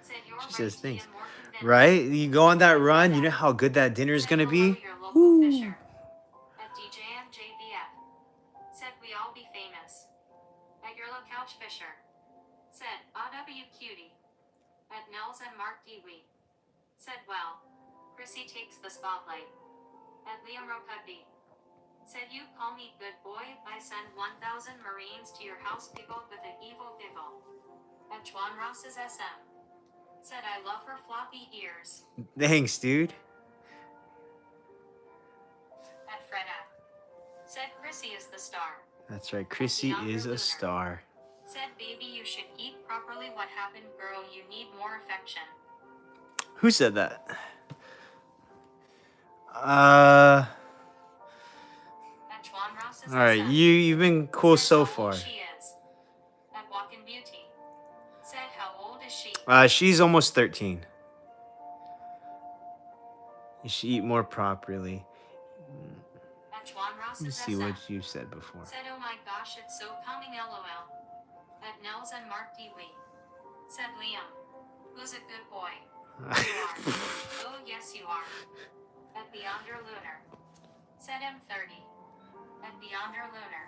S1: Said you're
S2: She says
S1: right,
S2: thanks.
S1: and more convinced.
S2: Right? You go on that run, you know how good that dinner is
S1: Said
S2: gonna
S1: hello,
S2: be?
S1: your local
S2: Woo.
S1: fisher. At DJMJVF. Said we all be famous. At your little couch fisher. Said AW cutie. At Nels and Mark Dewey. Said well. Chrissy takes the spotlight. At Liam Rokudby. Said you call me good boy, I send 1,000 Marines to your house giggle with an evil giggle. At Juan Ross's SM. Said I love her floppy ears.
S2: Thanks, dude.
S1: At Freda. Said Chrissy is the star.
S2: That's right. Chrissy is a star.
S1: Said baby you should eat properly. What happened girl, you need more affection.
S2: Who said that?
S1: At Juan Ross's
S2: All right.
S1: SM.
S2: You've been cool
S1: Said
S2: so
S1: how
S2: far.
S1: old she is. At Walkin' Beauty. Said how old is she?
S2: She's almost 13. You should eat more properly.
S1: At Juan
S2: Let me
S1: Ross's
S2: see
S1: SM.
S2: what you said before.
S1: Said oh my gosh it's so coming LOL. At Nels and Mark Dewey. Said Liam. Who's a good boy? You are. Oh yes you are. At Beyonder Lunar. Said M30. At Beyonder Lunar.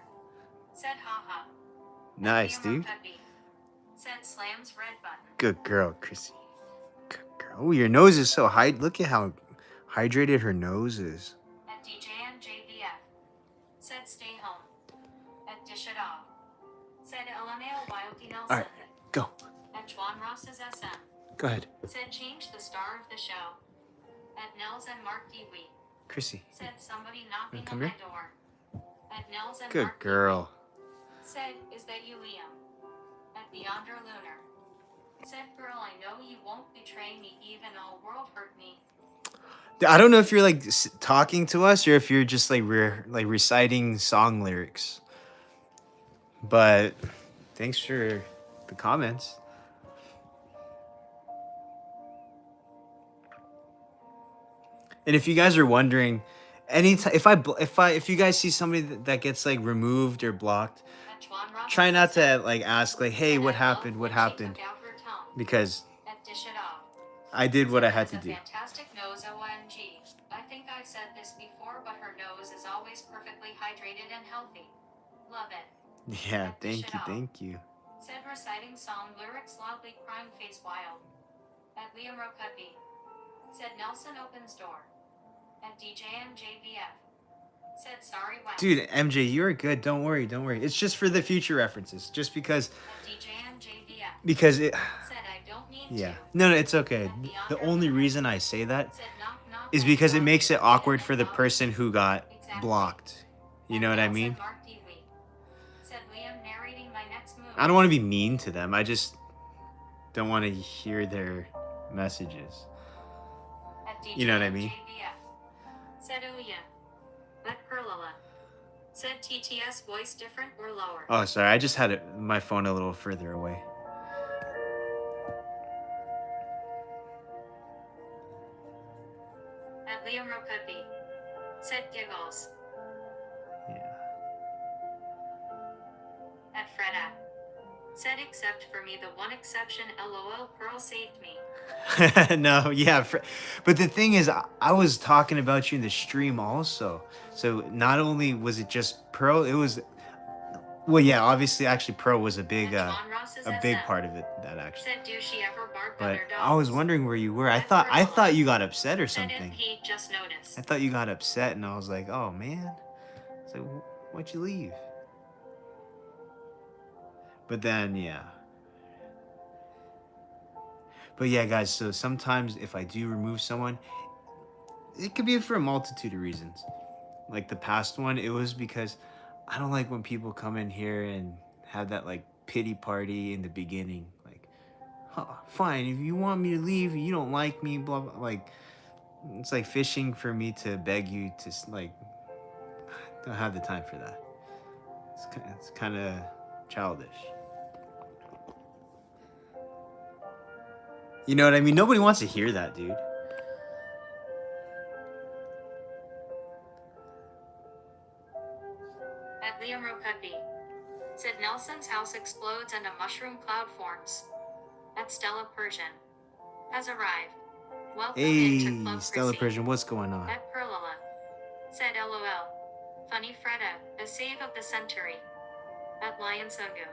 S1: Said haha.
S2: Nice,
S1: Liam
S2: dude.
S1: Rokudby. Said slams red button.
S2: Good girl, Chrissy. Good girl. Oh, your nose is so high. Look at how hydrated her nose is.
S1: At DJMJVF. Said stay home. At Dish It Off. Said LMAO Wildly Nelson.
S2: All right, go.
S1: At Juan Ross's SM.
S2: Go ahead.
S1: Said change the star of the show. At Nels and Mark Dewey.
S2: Chrissy.
S1: Said somebody knocking
S2: Come
S1: on
S2: here.
S1: my door. At Nels and
S2: Good
S1: Mark
S2: girl.
S1: Dewey. Said, is that you Liam? At Beyonder Lunar. Said girl, I know you won't betray me, even all world hurt me.
S2: I don't know if you're like talking to us or if you're just like reciting song lyrics. But thanks for the comments. And if you guys are wondering, anytime if you guys see somebody that gets like removed or blocked, try not to like ask like, hey, what happened? What happened? Because I did what I had to do.
S1: Fantastic nose, OMG. I think I've said this before, but her nose is always perfectly hydrated and healthy. Love it.
S2: Yeah, thank you.
S1: Said reciting song lyrics loudly, crime face wild. At Liam Rokupi. Said Nelson opens door. At DJMJVF. Said sorry, wow.
S2: Dude, MJ, you're good. Don't worry. It's just for the future references. Just because.
S1: At DJMJVF.
S2: Because it.
S1: Said I don't mean
S2: yeah.
S1: to.
S2: No, it's okay. The only reason I say that is because it makes it awkward for the person who got blocked. You know what I mean? I don't want to be mean to them. I just don't want to hear their messages. You know what I mean?
S1: Said oh yeah. At Perlala. Said TTS voice different or lower.
S2: Oh, sorry. I just had my phone a little further away.
S1: At Liam Rokupi. Said giggles.
S2: Yeah.
S1: At Freda. Said except for me, the one exception, LOL, Pearl saved me.
S2: No, yeah. But the thing is, I was talking about you in the stream also. So not only was it just Pearl, it was... Well, yeah, obviously, actually, Pearl was a big part of it, that actually.
S1: Said, do she ever bark
S2: but
S1: on their dogs?
S2: I was wondering where you were. I thought you got upset or
S1: Said
S2: something.
S1: he just noticed.
S2: I thought you got upset, and I was like, oh, man. It's like, why'd you leave? But then, yeah. But yeah, guys, so sometimes if I do remove someone, it could be for a multitude of reasons. Like the past one, it was because I don't like when people come in here and have that like pity party in the beginning. Like, fine, if you want me to leave, you don't like me, blah, blah. Like, it's like fishing for me to beg you to, like, don't have the time for that. It's kind of childish. You know what I mean? Nobody wants to hear that, dude.
S1: At Liam Rokupi. Said Nelson's house explodes and a mushroom cloud forms. At Stella Persian. Has arrived. Welcome into Club
S2: Stella
S1: Chrissy.
S2: Persian, what's going on?
S1: At Perlala. Said LOL. Funny Freda, a save of the century. At Lion Sogu.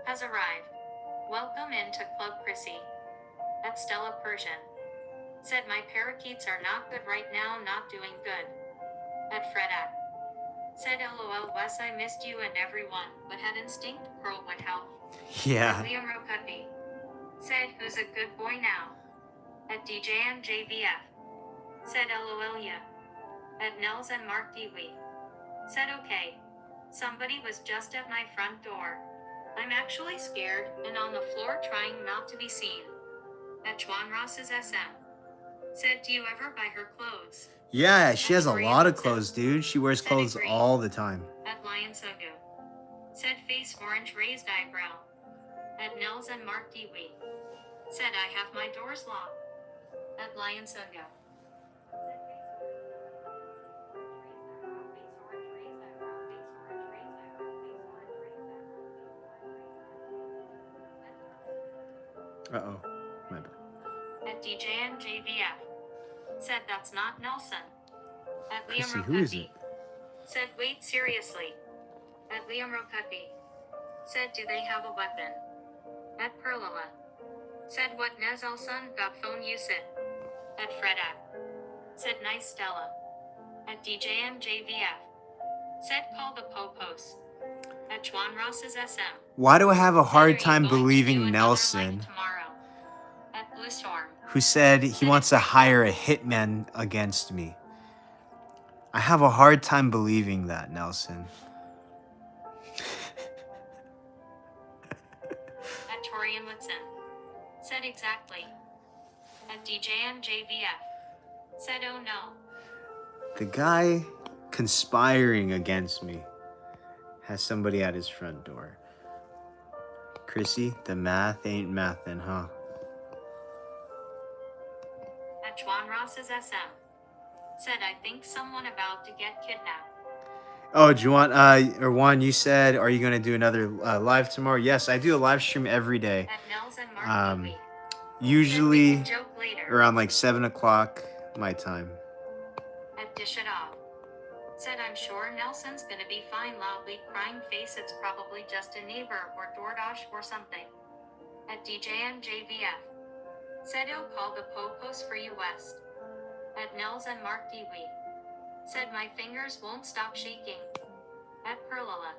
S1: Has arrived. Welcome into Club Chrissy. At Stella Persian. Said my parakeets are not good right now, not doing good. At Freda. Said LOL Wes, I missed you and everyone, but had instinct, Pearl would help.
S2: Yeah.
S1: At Liam Rokupi. Said who's a good boy now. At DJMJVF. Said LOL yeah. At Nels and Mark Dewey. Said okay. Somebody was just at my front door. I'm actually scared and on the floor trying not to be seen. At Juan Ross's SM. Said do you ever buy her clothes?
S2: Yeah, she has a lot of clothes, dude. She wears clothes all the time.
S1: At Lion Sogu. Said face orange raised eyebrow. At Nels and Mark Dewey. Said I have my doors locked. At Lion Sogu.
S2: Uh-oh. My bad.
S1: At DJMJVF. Said that's not Nelson. At Liam
S2: Chrissy, who is
S1: Rokupi.
S2: it?
S1: Said wait seriously. At Liam Rokupi. Said do they have a weapon? At Perlala. Said what Nezal son got phone you sit. At Freda. Said nice Stella. At DJMJVF. Said call the Popos. At Juan Ross's SM.
S2: Why do I have a hard
S1: Said, are you
S2: time
S1: going to do
S2: believing
S1: another
S2: Nelson,
S1: like tomorrow? At Blue Storm.
S2: who said he wants to hire a hitman against me? I have a hard time believing that, Nelson.
S1: At Torian Whitson. Said exactly. At DJMJVF. Said oh no.
S2: The guy conspiring against me has somebody at his front door. Chrissy, the math ain't mathin', huh?
S1: At Juan Ross's SM. Said I think someone about to get kidnapped.
S2: Oh, Juan, you said, are you going to do another live tomorrow? Yes, I do a live stream every day.
S1: At Nels and Mark TV.
S2: Usually
S1: Said we can joke later.
S2: around like 7 o'clock my time.
S1: At Dish It Off. Said I'm sure Nelson's gonna be fine. Loudly crying face, it's probably just a neighbor or DoorDash or something. At DJMJVF. Said he'll call the Popos for you West. At Nels and Mark TV. Said my fingers won't stop shaking. At Perlala.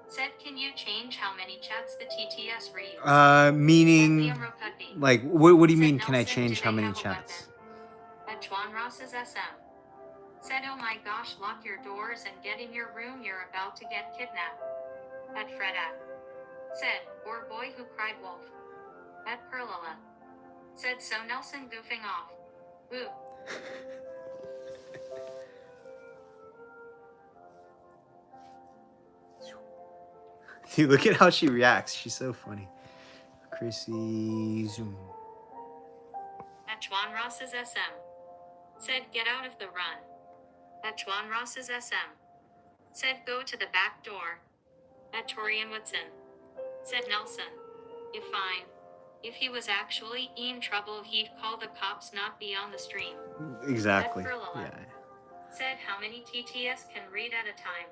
S1: Said can you change how many chats the TTS reads?
S2: Meaning,
S1: At Liam Rokutby.
S2: like, what do you
S1: Said
S2: mean, can I
S1: Nelson,
S2: change
S1: do
S2: how
S1: they
S2: many
S1: have a
S2: chats?
S1: weapon? At Juan Ross's SM. Said oh my gosh, lock your doors and get in your room, you're about to get kidnapped. At Freda. Said, or boy who cried wolf. At Perlala. Said so Nelson goofing off. Ooh.
S2: Dude, look at how she reacts. She's so funny. Chrissy, zoom.
S1: At Juan Ross's SM. Said get out of the run. At Juan Ross's SM. Said go to the back door. At Torian Woodson. Said Nelson. If fine. If he was actually in trouble, he'd call the cops, not be on the stream.
S2: Exactly.
S1: At Perlala.
S2: Yeah.
S1: Said how many TTS can read at a time.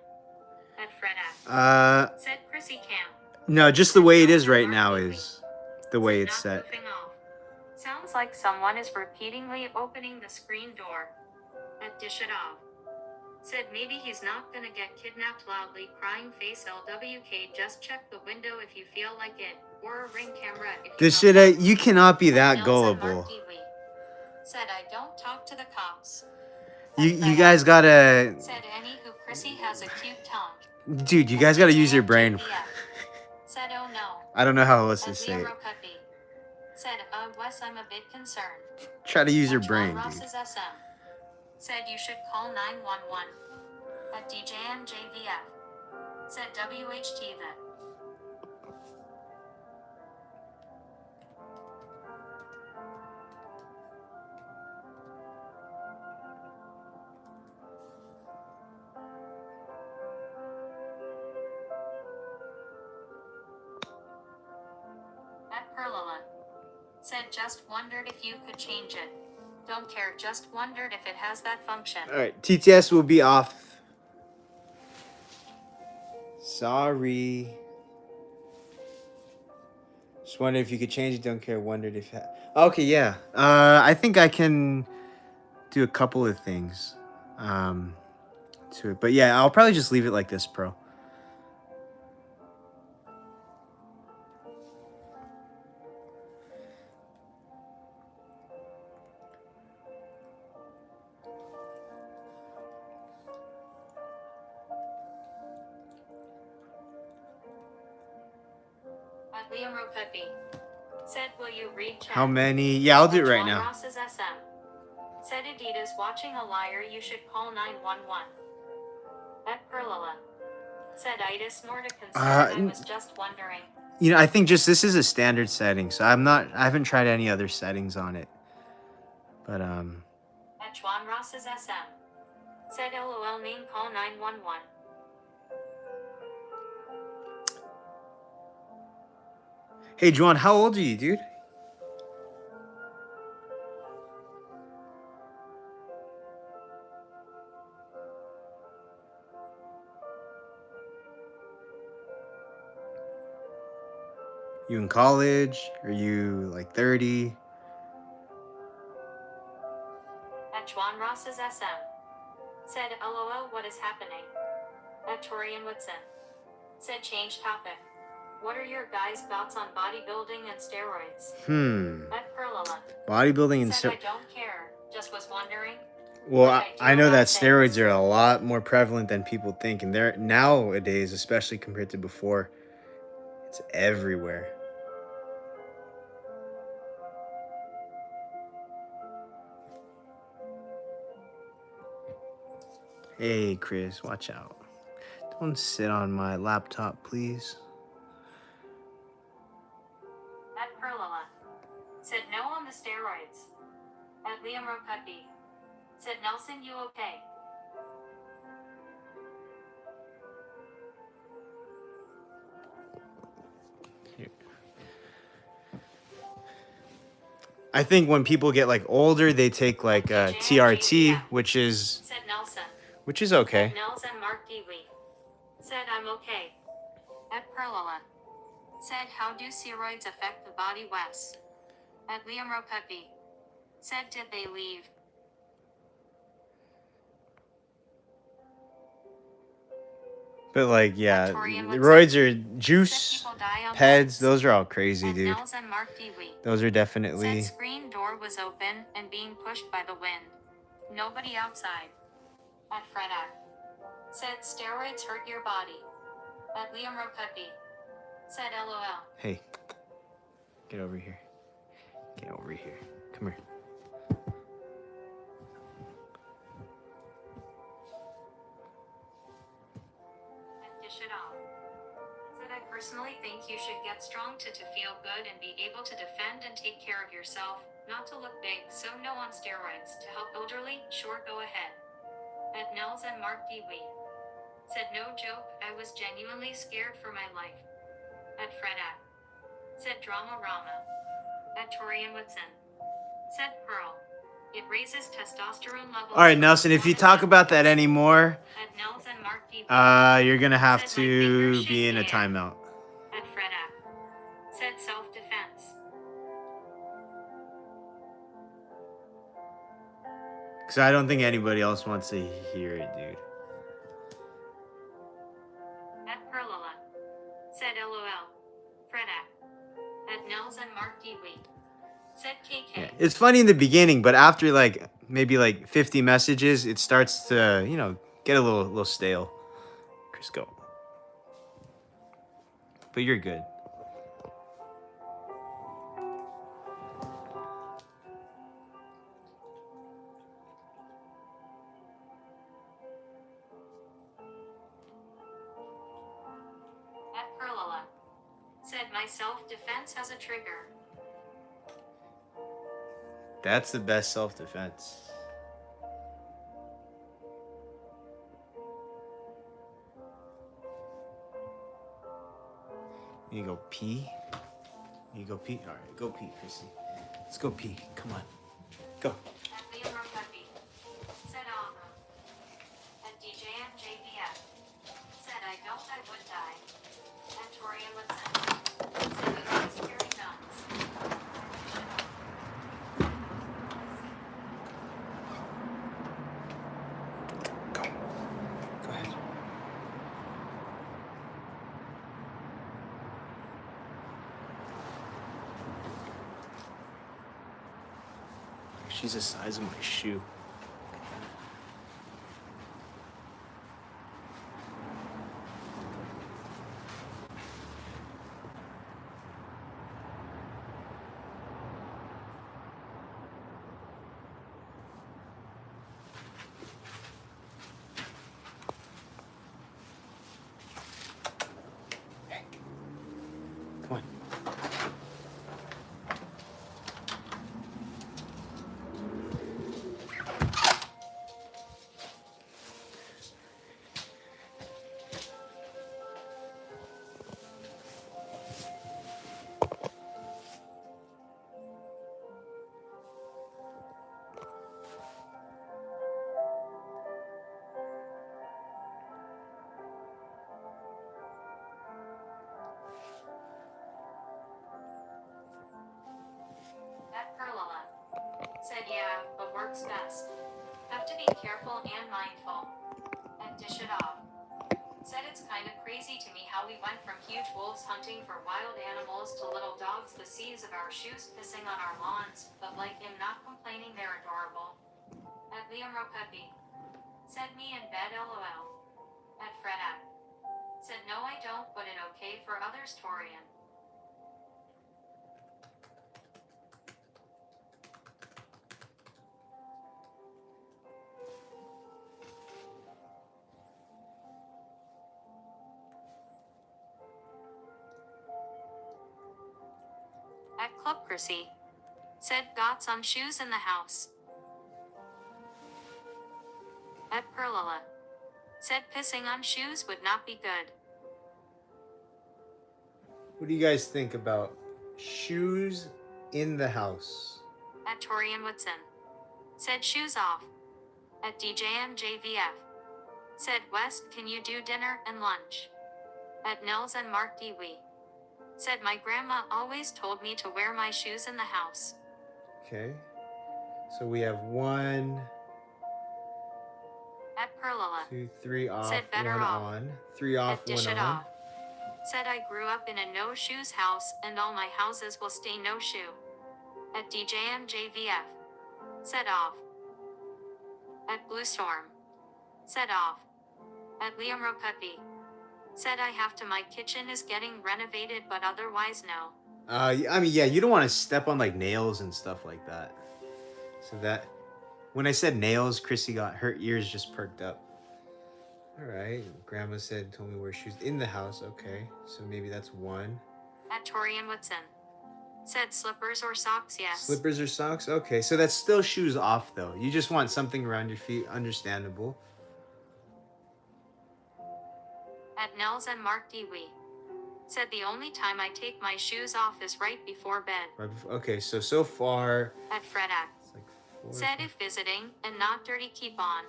S1: At Freda. Said Chrissy Camp.
S2: No, just the way it is right now is the way it's
S1: Said not
S2: set.
S1: goofing off. Sounds like someone is repeatedly opening the screen door. At Dish It Off. Said maybe he's not gonna get kidnapped. Loudly crying face LWK, just check the window if you feel like it, or a ring camera if you
S2: This
S1: don't
S2: shit,
S1: want
S2: you cannot be
S1: to.
S2: that
S1: Nels and Mark
S2: gullible.
S1: TV. Said I don't talk to the cops.
S2: You guys gotta,
S1: Said anywho Chrissy has a cute tongue.
S2: dude, you guys gotta use your brain.
S1: Said oh no.
S2: I don't know how else to
S1: At
S2: say
S1: Liam
S2: it.
S1: Rokutby. Said Wes, I'm a bit concerned.
S2: Try to use your
S1: At
S2: brain,
S1: Juan
S2: dude.
S1: Ross's SM. Said you should call 911. At DJMJVF. Said WHT that. At Perlala. Said just wondered if you could change it. Don't care, just wondered if it has that function.
S2: Alright, TTS will be off. Sorry. Just wondered if you could change it. Don't care. Wondered if. Okay, yeah. I think I can do a couple of things to it, but yeah, I'll probably just leave it like this, bro.
S1: At Liam Rokutby. Said, will you read chat?
S2: How many? Yeah, I'll do it right
S1: Juan
S2: now.
S1: Ross's SM. Said Adidas watching a liar, you should call 911. At Perlala. Said Itis Nordican said I was just wondering.
S2: You know, I think just this is a standard setting, so I haven't tried any other settings on it. But
S1: At Juan Ross's SM. Said LOL name call 911.
S2: Hey, Juan, how old are you, dude? You in college? Are you like 30?
S1: At Juan Ross's SM. Said LOL what is happening? At Torian Woodson. Said change topic. What are your guys' thoughts on bodybuilding and steroids? At Perlala.
S2: Bodybuilding and
S1: Said I don't care, just was wondering.
S2: Well, I know that steroids are a lot more prevalent than people think, and they're nowadays, especially compared to before, it's everywhere. Hey, Chris, watch out. Don't sit on my laptop, please.
S1: At Perlala. Said no on the steroids. At Liam Rokutby. Said Nelson, you okay?
S2: I think when people get like older, they take like TRT, which is
S1: Said Nelson.
S2: okay.
S1: At Nels and Mark Deely. Said I'm okay. At Perlala. Said how do steroids affect the body Wes? At Liam Rokutby. Said did they leave?
S2: But like, yeah,
S1: Torian
S2: roids are
S1: Said
S2: juice,
S1: people die on
S2: peds.
S1: meds.
S2: Those are all crazy,
S1: At
S2: dude.
S1: Nels and Mark Deely.
S2: Those are
S1: Said
S2: definitely.
S1: screen door was open and being pushed by the wind. Nobody outside. At Fredak. Said steroids hurt your body. At Liam Rokutby. Said LOL.
S2: Hey, get over here. Get over here. Come here.
S1: And dish it off. Said I personally think you should get strong to feel good and be able to defend and take care of yourself, not to look big, so no on steroids to help elderly, sure go ahead. At Nels and Mark Deely. Said no joke, I was genuinely scared for my life. At Fredak. Said drama rama. At Torian Whitson. Said Pearl. It raises testosterone levels.
S2: All right, Nelson. If you talk about that anymore,
S1: At Nels and Mark Deely.
S2: you're gonna have
S1: Said my fingers
S2: to
S1: should
S2: be in a
S1: be
S2: timeout.
S1: At Fredak. Said self-defense.
S2: Because I don't think anybody else wants to hear it, dude.
S1: At Perlala. Said LOL. Fredak. At Nels and Mark Deely. Said KK.
S2: Yeah. It's funny in the beginning, but after like maybe like 50 messages, it starts to, get a little stale. Chris, go. But you're good.
S1: At Perlala. Said my self-defense has a trigger.
S2: That's the best self-defense. You go pee. You go pee. All right, go pee, Chrissy. Let's go pee. Come on, go.
S1: At Liam Rokutby. Said Alma. At DJ and JPF. Said I don't, I would die. At Torian Whitson. Said you guys carry guns.
S2: Go. Go ahead. She's the size of my shoe. Hey. Come on.
S1: At Perlala. Said yeah, but works best. Have to be careful and mindful. And dish it off. Said it's kind of crazy to me how we went from huge wolves hunting for wild animals to little dogs the seas of our shoes pissing on our lawns, but like him not complaining they're adorable. At Liam Rokutby. Said me in bed LOL. At Fredak. Said no I don't, but it okay for others Torian. At Club Chrissy. Said got some shoes in the house. At Perlala. Said pissing on shoes would not be good.
S2: What do you guys think about shoes in the house?
S1: At Torian Woodson. Said shoes off. At DJMJVF. Said West, can you do dinner and lunch? At Nels and Mark Dewey. Said my grandma always told me to wear my shoes in the house.
S2: Okay. So we have 1,
S1: At Perlala.
S2: 2, 3 off,
S1: Said better
S2: 1
S1: off.
S2: on. 3 off,
S1: At Dish
S2: 1
S1: It
S2: on.
S1: Off. Said I grew up in a no shoes house and all my houses will stay no shoe. At DJMJVF. Said off. At Blue Storm. Said off. At Liam Rokutby. Said I have to, my kitchen is getting renovated but otherwise no.
S2: I mean, yeah, you don't want to step on like nails and stuff like that. So that, when I said nails, Chrissy got her ears just perked up. All right, Grandma told me to wear shoes in the house. Okay, so maybe that's 1.
S1: At Torian Woodson. Said slippers or socks, yes.
S2: Slippers or socks? Okay, so that's still shoes off though. You just want something around your feet. Understandable.
S1: At Nels and Mark Dewey. Said the only time I take my shoes off is right before bed.
S2: Right before, okay, so far.
S1: At Fredak.
S2: It's like 4.
S1: Said if visiting and not dirty, keep on.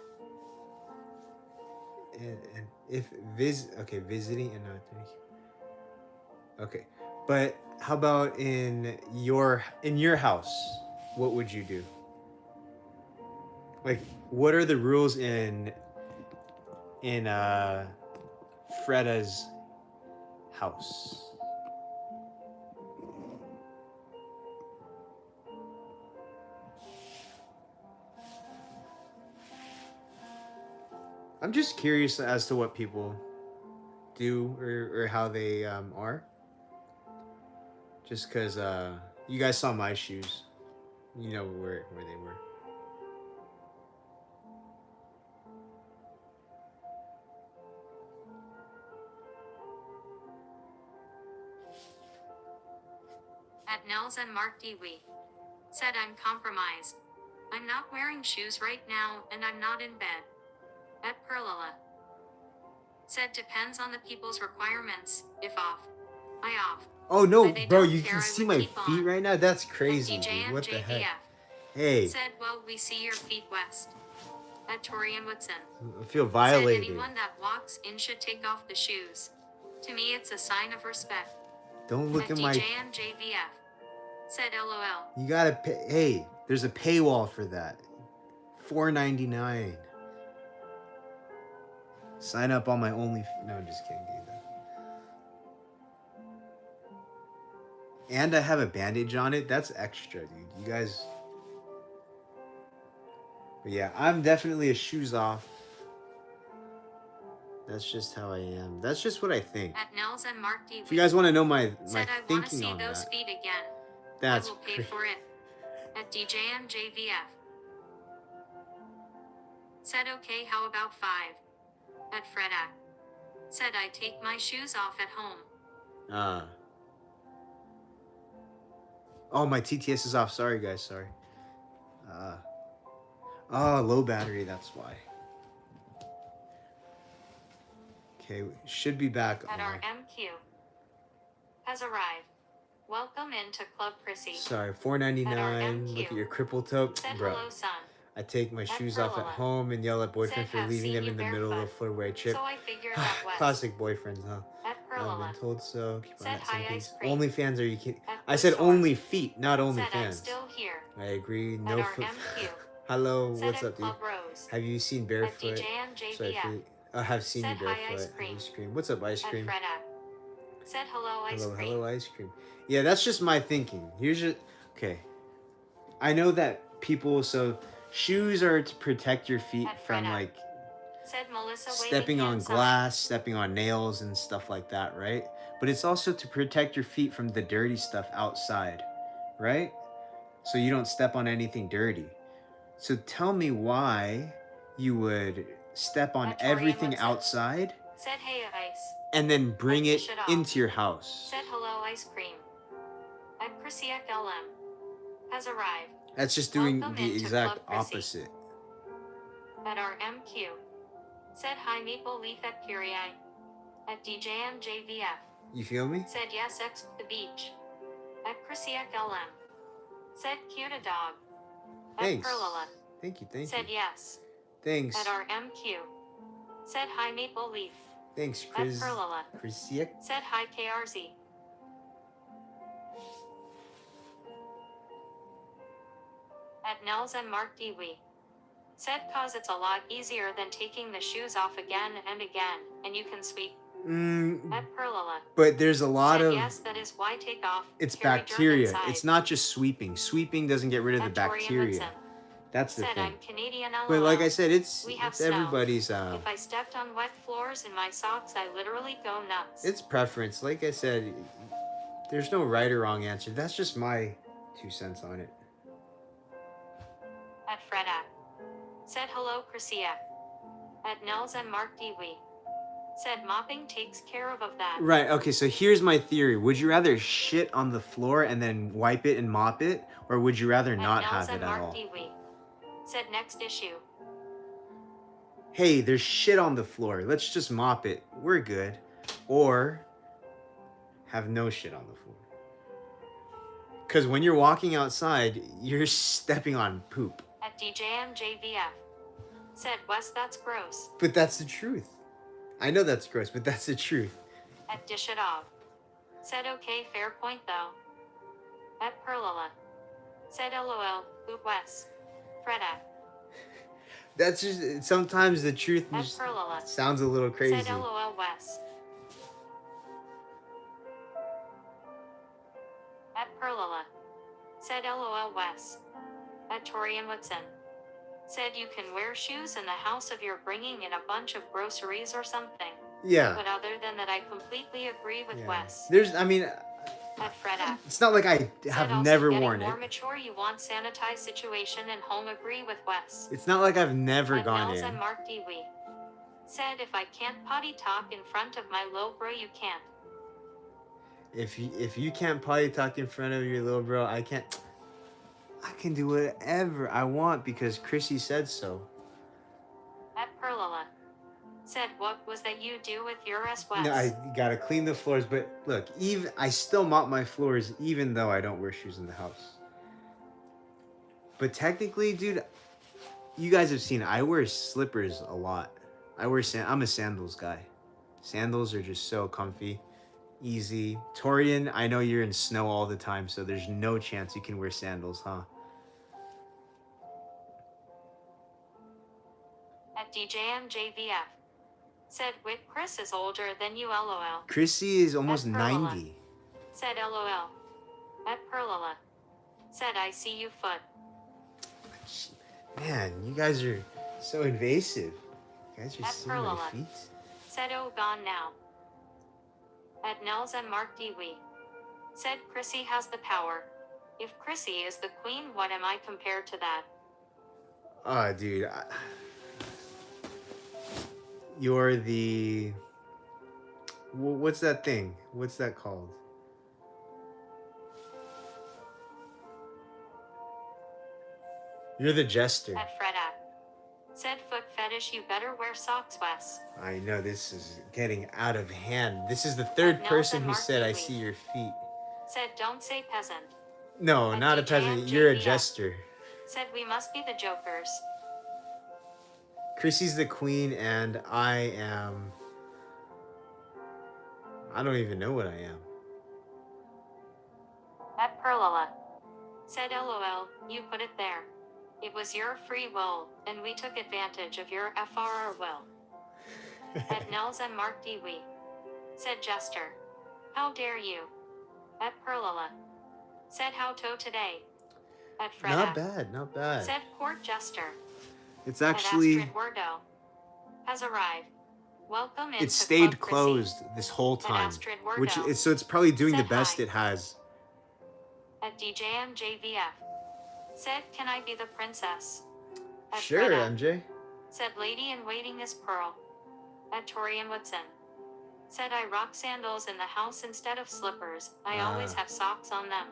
S2: And if visiting and not dirty. Okay, but how about in your house? What would you do? Like, what are the rules in Freda's house? I'm just curious as to what people do or how they are. Just because you guys saw my shoes. You know where they were.
S1: At Nels and Mark Dewey. Said I'm compromised. I'm not wearing shoes right now and I'm not in bed. At Perlala. Said depends on the people's requirements. If off, I off.
S2: Oh no,
S1: But they
S2: bro,
S1: don't
S2: you
S1: care,
S2: can
S1: I
S2: see
S1: would
S2: my
S1: keep
S2: feet
S1: on.
S2: right now? That's
S1: At
S2: crazy,
S1: DJ
S2: dude. What the heck?
S1: JVF.
S2: Hey,
S1: Said well we see your feet West. At Torian Woodson.
S2: I feel
S1: Said
S2: violated.
S1: anyone that walks in should take off the shoes. To me it's a sign of respect.
S2: Don't look
S1: At
S2: at my...
S1: DJMJVF. Said LOL.
S2: You gotta pay... Hey, there's a paywall for that. $4.99. Sign up on my only... No, I'm just kidding, dude. And I have a bandage on it. That's extra, dude. You guys... But yeah, I'm definitely a shoes off. That's just how I am. That's just what I think.
S1: At Nels and Mark D.
S2: If you guys want to know my
S1: Said I want to
S2: thinking
S1: see
S2: on
S1: those
S2: that,
S1: feet again.
S2: that's
S1: I will pay for it. At DJMJVF. Said okay, how about 5? At Freda. Said I take my shoes off at home.
S2: Oh, my TTS is off. Sorry, guys. Sorry. Oh, low battery. That's why. Okay, should be back
S1: At
S2: on.
S1: our MQ. Has arrived. Welcome into Club Chrissy.
S2: Sorry, $4.99. Look at your crippled toe.
S1: Said
S2: Bro,
S1: hello, son.
S2: I take my shoes off at
S1: Perlala.
S2: home and yell at boyfriend
S1: Said
S2: for
S1: have
S2: leaving
S1: seen
S2: them
S1: you
S2: in the middle of a
S1: barefoot.
S2: four-way trip.
S1: So I figured that was.
S2: Classic boyfriends, huh?
S1: At
S2: I've
S1: Perlala.
S2: been told so. Keep on
S1: Said
S2: that
S1: hi,
S2: same
S1: ice
S2: piece.
S1: cream.
S2: OnlyFans, are you kidding?
S1: At
S2: I said
S1: Blue Storm.
S2: only feet, not
S1: Said I'm
S2: OnlyFans.
S1: still here.
S2: I agree.
S1: At
S2: No
S1: our
S2: foot.
S1: MQ.
S2: Hello,
S1: Said
S2: what's
S1: at
S2: up, dude?
S1: Club Rose.
S2: Have you seen
S1: At
S2: barefoot?
S1: DJMJVF.
S2: I have seen
S1: Said
S2: you
S1: hi,
S2: barefoot.
S1: ice cream.
S2: Ice cream. What's up, ice
S1: At
S2: cream?
S1: Freda. Said hello, ice
S2: Hello,
S1: cream.
S2: hello, ice cream. Yeah, that's just my thinking. Here's just okay. I know that people, so shoes are to protect your feet
S1: At
S2: from
S1: Freda.
S2: like
S1: Said Melissa
S2: stepping on
S1: hands up.
S2: glass, stepping on nails and stuff like that, right? But it's also to protect your feet from the dirty stuff outside, right? So you don't step on anything dirty. So tell me why you would step on
S1: At Torian
S2: everything
S1: Woodson.
S2: outside
S1: Said hey, ice.
S2: and then bring
S1: At
S2: it
S1: Dish It Off.
S2: into your house.
S1: Said hello, ice cream. At Chrissy LM has arrived.
S2: That's just doing
S1: Welcome
S2: the
S1: into
S2: exact
S1: Club Chrissy.
S2: opposite.
S1: At our MQ. Said hi Maple Leaf at Curie. At DJMJVF.
S2: You feel me?
S1: Said yes X the beach. At Chrissy LM. Said cute a dog. At
S2: Thanks.
S1: Perlala.
S2: Thank you, thank
S1: Said
S2: you.
S1: yes.
S2: Thanks.
S1: At our MQ. Said hi Maple Leaf.
S2: Thanks,
S1: At
S2: Chris.
S1: Perlala.
S2: Chrissy.
S1: Said hi KRZ. At Nels and Mark Dewey. Said cause it's a lot easier than taking the shoes off again and again, and you can sweep. At Perlala.
S2: But there's a lot
S1: Said
S2: of...
S1: yes, that is why take off.
S2: It's
S1: carry germ
S2: bacteria.
S1: inside.
S2: It's not just sweeping. Sweeping doesn't get rid of the
S1: At Torian
S2: bacteria.
S1: Woodson.
S2: That's the
S1: Said
S2: thing.
S1: I'm Canadian LOL.
S2: But like I said,
S1: We have
S2: it's
S1: snow.
S2: everybody's...
S1: If I stepped on wet floors in my socks, I literally go nuts.
S2: It's preference. Like I said, there's no right or wrong answer. That's just my 2 cents on it.
S1: At Freda. Said hello Chrissia. At Nels and Mark Dewey. Said mopping takes care of that.
S2: Right, okay, so here's my theory. Would you rather shit on the floor and then wipe it and mop it? Or would you rather not have it at all?
S1: Dewey. Said next issue.
S2: Hey, there's shit on the floor. Let's just mop it. We're good. Or have no shit on the floor. Because when you're walking outside, you're stepping on poop.
S1: At DJMJVF. Said Wes, that's gross.
S2: But that's the truth. I know that's gross, but that's the truth.
S1: At Dish It Off. Said okay, fair point though. At Perlala. Said LOL, oop Wes. Freda.
S2: That's just, sometimes the truth
S1: At
S2: just
S1: Perlala.
S2: sounds a little crazy.
S1: Said LOL Wes. At Perlala. Said LOL Wes. At Torian Woodson. Said you can wear shoes in the house if you're bringing in a bunch of groceries or something.
S2: Yeah.
S1: But other than that, I completely agree with Wes.
S2: There's, I mean,
S1: At Freda.
S2: it's not like I have
S1: Said also
S2: never
S1: getting
S2: worn it.
S1: more mature, you want sanitized situation and home. Agree with Wes.
S2: It's not like I've never
S1: At
S2: gone
S1: Nels
S2: in.
S1: and Mark Dewey. Said if I can't potty talk in front of my little bro, you can't.
S2: If you can't potty talk in front of your little bro, I can't. I can do whatever I want because Chrissy said so.
S1: At Perlala. Said what was that you do with your Wes?
S2: No, I gotta clean the floors, but look, even I still mop my floors even though I don't wear shoes in the house. But technically, dude, you guys have seen I wear slippers a lot. I'm a sandals guy. Sandals are just so comfy, easy. Torian, I know you're in snow all the time, so there's no chance you can wear sandals, huh?
S1: At DJMJVF. Said Wick Chris is older than you LOL.
S2: Chrissy is almost
S1: At Perlala.
S2: 90.
S1: Said LOL. At Perlala. Said I see you foot.
S2: Man, you guys are so invasive. You guys are
S1: At
S2: seeing my
S1: Perlala.
S2: feet.
S1: Said oh gone now. At Nels and Mark Dewey. Said Chrissy has the power. If Chrissy is the queen, what am I compared to that?
S2: Oh, dude. You're the... What's that thing? What's that called? You're the jester.
S1: At Freda. Said foot fetish, you better wear socks, Wes.
S2: I know this is getting out of hand. This is the third
S1: Nelson
S2: person who
S1: Mark
S2: said I
S1: Dewey.
S2: see your feet.
S1: Said don't say peasant.
S2: No,
S1: At
S2: not a
S1: DJ
S2: peasant.
S1: and
S2: You're a
S1: JVF.
S2: jester.
S1: Said we must be the jokers.
S2: Chrissy's the queen and I am... I don't even know what I am.
S1: At Perlala. Said LOL, you put it there. It was your free will, and we took advantage of your FRR will. At Nels and Mark Dewey. Said Jester. How dare you? At Perlala. Said how to today. At Freda.
S2: Not bad, not bad.
S1: Said Court Jester.
S2: It's
S1: At
S2: actually...
S1: Astrid Wordo. Has arrived. Welcome in.
S2: It stayed closed this whole
S1: At
S2: time.
S1: Astrid Wordo.
S2: Which is, so it's probably doing the
S1: Said
S2: best
S1: hi.
S2: it has.
S1: At DJMJVF. Said can I be the princess? At
S2: Sure,
S1: Freda.
S2: MJ.
S1: Said lady in waiting is Pearl. At Torian Woodson. Said I rock sandals in the house instead of slippers. I always
S2: Ah.
S1: have socks on them.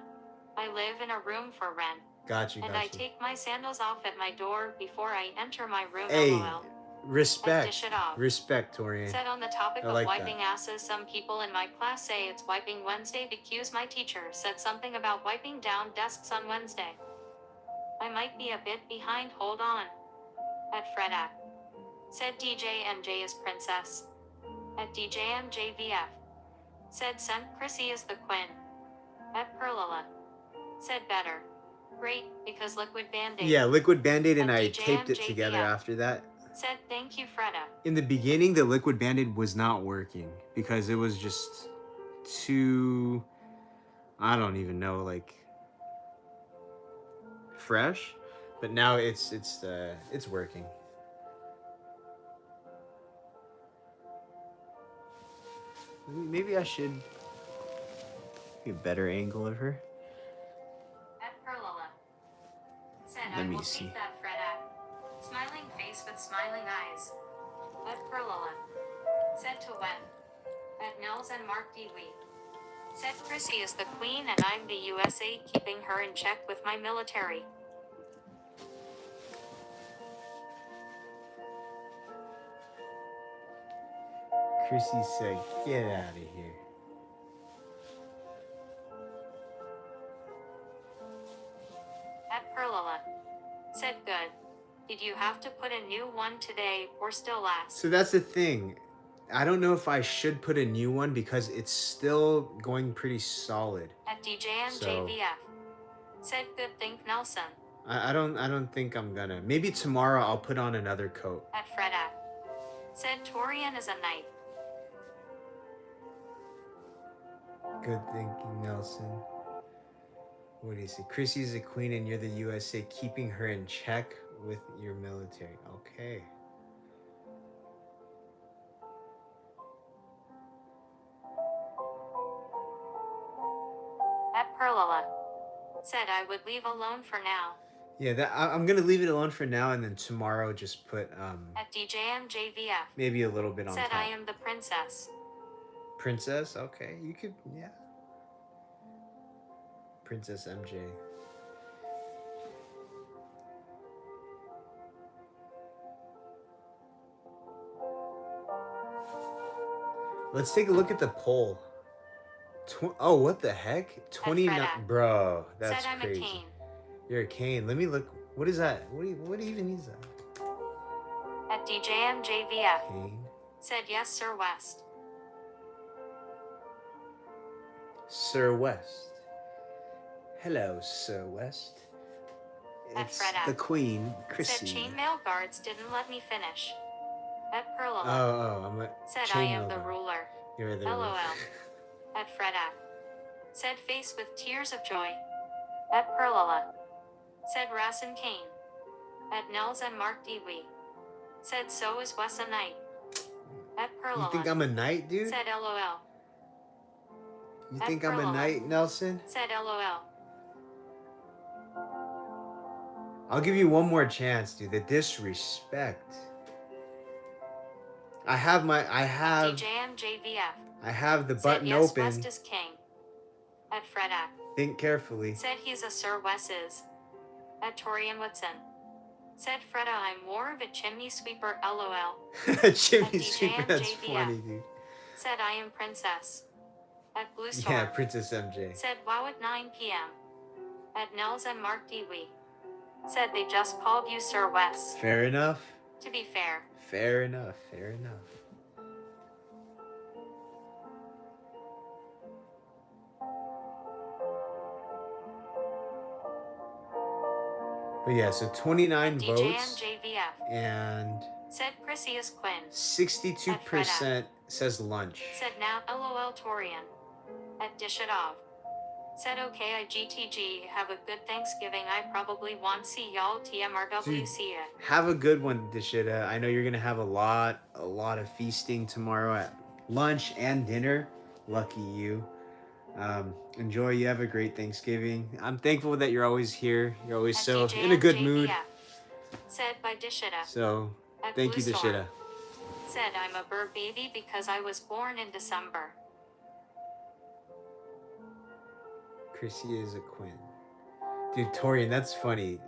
S1: I live in a room for rent.
S2: Got you,
S1: And
S2: got
S1: I
S2: you.
S1: take my sandals off at my door before I enter my room.
S2: Hey,
S1: LOL.
S2: respect.
S1: Dish it off.
S2: Respect, Torian.
S1: Said on the topic
S2: I
S1: of
S2: like
S1: wiping
S2: that.
S1: asses, some people in my class say it's wiping Wednesday because my teacher said something about wiping down desks on Wednesday. I might be a bit behind, hold on. At Freda. Said DJMJ is princess. At DJMJVF. Said sent Chrissy is the queen. At Perlala. Said better. Great, because liquid band-aid.
S2: Yeah, liquid band-aid, and
S1: At
S2: I taped it
S1: DJMJVF.
S2: together after that.
S1: Said thank you, Freda.
S2: In the beginning, the liquid band-aid was not working because it was just too, I don't even know, like, fresh. But now it's working. Maybe I should get a better angle of her.
S1: At Perlala. Said
S2: Let
S1: I
S2: me
S1: will
S2: see.
S1: take that Freda. Smiling face with smiling eyes. At Perlala. Said to Wen. At Nels and Mark Dewey. Said Chrissy is the queen and I'm the USA, keeping her in check with my military.
S2: Chrissy said, "Get out of here."
S1: At Perlala. Said good. Did you have to put a new one today or still last?
S2: So that's the thing. I don't know if I should put a new one because it's still going pretty solid.
S1: At DJMJVF. Said good think Nelson.
S2: I don't think I'm gonna. Maybe tomorrow I'll put on another coat.
S1: At Freda. Said Torian is a knight.
S2: Good thinking, Nelson. What do you say? Chrissy's a queen and you're the USA, keeping her in check with your military. Okay.
S1: At Perlala. Said I would leave alone for now.
S2: Yeah, I'm gonna leave it alone for now, and then tomorrow just put
S1: At DJMJVF.
S2: maybe a little bit on
S1: Said
S2: top.
S1: I am the princess.
S2: Princess, okay, you could, yeah. Princess MJ. Let's take a look at the poll. Oh, what the heck? 29,
S1: Freda.
S2: bro. That's
S1: Said I'm
S2: crazy.
S1: a cane.
S2: You're a cane. Let me look. What is that? What even is that?
S1: At DJMJVF.
S2: Cane.
S1: Said yes, Sir West.
S2: Sir West. Hello, Sir West.
S1: At
S2: It's
S1: Freda.
S2: the Queen, Chrissy.
S1: Said chainmail guards didn't let me finish. At Perlala.
S2: I'm a
S1: Said I
S2: chainmail
S1: am the
S2: guard.
S1: ruler.
S2: You're the
S1: LOL. At Freda. Said face with tears of joy. At Perlala. Said Rassen Kane. At Nels and Mark Dewey. Said so is Wes a knight. At Perlala.
S2: You think I'm a knight, dude?
S1: Said LOL.
S2: You
S1: at
S2: think I'm a
S1: Perlala.
S2: knight, Nelson?
S1: Said LOL.
S2: I'll give you one more chance, dude. The disrespect. I have
S1: DJMJVF.
S2: the
S1: Said
S2: button
S1: yes,
S2: open.
S1: West is king. At Freda.
S2: Think carefully.
S1: Said he's a Sir Wes's. At Torian Woodson. Said Freda I'm more of a chimney sweeper LOL.
S2: Chimney
S1: At
S2: sweeper, that's
S1: DJMJVF.
S2: funny, dude.
S1: Said I am princess. At Blue Storm.
S2: Yeah, Princess MJ.
S1: Said wow at 9 p.m. At Nels and Mark Dewey. Said they just called you Sir Wes.
S2: Fair enough.
S1: To be fair.
S2: Fair enough. Fair enough. But yeah, so 29 votes
S1: DJMJVF.
S2: and
S1: Said Chrissy is Quinn.
S2: 62% says lunch.
S1: Said now LOL Torian. At Dish It Off. Said okay IGTG have a good Thanksgiving I probably won't see y'all TMRW
S2: Dude.
S1: see ya.
S2: Have a good one, Deshita. I know you're gonna have a lot of feasting tomorrow at lunch and dinner. Lucky you. Enjoy. You have a great Thanksgiving. I'm thankful that you're always here. You're always
S1: At
S2: so in a good
S1: DJMJVF.
S2: mood.
S1: Said by Dishita.
S2: So
S1: At
S2: thank
S1: Blue
S2: you,
S1: Storm.
S2: Deshita.
S1: Said I'm a bird baby because I was born in December.
S2: Chrissy is a queen. Dude, Torian, that's funny.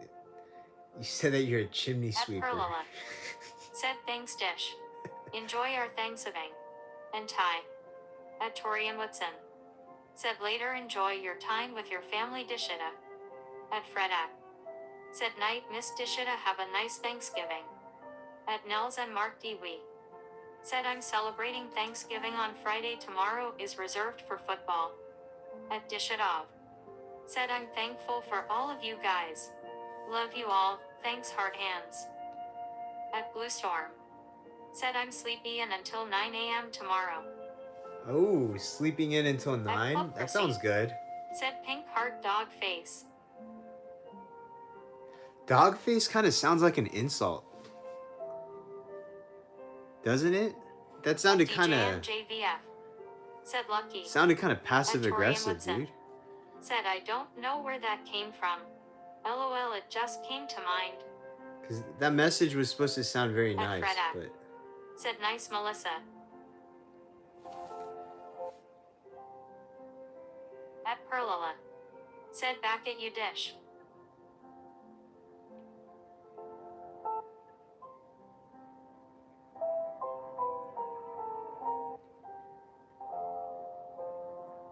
S2: You said that you're a chimney
S1: At
S2: sweeper.
S1: Perlala. Said thanks dish. Enjoy our Thanksgiving. And Thai. At Torian Woodson. Said later enjoy your time with your family Dishita. At Freda. Said night Miss Dishita have a nice Thanksgiving. At Nels and Mark Dewey. Said I'm celebrating Thanksgiving on Friday, tomorrow is reserved for football. At Dishitov. Said I'm thankful for all of you guys. Love you all, thanks heart hands. At Blue Storm. Said I'm sleepy and until 9 a.m. tomorrow.
S2: Oh, sleeping in until 9?
S1: Club
S2: That sounds
S1: Chrissy.
S2: good.
S1: Said pink heart dog face.
S2: Dog face kind of sounds like an insult. Doesn't it? That sounded kind of
S1: JVF. Said lucky.
S2: passive aggressive, dude.
S1: Said I don't know where that came from. LOL, it just came to mind.
S2: Cuz that message was supposed to sound very nice,
S1: Freda.
S2: but
S1: Said nice Melissa. At Perlala. Said back at you dish.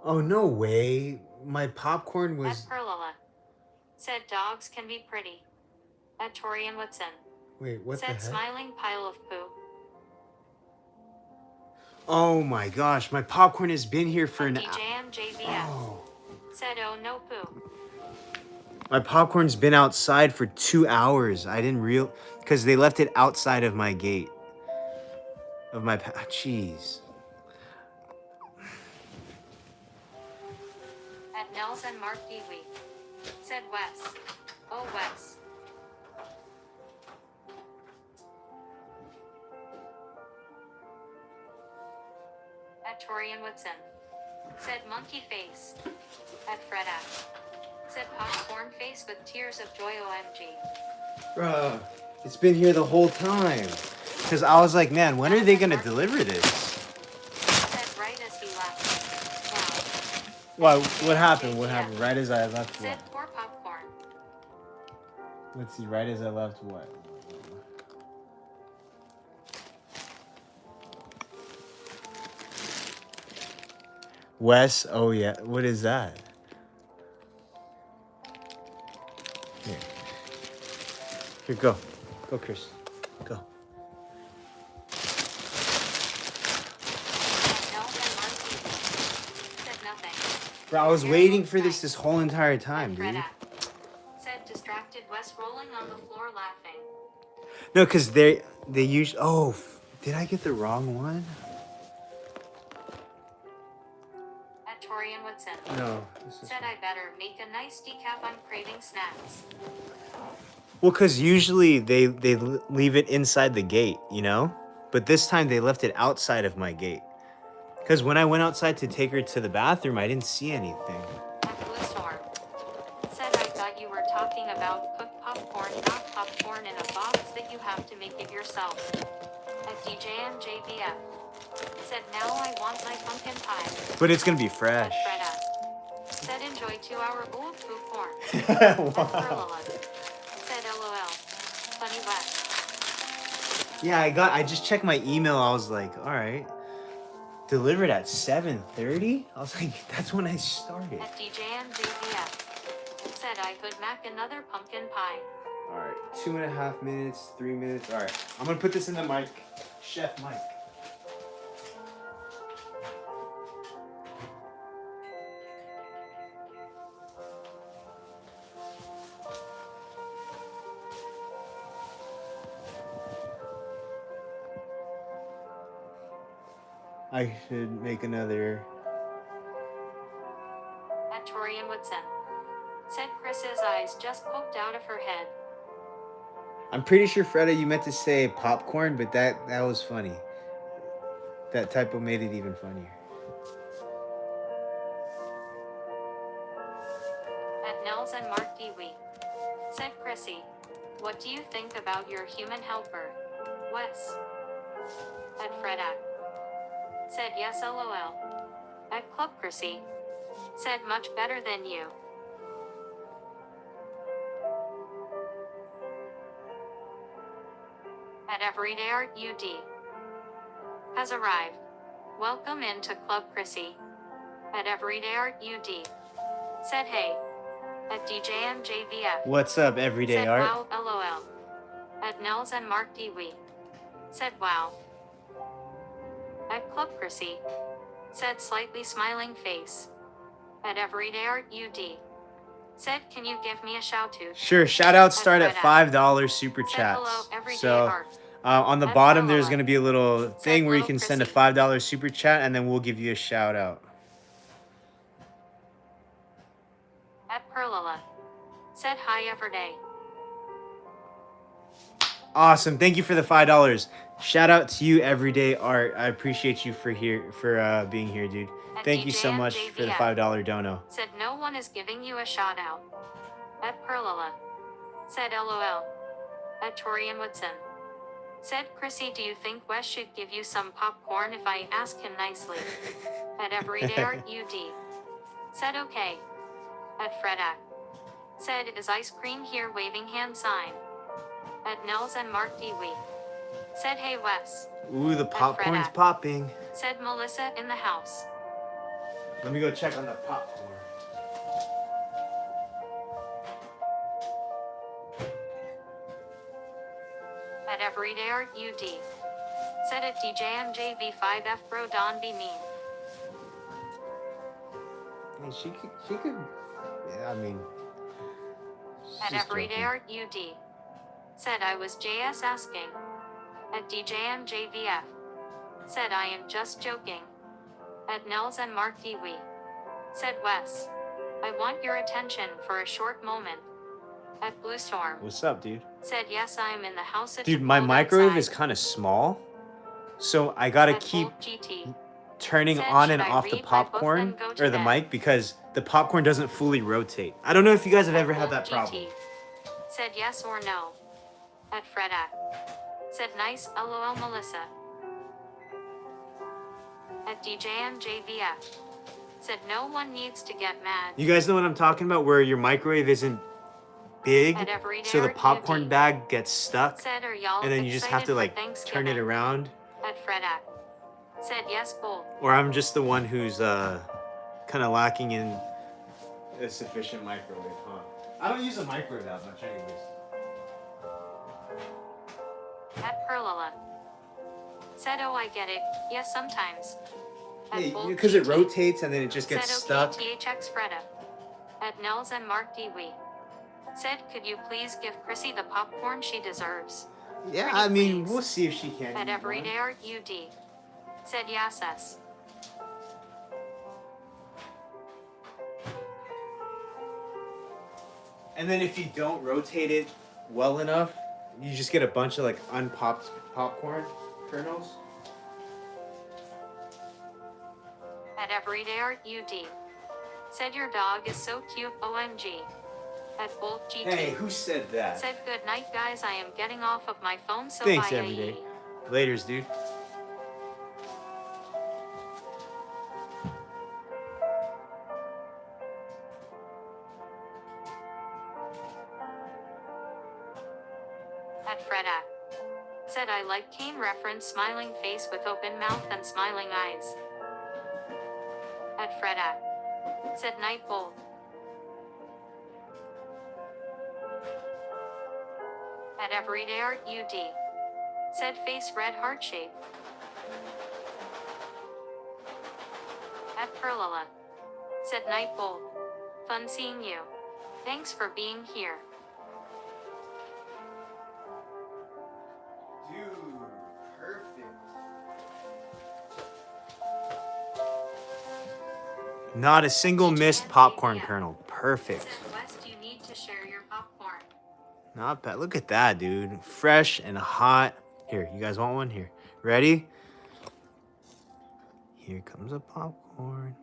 S2: oh no way. My popcorn was
S1: At Perlala. Said dogs can be pretty. At Torian Woodson.
S2: Wait, what the
S1: Said
S2: heck?
S1: smiling pile of poo.
S2: Oh my gosh, my popcorn has been here for an hour.
S1: DJM JVF.
S2: Oh.
S1: Said oh no poo.
S2: My popcorn's been outside for 2 hours. I didn't because they left it outside of my gate. Of my jeez.
S1: At Nels and Mark Dewey. Said Wes. Oh Wes. At Torian Woodson. Said monkey face. At Freda. Said popcorn face with tears of joy OMG.
S2: Bruh, it's been here the whole time. Because I was like, man, when are they going to deliver this?
S1: Said right as he left.
S2: What happened? What happened? Right as I left
S1: Said
S2: what?
S1: poor popcorn.
S2: Let's see, right as I left what? Wes, oh yeah, what is that? Here. Here, go. Go, Chris. Go.
S1: Said nothing.
S2: Bro, I was waiting for this whole entire time, dude.
S1: Said distracted Wes rolling on the floor laughing.
S2: No, because they usually... Oh, did I get the wrong one?
S1: At Torian Woodson.
S2: No.
S1: Said I better make a nice decaf, I'm craving snacks.
S2: Well, because usually they leave it inside the gate, you know? But this time they left it outside of my gate. Because when I went outside to take her to the bathroom, I didn't see anything.
S1: At Blue Storm. Said I thought you were talking about cooked popcorn, not popcorn in a box that you have to make it yourself. At DJM JVF. Said now I want my pumpkin pie.
S2: But it's going to be fresh.
S1: At Freda. Said enjoy 2-hour bowl of poo corn.
S2: Wow.
S1: At Perlala. Said LOL. Funny Wes.
S2: Yeah, I just checked my email. I was like, all right. Delivered at 7:30? I was like, that's when I started.
S1: At DJM JVF. Said I could mac another pumpkin pie.
S2: All right, 2.5 minutes, 3 minutes. All right, I'm gonna put this in the mic. Chef mic. I should make another.
S1: At Torian Woodson. Said Chris's eyes just poked out of her head.
S2: I'm pretty sure, Freda, you meant to say popcorn, but that was funny. That typo made it even funnier.
S1: At Nels and Mark Dewey. Said Chrissy. What do you think about your human helper? Wes. At Freda. Said yes LOL. At Club Chrissy. Said much better than you. At Everyday Art UD. Has arrived. Welcome into Club Chrissy. At Everyday Art UD. Said hey. At DJMJVF.
S2: What's up, Everyday
S1: Said
S2: Art?
S1: wow LOL. At Nels and Mark DW. Said wow. At Club Chrissy. Said slightly smiling face. At Everyday Art UD. Said can you give me a shout out?
S2: Sure, shout outs start at
S1: Fred
S2: $5 super
S1: Said
S2: chats.
S1: hello Everyday
S2: So
S1: Art.
S2: on the
S1: At
S2: bottom, there's
S1: Perla.
S2: going to be a little thing where you
S1: hello,
S2: can send a
S1: Chrissy.
S2: $5 super chat, and then we'll give you a shout out.
S1: At Perlala. Said hi Everyday.
S2: Awesome. Thank you for the $5. Shout out to you, Everyday Art. I appreciate you for being here, dude.
S1: At
S2: Thank you so much for the
S1: DJMJVF.
S2: $5 dono.
S1: Said no one is giving you a shout out. At Perlala. Said LOL. At Torian Woodson. Said Chrissy, do you think Wes should give you some popcorn if I ask him nicely? At Everyday Art UD. Said okay. At Fredak. Said is ice cream here waving hand sign. At Nels and Mark DW. Said hey Wes.
S2: Ooh, the popcorn's
S1: Fredak.
S2: popping.
S1: Said Melissa in the house.
S2: Let me go check on the popcorn.
S1: At Everyday Art UD. Said at DJMJV5F Bro Don be mean.
S2: Hey, she could. Yeah, I mean.
S1: At
S2: she's
S1: Everyday
S2: joking.
S1: Art UD. Said I was JS asking. At DJMJVF. Said I am just joking. At Nels and Mark DW. Said Wes. I want your attention for a short moment. At Blue Storm.
S2: What's up, dude?
S1: Said yes I am in the house if
S2: Dude,
S1: you
S2: my
S1: pulled
S2: microwave
S1: outside.
S2: is kind of small, so I gotta
S1: At
S2: keep
S1: Bolt GT.
S2: turning
S1: Said,
S2: on
S1: should
S2: and
S1: I
S2: off the
S1: read my book,
S2: popcorn
S1: then go to
S2: or the
S1: bed?
S2: mic because the popcorn doesn't fully rotate. I don't know if you guys have
S1: At
S2: ever had
S1: Bolt
S2: that problem.
S1: GT. Said yes or no. At Fredak. Said nice LOL Melissa. At DJMJVF. Said no one needs to get mad.
S2: You guys know what I'm talking about, where your microwave isn't big,
S1: At Everyday
S2: so the
S1: Art
S2: popcorn
S1: UD.
S2: bag gets stuck,
S1: Said are y'all
S2: and then you just have
S1: excited
S2: to
S1: for
S2: like turn it
S1: Thanksgiving?
S2: around.
S1: At Fredak. Said yes Bolt.
S2: Or I'm just the one who's kind of lacking in a sufficient microwave, huh? I don't use a microwave that much anyways.
S1: At Perlala. Said oh I get it. Yes sometimes. At
S2: Hey,
S1: Bolt
S2: because it
S1: GT.
S2: rotates and then it just gets
S1: Said
S2: stuck.
S1: okay THX Freda. At Nels and Mark DW. Said could you please give Chrissy the popcorn she deserves?
S2: Yeah,
S1: Pretty
S2: I mean,
S1: please.
S2: we'll see if she can.
S1: At
S2: eat one.
S1: Everyday Art UD. Said yes.
S2: And then if you don't rotate it well enough, you just get a bunch of like unpopped popcorn kernels.
S1: At Everyday Art UD. Said your dog is so cute OMG. At Bolt GT.
S2: Hey, who said that?
S1: Said good night guys I am getting off of my phone so
S2: Thanks,
S1: bye
S2: Everyday. Laters, dude.
S1: At Fredak. Said I like Kane reference smiling face with open mouth and smiling eyes. At Fredak. Said night bolt. At Everyday Art UD. Said face red heart shape. At Perlala. Said night bolt. Fun seeing you. Thanks for being here.
S2: Dude, perfect. Not a single missed popcorn kernel. Perfect.
S1: Said West you need to share your popcorn.
S2: Not bad. Look at that, dude. Fresh and hot. Here, you guys want one? Here. Ready? Here comes a popcorn.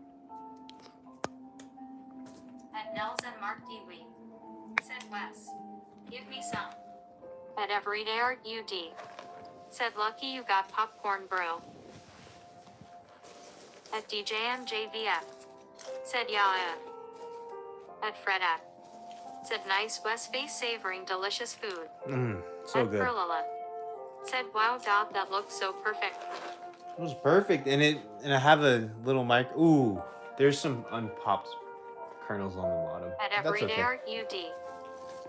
S1: At Nels and Mark DW. Said Wes. Give me some. At Everyday Art UD. Said lucky you got popcorn bro. At DJMJVF. Said yeah. At Fredak. Said nice West face savoring delicious food.
S2: So
S1: at
S2: good.
S1: Perlala. Said, wow, dog, that looks so perfect.
S2: It was perfect, and I have a little mic. Ooh, there's some unpopped kernels on the bottom.
S1: At
S2: That's
S1: everyday
S2: okay.
S1: art UD.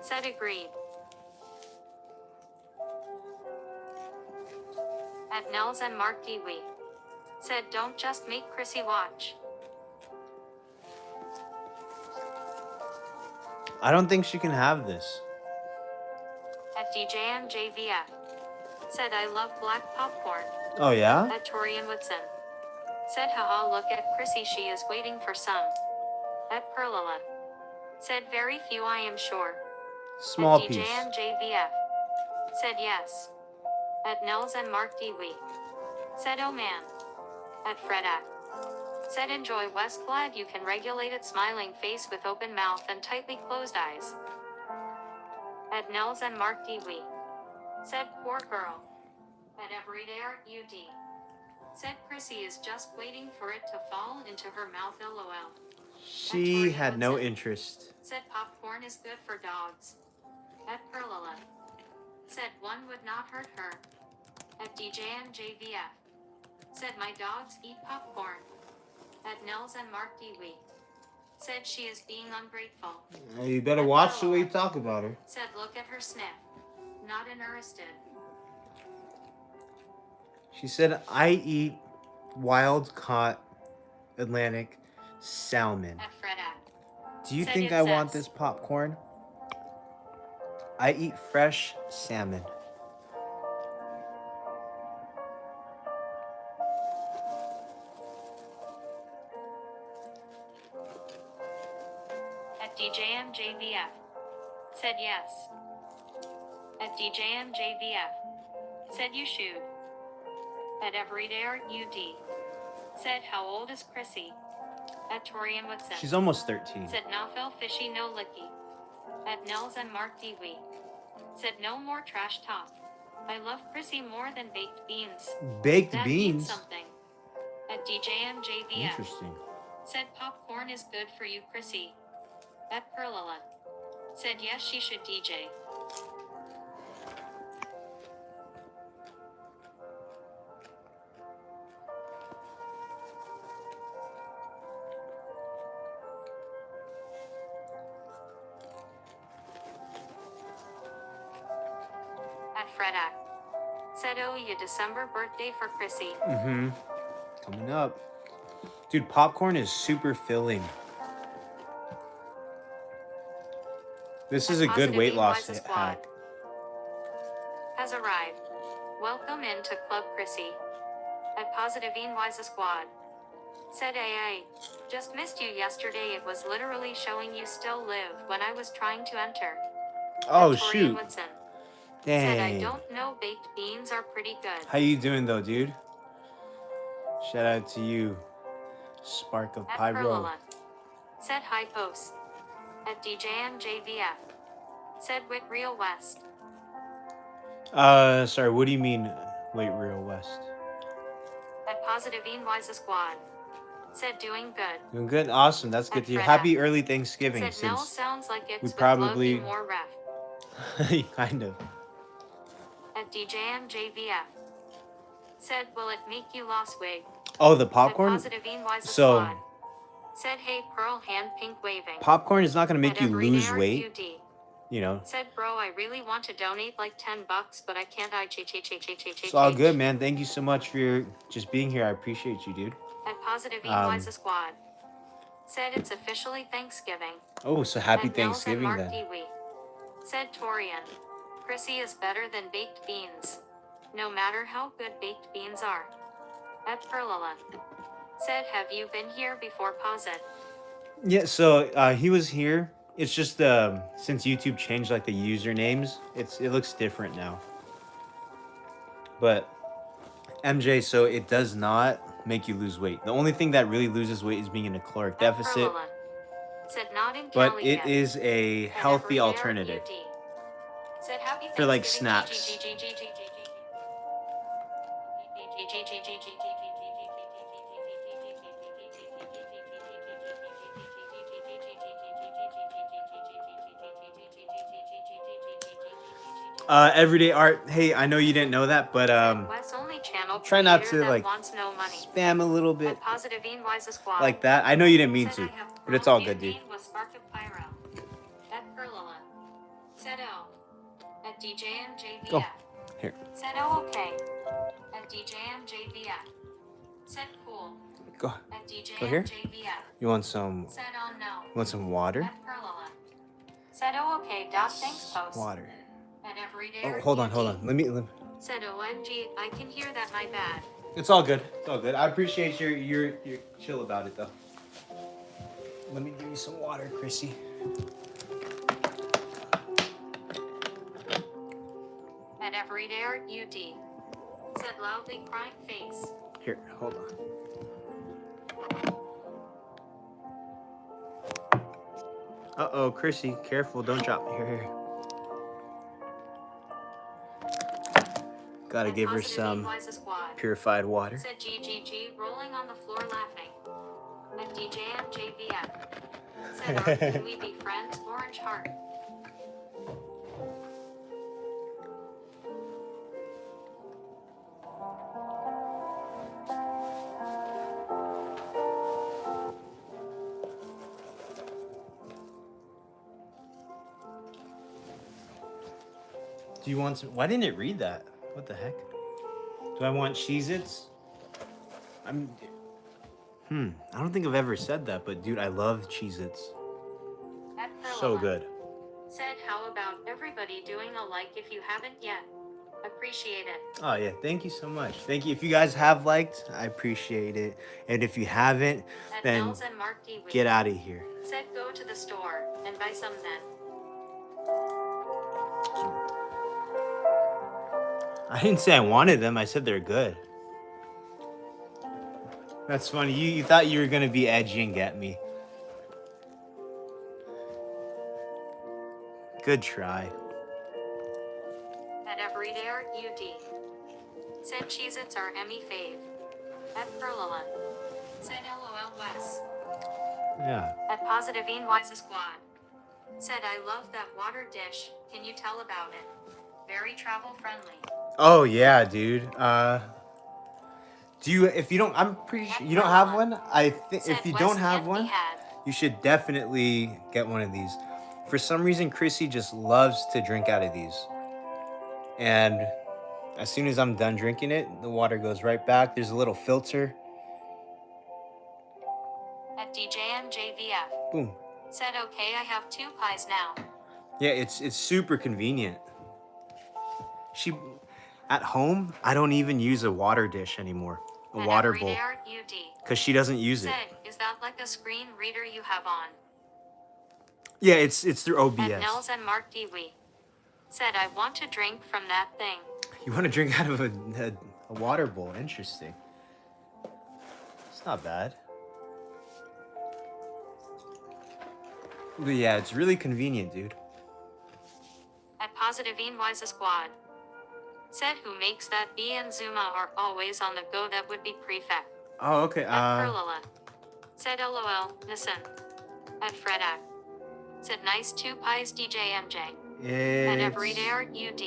S1: Said, agreed. At Nels and Mark Dewey. Said, don't just make Chrissy watch.
S2: I don't think she can have this.
S1: At DJM JVF. Said, I love black popcorn.
S2: Oh yeah?
S1: At Torian Woodson. Said, haha, look at Chrissy, she is waiting for some. At Perlala. Said, very few, I am sure.
S2: Small
S1: at
S2: piece.
S1: DJM JVF. Said, yes. At Nels and Mark Dewey. Said, oh man. At Fredak. Said, enjoy West, glad you can regulate it, smiling face with open mouth and tightly closed eyes. At Nels and Mark Dewey. Said, poor girl. At Everyday Art UD. Said, Chrissy is just waiting for it to fall into her mouth, lol.
S2: She had no interest.
S1: Said, popcorn is good for dogs. At Perlala. Said, one would not hurt her. At DJM JVF. Said, my dogs eat popcorn. At Nels and Mark Dewey. Said, she is being ungrateful.
S2: You better watch the way you talk about her.
S1: Said, look at her sniff. Not interested.
S2: She said, I eat wild caught Atlantic salmon.
S1: At Fredak.
S2: Do you
S1: Said
S2: think
S1: it
S2: I want
S1: says-
S2: this popcorn? I eat fresh salmon.
S1: At DJM JVF. Said yes. At DJM JVF. Said you shoot. At Everyday Art UD. Said, how old is Chrissy? At Torian Woodson.
S2: She's almost 13.
S1: Said, Nafel fishy no licky. At Nels and Mark Dewey. Said, no more trash talk. I love Chrissy more than baked beans.
S2: Baked
S1: That
S2: beans?
S1: means something. At DJM JVF.
S2: Interesting.
S1: Said, popcorn is good for you, Chrissy. At Perlala. Said, yes, she should DJ. At Fredak. Said, oh, you December birthday for Chrissy.
S2: Mm-hmm. Coming up. Dude, popcorn is super filling. This is a good
S1: Positive
S2: weight
S1: E
S2: loss
S1: Wise Squad
S2: hack.
S1: has arrived. Welcome into Club Chrissy. At Positive Wise Squad. Said AA. Just missed you yesterday. It was literally showing you still live when I was trying to enter.
S2: Oh,
S1: At Torian
S2: shoot.
S1: Woodson. Said, I
S2: Dang.
S1: don't know, baked beans are pretty good.
S2: How you doing, though, dude? Shout out to you. Spark of
S1: At
S2: Pyro.
S1: Perlala. Said hi post. At DJM JVF. Said Wit Real West.
S2: Sorry, what do you mean, wait, Real West?
S1: At Positive Wise Squad. Said doing good.
S2: Doing good? Awesome, that's good
S1: At
S2: to hear.
S1: Fred
S2: Happy
S1: App.
S2: early Thanksgiving,
S1: Said Nell
S2: since
S1: sounds like it's
S2: we
S1: with
S2: probably-
S1: love you more ref.
S2: kind of.
S1: At DJM JVF. Said, will it make you lost wig?
S2: Oh, the
S1: At
S2: popcorn?
S1: Positive Wise
S2: So-
S1: Squad. Said, hey, Pearl, hand pink waving.
S2: Popcorn is not going to make
S1: At
S2: you
S1: Everyday
S2: lose
S1: Art
S2: weight,
S1: UD.
S2: you know.
S1: Said, bro, I really want to donate like $10, but I can't.
S2: It's all good, man. Thank you so much for your just being here. I appreciate you, dude.
S1: At Positive Wise Squad. Said, it's officially Thanksgiving.
S2: Oh, so happy
S1: At Nels and
S2: Thanksgiving
S1: Mark
S2: then.
S1: Dewey. Said Torian. Chrissy is better than baked beans. No matter how good baked beans are. At Perlala. Said, have you been here before? Pause it.
S2: Yeah, so he was here. It's just since YouTube changed like the usernames, it looks different now. But MJ, so it does not make you lose weight. The only thing that really loses weight is being in a caloric
S1: At
S2: deficit,
S1: Perlala. Said not in
S2: but
S1: Cali
S2: it
S1: yet.
S2: is a
S1: At
S2: healthy
S1: Everyday Art
S2: alternative.
S1: UD. Said happy
S2: For, like,
S1: Thanksgiving,
S2: snacks. Everyday art. Hey, I know you didn't know that, but
S1: Wes only channel
S2: try not
S1: creator
S2: to
S1: that
S2: like
S1: wants no money.
S2: spam a little bit
S1: At Positive Wise Squad.
S2: like that. I know you didn't mean
S1: Said
S2: to,
S1: I have
S2: but it's
S1: Pearl
S2: all
S1: new
S2: good, dude.
S1: name was Spark of Pyro. At Perlala. Said O. At DJMJVF.
S2: Go here.
S1: Said O okay. At DJMJVF. Said cool.
S2: Go.
S1: At
S2: Go here.
S1: DJMJVF.
S2: You want some?
S1: Said oh no.
S2: You want some water?
S1: At Perlala. Said oh okay. Dot thanks post.
S2: Water.
S1: At Everyday.
S2: Oh, hold on. Let me.
S1: Said OMG. I can hear that. My bad.
S2: It's all good. It's all good. I appreciate your chill about it though. Let me give you some water, Chrissy.
S1: At Everyday Art UD. Said loudly crying face.
S2: Here, hold on. Uh-oh, Chrissy, careful, don't drop me. Here. Gotta give her some purified water.
S1: Said GGG, rolling on the floor laughing. At DJMJVF. Said Art, can we be friends? Orange heart.
S2: Do you want some? Why didn't it read that? What the heck? Do I want Cheez-Its? I don't think I've ever said that, but dude, I love Cheez-Its. So good.
S1: Said, how about everybody doing a like if you haven't yet? Appreciate it.
S2: Oh yeah, thank you so much. Thank you. If you guys have liked, I appreciate it. And if you haven't, then get out of here.
S1: Said go to the store and buy some then.
S2: I didn't say I wanted them. I said they're good. That's funny. You thought you were gonna be edgy and get me. Good try.
S1: At Everyday Art UD. Said Cheez-Its are Emmy fave. At Perlala. Said LOL Wes.
S2: Yeah.
S1: At Positive Wise Squad. Said I love that water dish. Can you tell about it? Very travel friendly.
S2: Oh yeah, dude. Do you? If you don't, I'm pretty sure you don't have one. I think if you don't have one, you should definitely get one of these. For some reason, Chrissy just loves to drink out of these. And as soon as I'm done drinking it, the water goes right back. There's a little filter.
S1: At DJMJVF.
S2: Boom.
S1: Said okay, I have 2 pies now.
S2: Yeah, it's super convenient. At home, I don't even use a water dish anymore. A water bowl. Because she doesn't use it.
S1: Said, is that like a screen reader you have on?
S2: Yeah, it's through OBS.
S1: At Nels and Mark Dewey. Said I want to drink from that thing.
S2: You want to drink out of a water bowl? Interesting. It's not bad. But yeah, it's really convenient, dude.
S1: At Positive Wise Squad. Said who makes that B and Zuma are always on the go, that would be prefect.
S2: Oh, okay.
S1: At Perlala. Said LOL, listen. At Fredak. Said nice 2 pies DJMJ. At Everyday Art UD.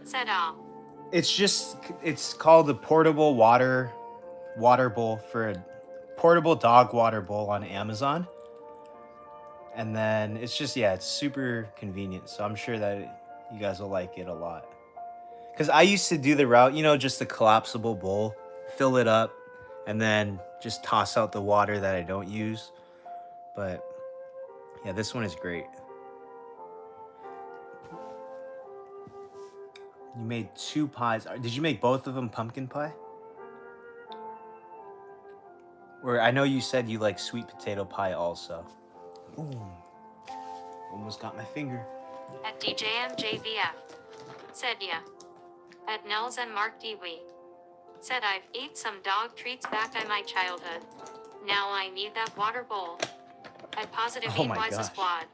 S1: Said
S2: it's called a portable water bowl for a portable dog water bowl on Amazon. And then it's super convenient. So I'm sure that you guys will like it a lot. Because I used to do the route, just a collapsible bowl, fill it up, and then just toss out the water that I don't use. But yeah, this one is great. You made 2 pies. Did you make both of them pumpkin pie? Or I know you said you like sweet potato pie also. Ooh, almost got my finger.
S1: At DJMJVF. Said yeah. At Nels and Mark Dewey. Said I've ate some dog treats back in my childhood. Now I need that water bowl. At Positive Wise Squad.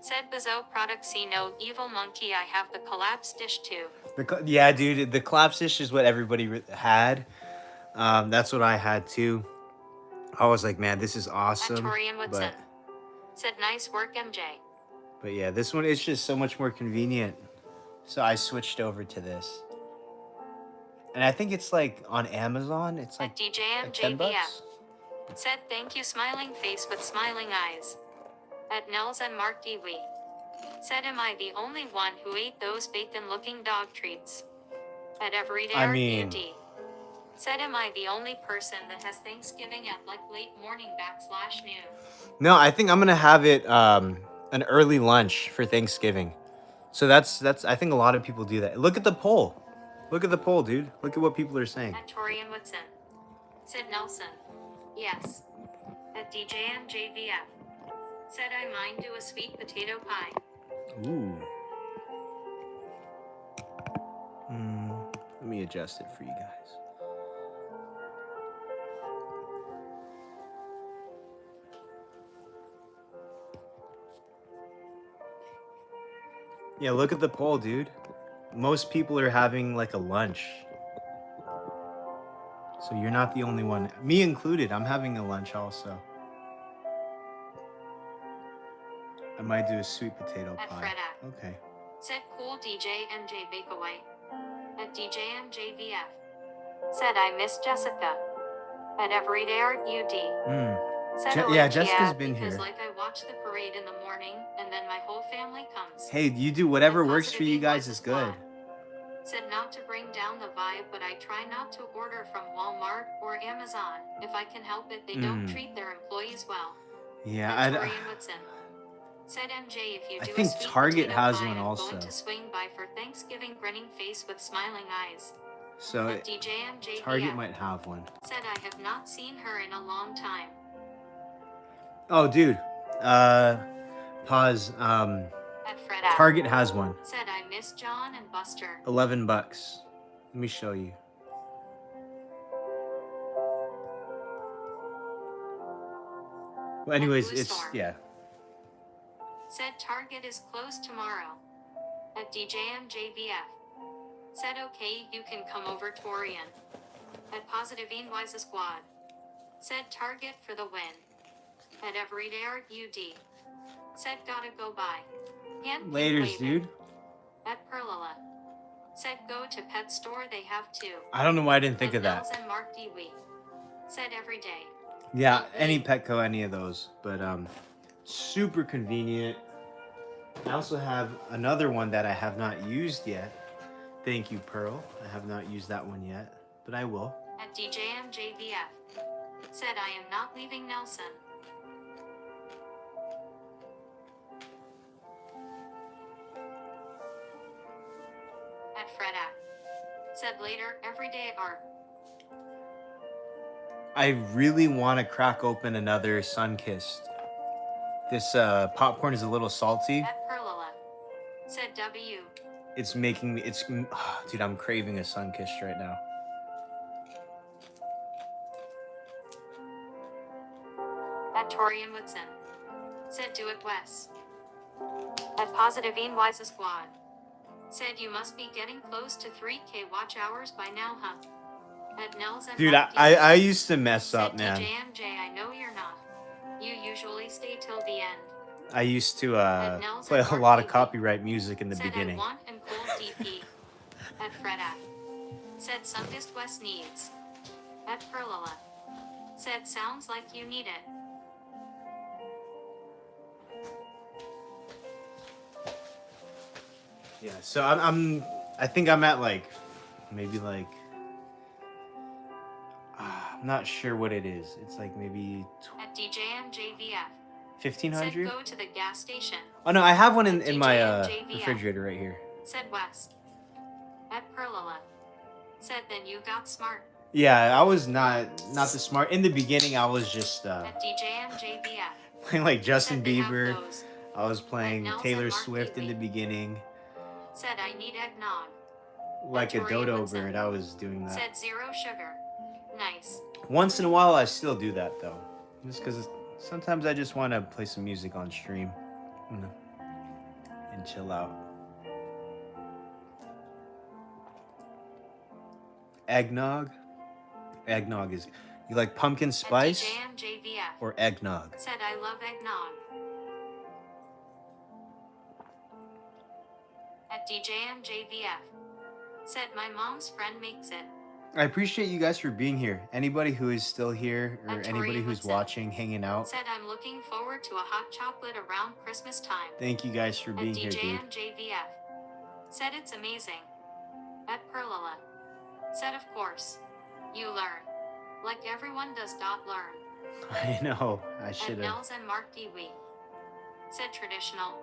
S1: Said Bizzo product see no evil monkey, I have the collapse dish too.
S2: Yeah, dude, the collapse dish is what everybody had. That's what I had too. I was like, man, this is awesome.
S1: Torian Woodson. Said nice work, MJ.
S2: But yeah, this one is just so much more convenient. So I switched over to this. And I think it's like on Amazon. It's like,
S1: At DJM
S2: like 10 bucks.
S1: said thank you smiling face with smiling eyes. At Nels and Mark Dewey. Said am I the only one who ate those bacon looking dog treats? At Everyday
S2: I
S1: Art
S2: mean-
S1: UD. Said am I the only person that has Thanksgiving at like late morning / noon?
S2: No, I think I'm gonna have it an early lunch for Thanksgiving. So that's I think a lot of people do that. Look at the poll. Look at the poll, dude. Look at what people are saying.
S1: At Torian Woodson. Said Nelson. Yes. At DJMJVF. Said I might do a sweet potato pie.
S2: Ooh. Let me adjust it for you guys. Yeah, look at the poll, dude. Most people are having like a lunch. So you're not the only one. Me included. I'm having a lunch also. I might do a sweet potato
S1: At
S2: pie.
S1: Freda.
S2: Okay.
S1: Said cool DJ MJ Bakeaway. At DJMJVF. Said I miss Jessica. At Everyday Art UD. Said
S2: Yeah,
S1: like,
S2: Jessica's been
S1: because
S2: here.
S1: like I watch the parade in the morning and then my whole family comes.
S2: Hey, you do whatever
S1: And
S2: works for you
S1: Positive
S2: guys
S1: Voice
S2: is good.
S1: Squad. Said not to bring down the vibe, but I try not to order from Walmart or Amazon. If I can help it, they don't treat their employees well.
S2: Yeah,
S1: At Torian Woodson. Said MJ if you
S2: I
S1: do
S2: think
S1: a sweet
S2: Target
S1: potato
S2: has
S1: pie,
S2: one
S1: I'm
S2: also.
S1: going to swing by for Thanksgiving, grinning face with smiling eyes.
S2: So
S1: At DJMJVF.
S2: Target might have one.
S1: Said I have not seen her in a long time.
S2: Oh, dude. Pause.
S1: At Freda.
S2: Target has one.
S1: Said I miss John and Buster.
S2: $11. Let me show you. Well, anyways,
S1: Blue
S2: it's
S1: Storm.
S2: yeah.
S1: Said Target is closed tomorrow. At DJMJVF. Said okay, you can come over Torian. At Positive Wise Squad. Said Target for the win. At Everyday Art UD. Said gotta go by. Hand
S2: Laters, dude.
S1: At Perlala. Said go to pet store, they have two.
S2: I don't know why I didn't think of that.
S1: Nels and Mark Dewey. Said every day.
S2: Yeah, any Petco, any of those, but super convenient. I also have another one that I have not used yet. Thank you, Pearl. I have not used that one yet, but I will.
S1: At DJMJVF. Said I am not leaving Nelson. At Freda. Said later, everyday art.
S2: I really want to crack open another Sunkissed. This popcorn is a little salty.
S1: At Perlala. Said W.
S2: It's making me, dude, I'm craving a Sunkissed right now.
S1: At Torian Woodson. Said do it Wes. At Positive Wise Squad. Said you must be getting close to 3K watch hours by now, huh? At Nels and
S2: Dude,
S1: Mark
S2: I used to mess
S1: Said
S2: up, man.
S1: DJMJ, I know you're not. You usually stay till the end.
S2: I used to
S1: Nels
S2: play
S1: and
S2: a
S1: Mark
S2: lot of
S1: Dewey.
S2: copyright music in the
S1: Said
S2: beginning.
S1: I want and cold DP. At Freda. Said Sunkist West needs. At Perlala. Said sounds like you need it.
S2: Yeah, so I think I'm at like, maybe like, I'm not sure what it is. It's like maybe
S1: At DJMJVF. Said
S2: 1,500?
S1: go to the gas station.
S2: Oh no, I have one in my
S1: DJMJVF.
S2: refrigerator right here.
S1: Said West. At Perlala. Said then you got smart.
S2: Yeah, I was not the smart. In the beginning, I was just
S1: At DJMJVF.
S2: playing like Justin
S1: Said they have
S2: Bieber.
S1: those.
S2: I was playing
S1: Nels and
S2: Taylor
S1: Mark
S2: Swift in
S1: Dewey.
S2: the beginning.
S1: Said I need eggnog.
S2: Like a
S1: Victoria
S2: dodo
S1: Woodson.
S2: bird, I was doing that.
S1: Said zero sugar. Nice.
S2: Once in a while, I still do that though. Just because sometimes I just want to play some music on stream, you know, and chill out. Eggnog? Eggnog is... You like pumpkin spice
S1: At DJMJVF.
S2: or eggnog?
S1: Said I love eggnog. At At DJMJVF. Said my mom's friend makes it.
S2: I appreciate you guys for being here. Anybody who is still here or
S1: At
S2: anybody
S1: Tori
S2: who's
S1: Woodson.
S2: watching, hanging out,
S1: Said I'm looking forward to a hot chocolate around Christmas time.
S2: thank you guys for
S1: At
S2: being here, dude.
S1: DJMJVF. Said it's amazing. At Perlala. Said of course. You learn. Like everyone does. Learn.
S2: I know. I
S1: At
S2: should have.
S1: Nels and Mark Dewey. Said traditional.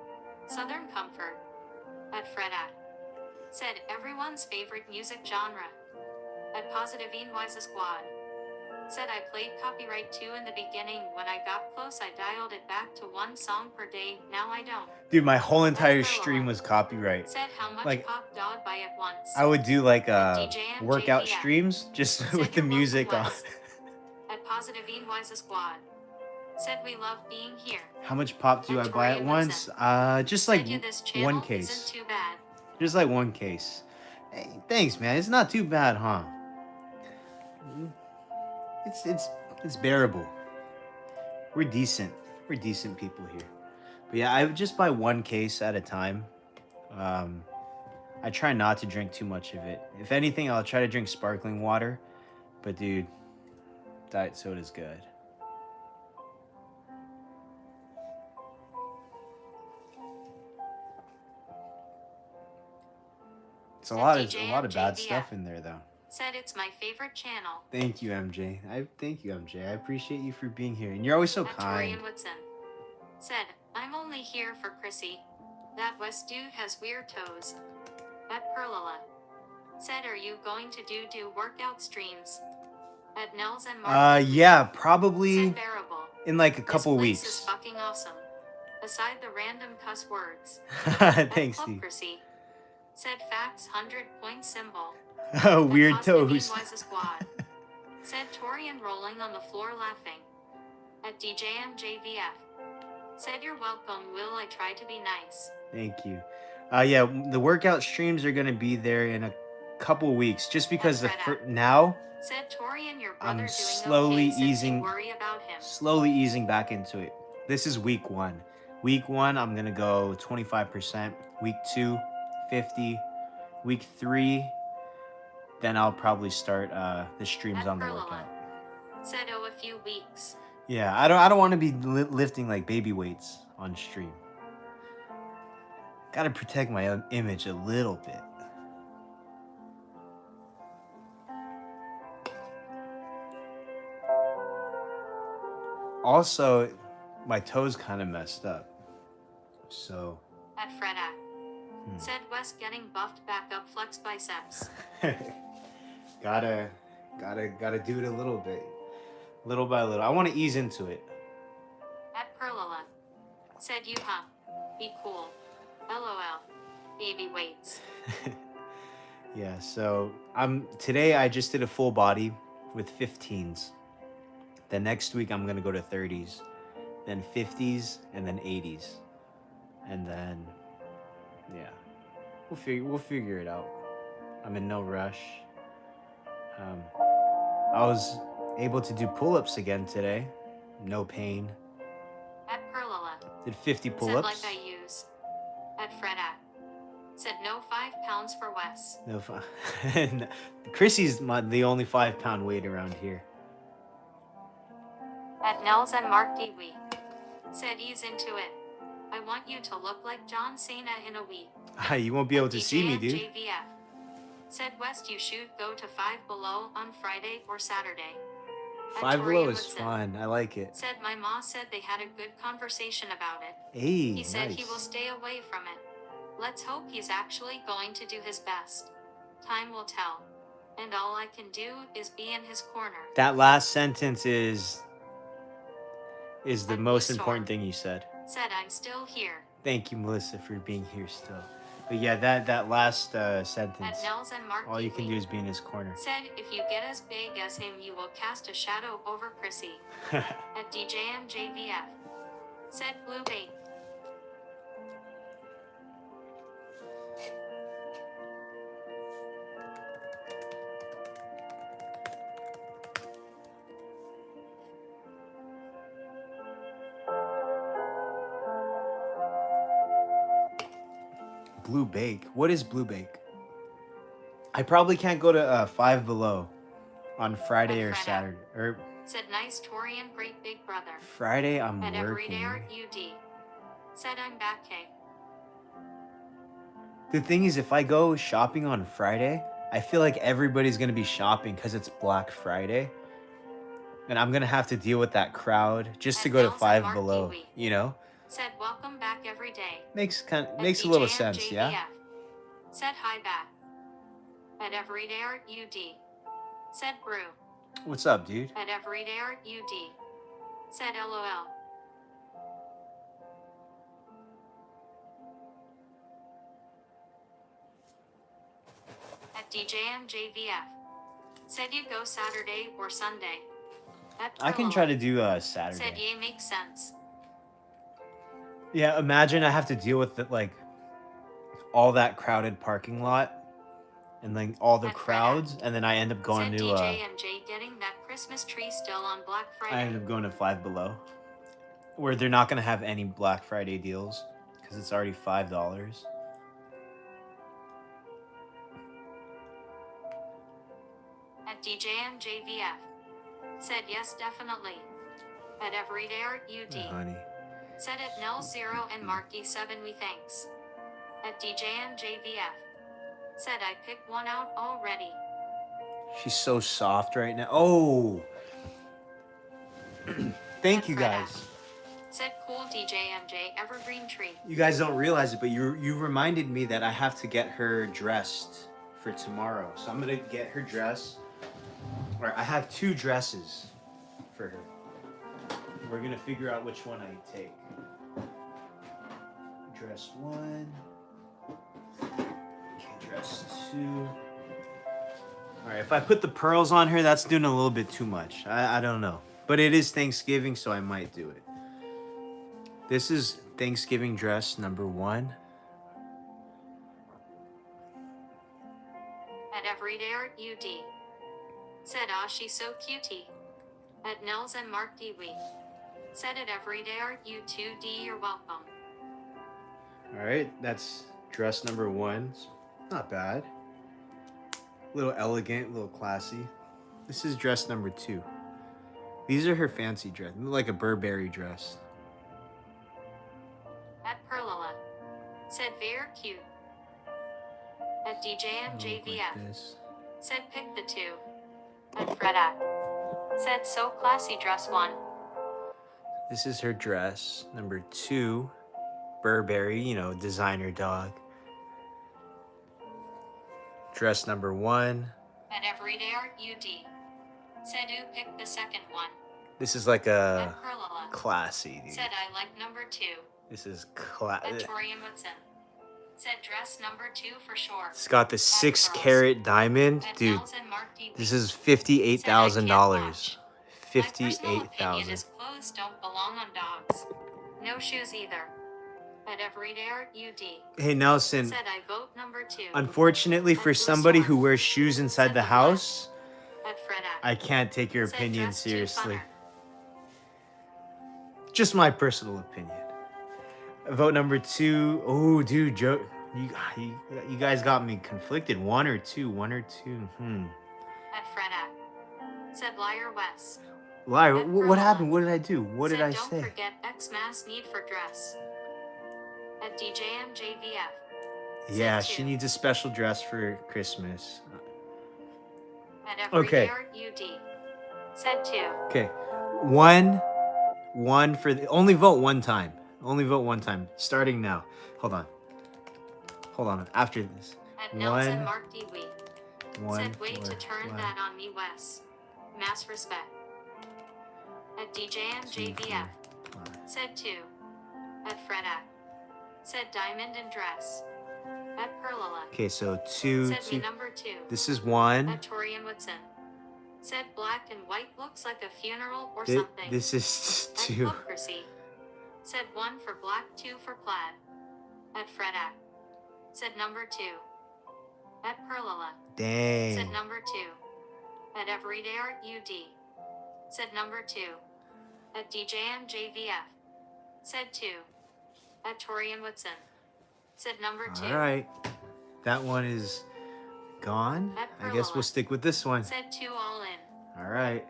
S1: Southern comfort. At Fredat. Said everyone's favorite music genre. At Positivine Wise Squad. Said I played copyright 2 in the beginning. When I got close I dialed it back to 1 song per day. Now I don't.
S2: Dude, my whole entire stream was copyright.
S1: Said how much
S2: Like,
S1: pop dog by at once.
S2: I would do like
S1: DJM
S2: workout
S1: JVF.
S2: streams just
S1: Said
S2: with the
S1: you're
S2: music on.
S1: welcome, Wes. At Positivine Wise Squad. Said we love being here.
S2: How much pop do I
S1: And
S2: buy
S1: Tori
S2: at once? Just
S1: Said
S2: like
S1: you this channel
S2: one
S1: isn't
S2: case.
S1: too bad.
S2: Just like one case. Hey, thanks, man. It's not too bad, huh? It's bearable. We're decent. We're decent people here. But yeah, I just buy one case at a time. I try not to drink too much of it. If anything, I'll try to drink sparkling water. But dude, diet soda's good. It's a lot of bad stuff in there though.
S1: Said it's my favorite channel.
S2: Thank you, MJ. Thank you, MJ. I appreciate you for being here, and you're always so
S1: At
S2: kind.
S1: Torian Woodson. Said I'm only here for Chrissy. That West dude has weird toes. At Perlala. Said are you going to do workout streams? At Nels and Mark.
S2: Yeah, probably
S1: Said bearable.
S2: in like a couple
S1: this place
S2: weeks.
S1: is fucking awesome. Aside the random cuss words.
S2: Thanks,
S1: At
S2: Steve.
S1: Chrissy. Said facts 100-point symbol.
S2: Weird
S1: At
S2: toes.
S1: Positivine Wise Squad. Said Torian rolling on the floor laughing. At DJMJVF. Said you're welcome. Will I try to be nice?
S2: Thank you. Yeah, the workout streams are gonna be there in a couple weeks, just because now
S1: Said Torian your brother
S2: I'm
S1: doing
S2: slowly
S1: okay since you
S2: easing,
S1: worry about him.
S2: slowly easing back into it. This is week 1. Week 1, I'm gonna go 25%. Week 2, 50. Week 3, then I'll probably start the streams
S1: At
S2: on the
S1: Perlala.
S2: workout.
S1: Said a few weeks.
S2: Yeah, I don't want to be lifting like baby weights on stream. Gotta protect my own image a little bit. Also, my toes kind of messed up. So.
S1: At Fredat. Said West getting buffed back up flex biceps.
S2: gotta do it a little bit. Little by little. I want to ease into it.
S1: At Perlala. Said you be cool. LOL. Baby weights.
S2: Yeah, so today I just did a full body with 15s. Then next week I'm gonna go to 30s, then 50s, and then 80s, and then yeah, we'll figure it out. I'm in no rush. I was able to do pull-ups again today, no pain.
S1: At Perlala.
S2: Did 50
S1: Said
S2: pull-ups.
S1: like I use. At Fredat. Said no 5 pounds for Wes.
S2: No fun. Chrissy's the only 5-pound weight around here.
S1: At Nels and Mark Dewey. Said ease into it. I want you to look like John Cena in a week.
S2: You won't be able to see me, dude.
S1: JVF. Said West you should go to 5 Below on Friday or Saturday. At
S2: 5
S1: Torian
S2: Below is
S1: Woodson.
S2: fun. I like it.
S1: Said my ma said they had a good conversation about it.
S2: Hey,
S1: He said
S2: nice.
S1: he will stay away from it. Let's hope he's actually going to do his best. Time will tell. And all I can do is be in his corner.
S2: That last sentence is the
S1: At
S2: most
S1: Blue
S2: important
S1: Storm.
S2: thing you said.
S1: Said I'm still here.
S2: Thank you, Melissa, for being here still. But yeah, that last sentence,
S1: At Nels and Mark
S2: all you can
S1: Dewey.
S2: do is be in his corner.
S1: Said if you get as big as him you will cast a shadow over Chrissy. At DJMJVF. Said Blue Bait.
S2: Blue Bake. What is Blue Bake? I probably can't go to Five Below on Friday or Saturday. Or
S1: Said nice Torian great big brother.
S2: Friday I'm
S1: At Everyday
S2: working.
S1: Art UD. Said I'm back, K.
S2: The thing is, if I go shopping on Friday, I feel like everybody's gonna be shopping because it's Black Friday, and I'm gonna have to deal with that crowd just to
S1: At
S2: go to
S1: Nels and
S2: Five
S1: Mark
S2: Below.
S1: Kiwi.
S2: You know,
S1: Said welcome back every day.
S2: makes
S1: At
S2: a little sense,
S1: DJMJVF.
S2: yeah.
S1: Said hi back. At Everyday Art UD. Said brew.
S2: What's up, dude?
S1: At Everyday Art UD. Said LOL. At DJMJVF. Said you go Saturday or Sunday. At
S2: I can try to do Saturday.
S1: Said yay makes sense.
S2: Yeah, imagine I have to deal with like all that crowded parking lot and like all the
S1: At
S2: crowds, and then I end up going
S1: Said
S2: to
S1: DJMJ getting that Christmas tree still on Black Friday.
S2: I end up going to Five Below, where they're not gonna have any Black Friday deals because it's already $5.
S1: At DJMJVF. Said yes definitely. At Everyday Art UD.
S2: Honey.
S1: Said at Nell 0 and Marky 7 we thanks. At DJMJVF. Said I picked one out already.
S2: She's so soft right now. Oh. Thank you guys.
S1: Said cool DJMJ evergreen tree.
S2: You guys don't realize it, but you reminded me that I have to get her dressed for tomorrow. So I'm gonna get her dressed. All right, I have 2 dresses for her. We're gonna figure out which one I take. Dress 1. Okay, dress 2. All right, if I put the pearls on her, that's doing a little bit too much. I don't know. But it is Thanksgiving, so I might do it. This is Thanksgiving dress number 1.
S1: At Everyday Art UD. Said she's so cutie. At Nels and Mark Dewey. Said at Everyday Art U2D you're welcome.
S2: All right, that's dress number 1. It's not bad. A little elegant, a little classy. This is dress number 2. These are her fancy dress, like a Burberry dress.
S1: At Perlala. Said very cute. At DJMJVF.
S2: Like this.
S1: Said pick the 2. At Freda. Said so classy dress 1.
S2: This is her dress number 2. Burberry, you know, designer dog. Dress number 1.
S1: At Everyday Art UD. Said who picked the second one.
S2: This is like a
S1: At Perlala.
S2: classy, dude.
S1: Said I like number 2.
S2: This is
S1: At
S2: classy.
S1: Torian Woodson. Said dress number 2 for sure.
S2: It's got the 6-carat diamond,
S1: At
S2: dude.
S1: Nels and Mark D.
S2: This is $58,000.
S1: My personal opinion
S2: $58,000.
S1: is clothes don't belong on dogs. No shoes either. At Everyday Art UD.
S2: Hey Nelson,
S1: Said I vote number 2.
S2: unfortunately for somebody who wears shoes inside the house,
S1: At Freda.
S2: I can't take your
S1: Said
S2: opinion
S1: dress too
S2: seriously.
S1: funner.
S2: Just my personal opinion. Vote number 2. Oh, dude, Joe, you guys got me conflicted. 1 or 2. 1 or 2.
S1: At Freda. Said Liar West.
S2: Liar,
S1: At
S2: what
S1: Perla.
S2: happened? What did I do? What did
S1: Said
S2: I
S1: don't
S2: say?
S1: forget Xmas need for dress. At DJMJVF.
S2: Yeah,
S1: Said
S2: she
S1: 2.
S2: needs a special dress for Christmas.
S1: At Everyday
S2: Okay.
S1: Art UD. Said 2.
S2: Okay, one for the only vote one time. Only vote one time. Starting now. Hold on. After this,
S1: At Nels and
S2: one.
S1: Mark Dewey. Said wait to turn that on me, Wes. Mass respect. At DJMJVF. Said 2. At Freda. Said diamond and dress. At Perlala.
S2: Okay, so 2.
S1: Said me
S2: 2.
S1: number 2.
S2: This is 1.
S1: At Torian Woodson. Said black and white looks like a funeral or something.
S2: This is
S1: At
S2: 2.
S1: Book Chrissy. Said 1 for black, 2 for plaid. At Freda. Said number 2. At Perlala. Said
S2: Dang.
S1: number 2. At Everyday Art UD. Said number 2. At DJMJVF. Said 2. At Torian Woodson. Said number 2.
S2: All right. That one is gone.
S1: At
S2: I guess we'll
S1: Perlola.
S2: stick with this one.
S1: Said 2 all in.
S2: All right.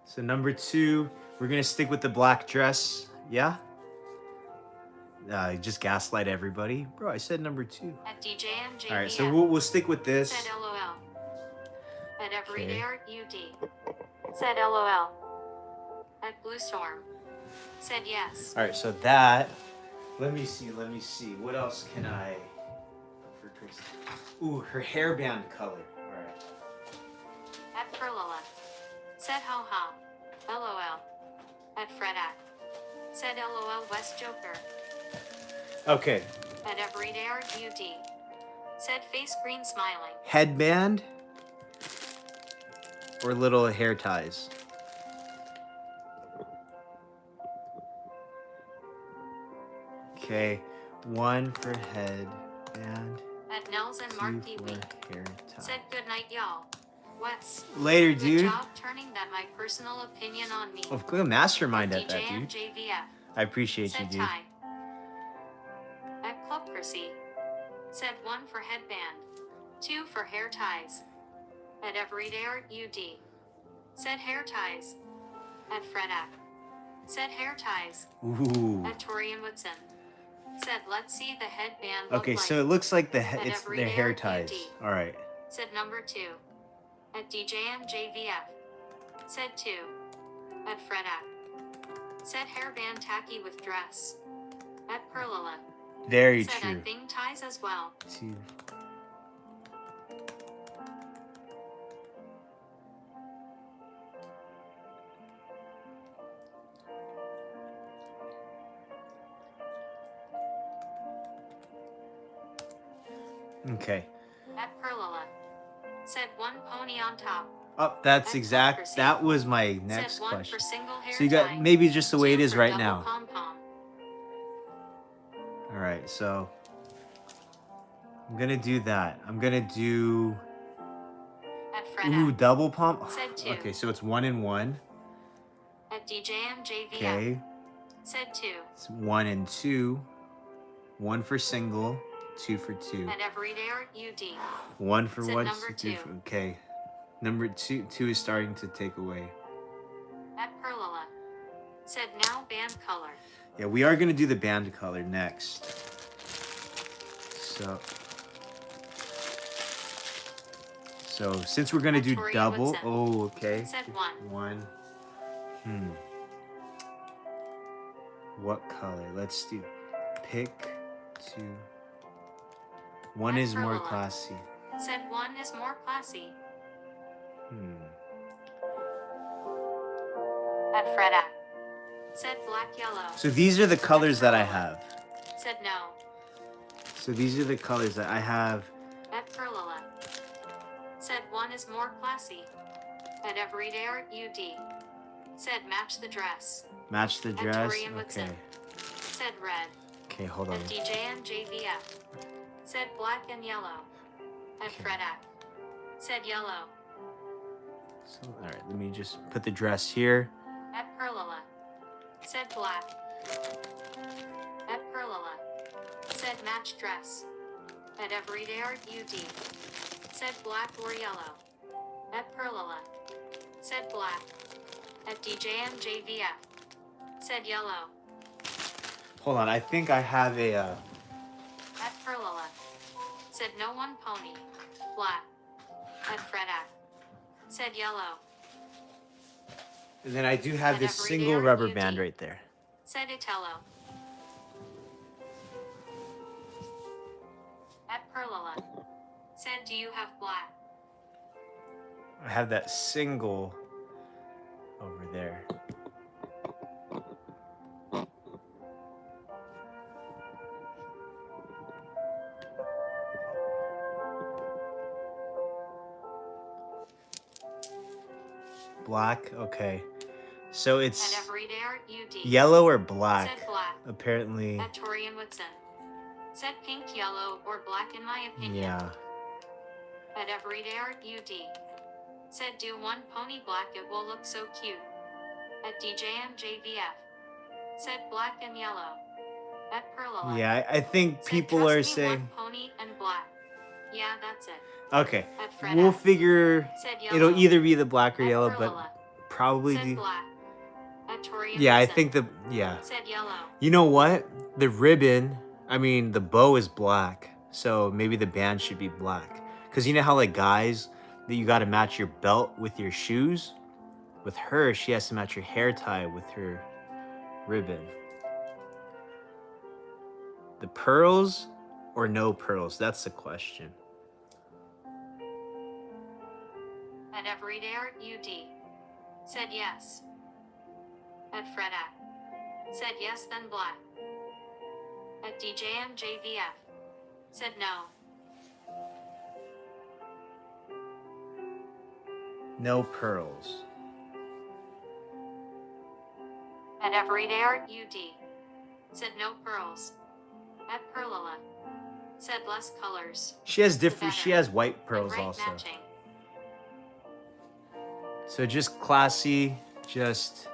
S2: So number 2, we're gonna stick with the black dress. Yeah. Just gaslight everybody, bro. I said number 2.
S1: At DJMJVF.
S2: All right. So we'll stick with this.
S1: Said LOL. At Everyday
S2: Okay.
S1: Art UD. Said LOL. At Blue Storm. Said yes.
S2: All right. So that. Let me see. What else can I? For Chrissy. Ooh, her hairband color. All right.
S1: At Perlola. Said ho ha. LOL. At Fredak. Said LOL West Joker.
S2: Okay.
S1: At Everyday Art UD. Said face green smiling.
S2: Headband or little hair ties. Okay. 1 for headband.
S1: At Nels and
S2: 2
S1: Mark
S2: for
S1: DB.
S2: hair tie.
S1: Said good night y'all. Wes.
S2: Later,
S1: Good
S2: dude.
S1: job turning that my personal opinion on me.
S2: Of course, mastermind at
S1: DJ
S2: that,
S1: and
S2: dude.
S1: JVF.
S2: I appreciate you,
S1: Said
S2: dude.
S1: Ty. At Club Chrissy. Said 1 for headband. 2 for hair ties. At Everyday Art UD. Said hair ties. At Fredak. Said hair ties.
S2: Ooh.
S1: At Torian Woodson. Said let's see the headband look
S2: Okay,
S1: like.
S2: so it looks like
S1: At
S2: it's
S1: Everyday
S2: their hair
S1: Art
S2: ties.
S1: UD.
S2: All right.
S1: Said number 2. At DJM JVF. Said 2. At Fredak. Said hairband tacky with dress. At Perlola.
S2: Very
S1: Said I
S2: true.
S1: think ties as well.
S2: 2. Okay.
S1: At Perlola. Said 1 pony on top.
S2: Oh, that's
S1: At
S2: exact.
S1: Chrissy.
S2: That was my next
S1: Said 1
S2: question.
S1: for single hair
S2: So you got
S1: tie.
S2: maybe just the way
S1: 2
S2: it is
S1: for
S2: right
S1: double
S2: now.
S1: pom-pom.
S2: All right, so I'm gonna do that. I'm gonna do
S1: At Fredak.
S2: double pump.
S1: Said 2.
S2: Okay, so it's 1 and 1.
S1: At DJM JVF.
S2: Okay,
S1: Said 2.
S2: it's 1 and 2. 1 for single, 2 for 2.
S1: At Everyday Art UD.
S2: 1 for
S1: Said
S2: 1,
S1: number
S2: 2
S1: 2.
S2: for, okay. Number 2 is starting to take away.
S1: At Perlola. Said now band color.
S2: Yeah, we are gonna do the band color next. So since we're gonna do
S1: Victoria
S2: double,
S1: Woodson.
S2: oh, okay.
S1: Said 1.
S2: 1. What color? Let's do pick 2. 1 is more
S1: Perlola.
S2: classy.
S1: Said 1 is more classy. At Fredak. Said black yellow.
S2: So these are the colors that I have.
S1: Said no.
S2: So these are the colors that I have.
S1: At Perlola. Said 1 is more classy. At Everyday Art UD. Said match the dress.
S2: Match the
S1: At
S2: dress.
S1: Torian Woodson.
S2: Okay.
S1: Said red.
S2: Okay, hold on.
S1: At DJM JVF. Said black and yellow. At
S2: Okay.
S1: Fredak. Said yellow.
S2: So, all right, let me just put the dress here.
S1: At Perlola. Said black. At Perlola. Said match dress. At Everyday Art UD. Said black or yellow. At Perlola. Said black. At DJM JVF. Said yellow.
S2: Hold on, I think I have a.
S1: At Perlola. Said no one pony. Black. At Fredak. Said yellow.
S2: And then I do have
S1: At
S2: this
S1: Everyday
S2: single
S1: Art
S2: rubber
S1: UD.
S2: band right there.
S1: Said Itello. At Perlola. Said do you have black?
S2: I have that single over there. Black, okay. So
S1: At
S2: it's
S1: Everyday Art UD.
S2: yellow or black.
S1: Said black.
S2: Apparently,
S1: At Torian Woodson. Said pink, yellow, or black in my opinion.
S2: yeah.
S1: At Everyday Art UD. Said do one pony black, it will look so cute. At DJM JVF. Said black and yellow. At Perlola.
S2: Yeah, I think
S1: Said,
S2: people
S1: "Trust
S2: are
S1: me,
S2: saying.
S1: one pony and black. Yeah, that's it.
S2: Okay,
S1: At Freda.
S2: we'll figure.
S1: Said yellow.
S2: It'll either be the black or
S1: At
S2: yellow,
S1: Perlola.
S2: but probably
S1: Said
S2: the.
S1: black. At Torian
S2: Yeah, I
S1: Woodson.
S2: think the. Yeah.
S1: Said yellow.
S2: You know what? The ribbon, I mean, the bow is black. So maybe the band should be black. Because you know how, like, guys, that you got to match your belt with your shoes? With her, she has to match her hair tie with her ribbon. The pearls or no pearls? That's the question.
S1: At Everyday Art UD. Said yes. At Freda. Said yes, then black. At DJMJVF. Said no.
S2: No pearls.
S1: At Everyday Art UD. Said no pearls. At Perlola. Said less colors.
S2: She has different.
S1: Better.
S2: She has white
S1: And
S2: pearls
S1: right
S2: also.
S1: matching.
S2: So just classy, just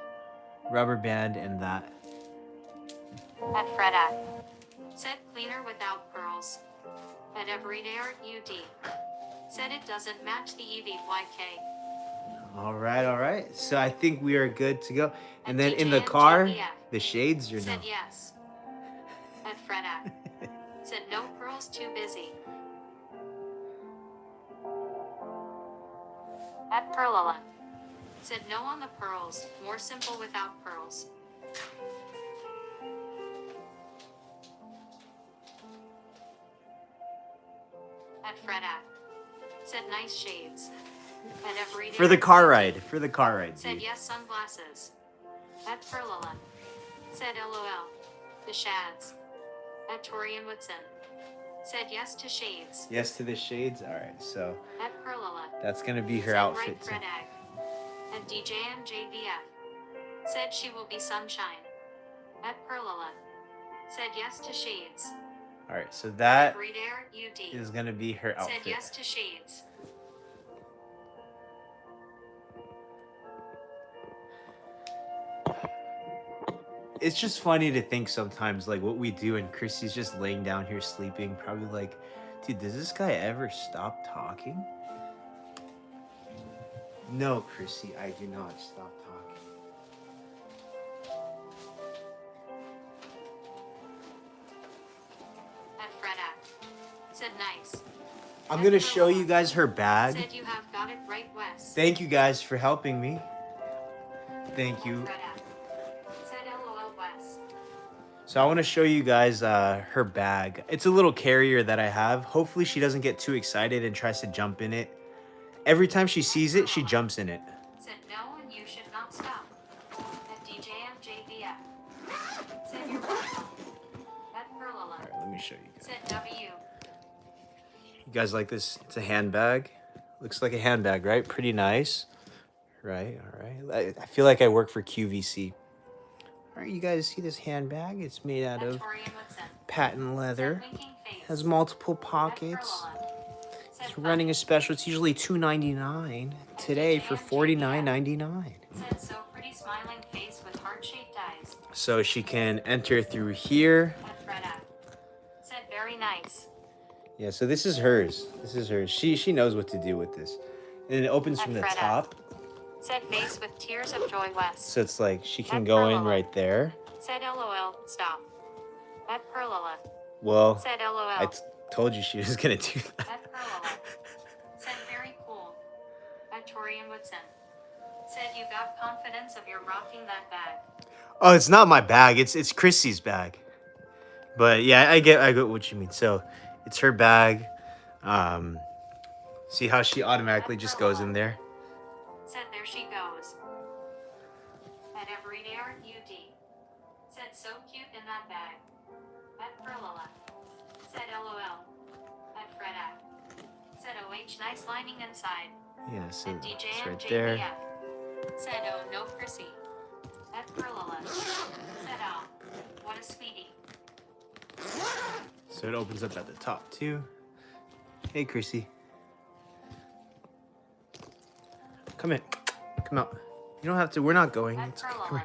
S2: rubber band and that.
S1: At Freda. Said cleaner without pearls. At Everyday Art UD. Said it doesn't match the EVYK.
S2: All right. So I think we are good to go. And
S1: At
S2: then in the
S1: DJMJVF.
S2: car, the shades or no?
S1: Said yes. At Freda. Said no pearls, too busy. At Perlola. Said no on the pearls, more simple without pearls. At Freda. Said nice shades. At Everyday
S2: For the
S1: Art
S2: car
S1: UD.
S2: ride. For the car ride.
S1: Said
S2: dude.
S1: yes, sunglasses. At Perlola. Said LOL. The shads. At Torian Woodson. Said yes to shades.
S2: Yes to the shades. All right. So
S1: At Perlola.
S2: that's gonna be her
S1: Said
S2: outfit.
S1: right Fred Egg. At DJMJVF. Said she will be sunshine. At Perlola. Said yes to shades.
S2: All right. So that
S1: Everyday Art UD.
S2: is gonna be her
S1: Said
S2: outfit.
S1: yes to shades.
S2: It's just funny to think sometimes like what we do, and Chrissy's just laying down here sleeping, probably like, dude, does this guy ever stop talking? No, Chrissy, I do not stop talking.
S1: At Freda. Said nice.
S2: I'm gonna show you guys her bag.
S1: Said you have got it right, Wes.
S2: Thank you guys for helping me. Thank
S1: At
S2: you.
S1: Freda. Said LOL, Wes.
S2: So I want to show you guys her bag. It's a little carrier that I have. Hopefully she doesn't get too excited and tries to jump in it. Every time she sees it, she jumps in it.
S1: Said no and you should not stop. At DJMJVF. Said you're welcome. At Perlola.
S2: All right, let me show you guys.
S1: Said W.
S2: You guys like this? It's a handbag. Looks like a handbag, right? Pretty nice. Right, all right. I feel like I work for QVC. All right, you guys see this handbag? It's made out
S1: At
S2: of
S1: Torian Woodson.
S2: patent leather.
S1: Said winking face.
S2: Has multiple
S1: At
S2: pockets.
S1: Perlola. Said
S2: It's running a special. It's usually $2.99. Today for $49.99.
S1: Said so pretty smiling face with heart-shaped eyes.
S2: So she can enter through here.
S1: At Freda. Said very nice.
S2: Yeah, so this is hers. This is hers. She knows what to do with this. And it opens from the
S1: Freda.
S2: top.
S1: Said face with tears of joy, Wes.
S2: So it's like she can
S1: At
S2: go in
S1: Perlola.
S2: right there.
S1: Said LOL, stop. At Perlola.
S2: Well,
S1: Said LOL.
S2: I told you she was going to do that.
S1: At Perlola. Said very cool. At Torian Woodson. Said you got confidence of your rocking that bag.
S2: Oh, it's not my bag. It's Chrissy's bag. But yeah, I get what you mean. So it's her bag. See how she automatically just goes in there?
S1: Said there she goes. At Everyday Art UD. Said so cute in that bag. At Perlola. Said LOL. At Freda. Said OH nice lining inside.
S2: Yeah, so
S1: At
S2: it's
S1: DJMJVF.
S2: right there.
S1: Said oh no Chrissy. At Perlola. Said oh, what a sweetie.
S2: So it opens up at the top too. Hey, Chrissy. Come in. Come out. You don't have to. We're not going.
S1: At
S2: It's okay. Come
S1: Perlola.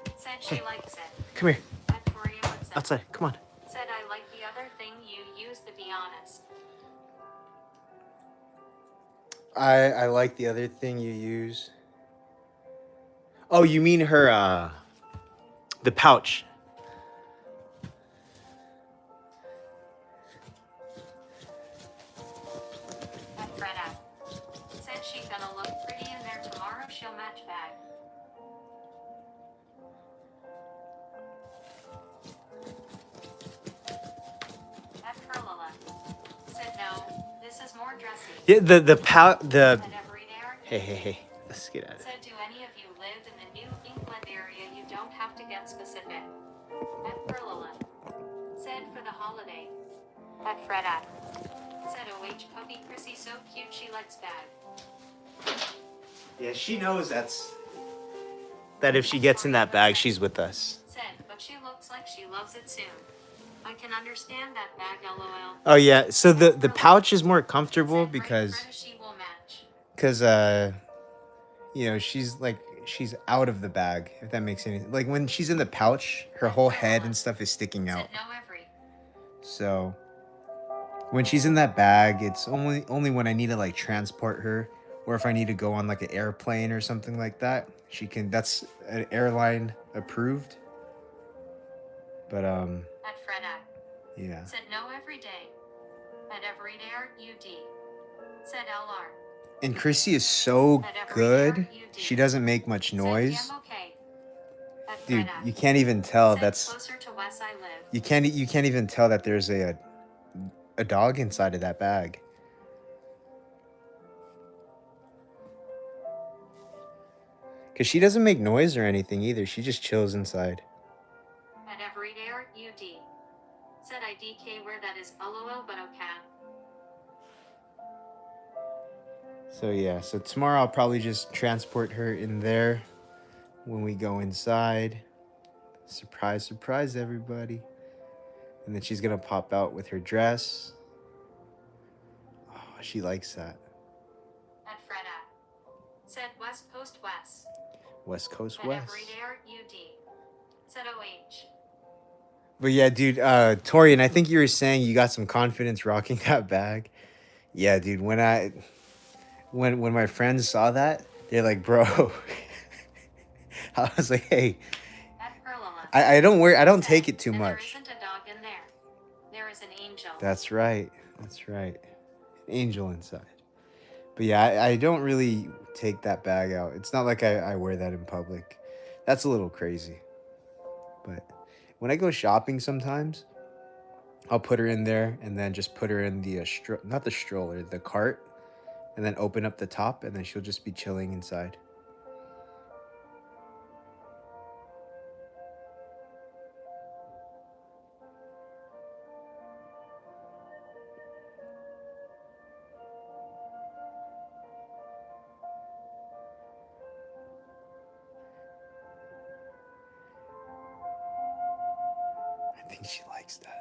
S2: here.
S1: Said she likes it.
S2: Come here.
S1: At Torian Woodson.
S2: outside. Come on.
S1: Said I like the other thing you use, to be honest.
S2: I like the other thing you use. Oh, you mean her the pouch.
S1: At Freda. Said she gonna look pretty in there tomorrow, she'll match bag. At Perlala. Said no, this is more dressy.
S2: Yeah, the
S1: At Everyday.
S2: hey. Let's get at it.
S1: Said do any of you live in the New England area, you don't have to get specific. At Perlala. Said for the holiday. At Freda. Said OH puppy Chrissy so cute she likes bag.
S2: Yeah, she knows that if she gets in that bag, she's with us.
S1: Said, but she looks like she loves it soon. I can understand that bag, lol.
S2: Oh yeah, so the pouch is more comfortable
S1: Said,
S2: because
S1: she will match.
S2: you know, she's out of the bag, if that makes any like when she's in the pouch, her whole head and stuff is sticking out.
S1: Said no every.
S2: So when she's in that bag, it's only when I need to like transport her, or if I need to go on like an airplane or something like that, she can. That's an airline approved. But
S1: At Freda.
S2: yeah.
S1: Said no every day. At everyday UD. Said LR.
S2: And Chrissy is so good. She doesn't make much noise.
S1: Said, okay. At
S2: Dude,
S1: Freda.
S2: you can't even tell
S1: Said,
S2: that's
S1: closer to West I live.
S2: you can't even tell that there's a dog inside of that bag. Cause she doesn't make noise or anything either. She just chills inside.
S1: At everyday UD. Said I DK where that is lol but okay.
S2: So yeah, so tomorrow I'll probably just transport her in there when we go inside. Surprise, surprise everybody. And then she's gonna pop out with her dress. Oh, she likes that.
S1: At Freda. Said West Coast West.
S2: West Coast
S1: At
S2: West.
S1: everyday UD. Said OH.
S2: But yeah, dude, Torian, I think you were saying you got some confidence rocking that bag. Yeah, dude, when my friends saw that, they're like, bro. I was like, hey,
S1: At Perlala.
S2: I don't
S1: Said,
S2: take it too
S1: and
S2: much.
S1: There isn't a dog in there. There is an angel.
S2: That's right. An angel inside. But yeah, I don't really take that bag out. It's not like I wear that in public. That's a little crazy. But when I go shopping sometimes, I'll put her in there and then just put her in the, not the stroller, the cart. And then open up the top and then she'll just be chilling inside. I think she likes that.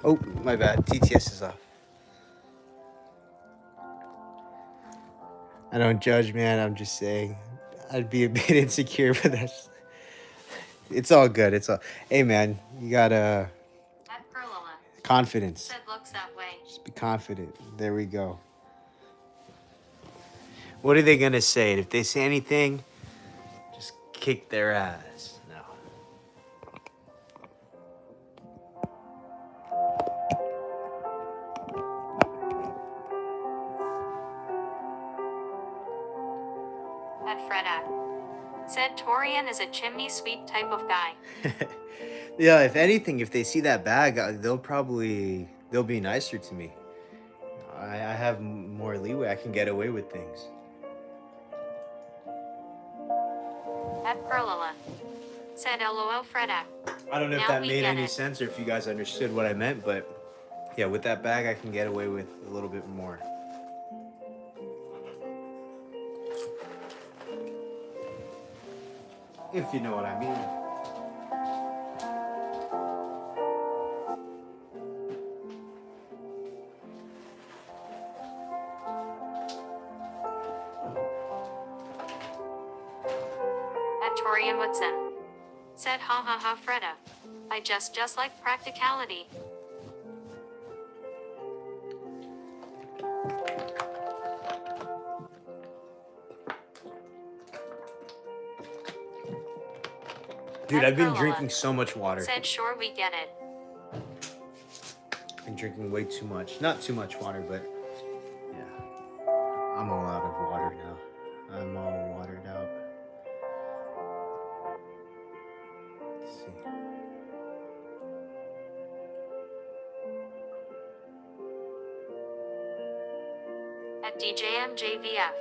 S2: Oh, my bad. TTS is off. I don't judge, man. I'm just saying. I'd be a bit insecure, but that's... It's all good. It's all... Hey, man. You gotta...
S1: At Perlala.
S2: Confidence.
S1: Said looks that way.
S2: Just be confident. There we go. What are they gonna say? If they say anything, just kick their ass. No.
S1: At Freda. Said Torian is a chimney sweep type of guy.
S2: Yeah, if anything, if they see that bag, they'll be nicer to me. I have more leeway. I can get away with things.
S1: At Perlala. Said LOL Freda.
S2: I don't know if
S1: Now
S2: that
S1: we
S2: made
S1: get
S2: any
S1: it.
S2: sense or if you guys understood what I meant, but yeah, with that bag, I can get away with a little bit more. If you know what I mean.
S1: Torian Woodson. Said ha ha ha Freda. I just like practicality.
S2: Dude,
S1: At
S2: I've been
S1: Perlola.
S2: drinking so much water.
S1: Said sure we get it.
S2: I've been drinking way too much. Not too much water, but yeah. I'm all out of water now. I'm all watered out. Let's see.
S1: At DJMJVF.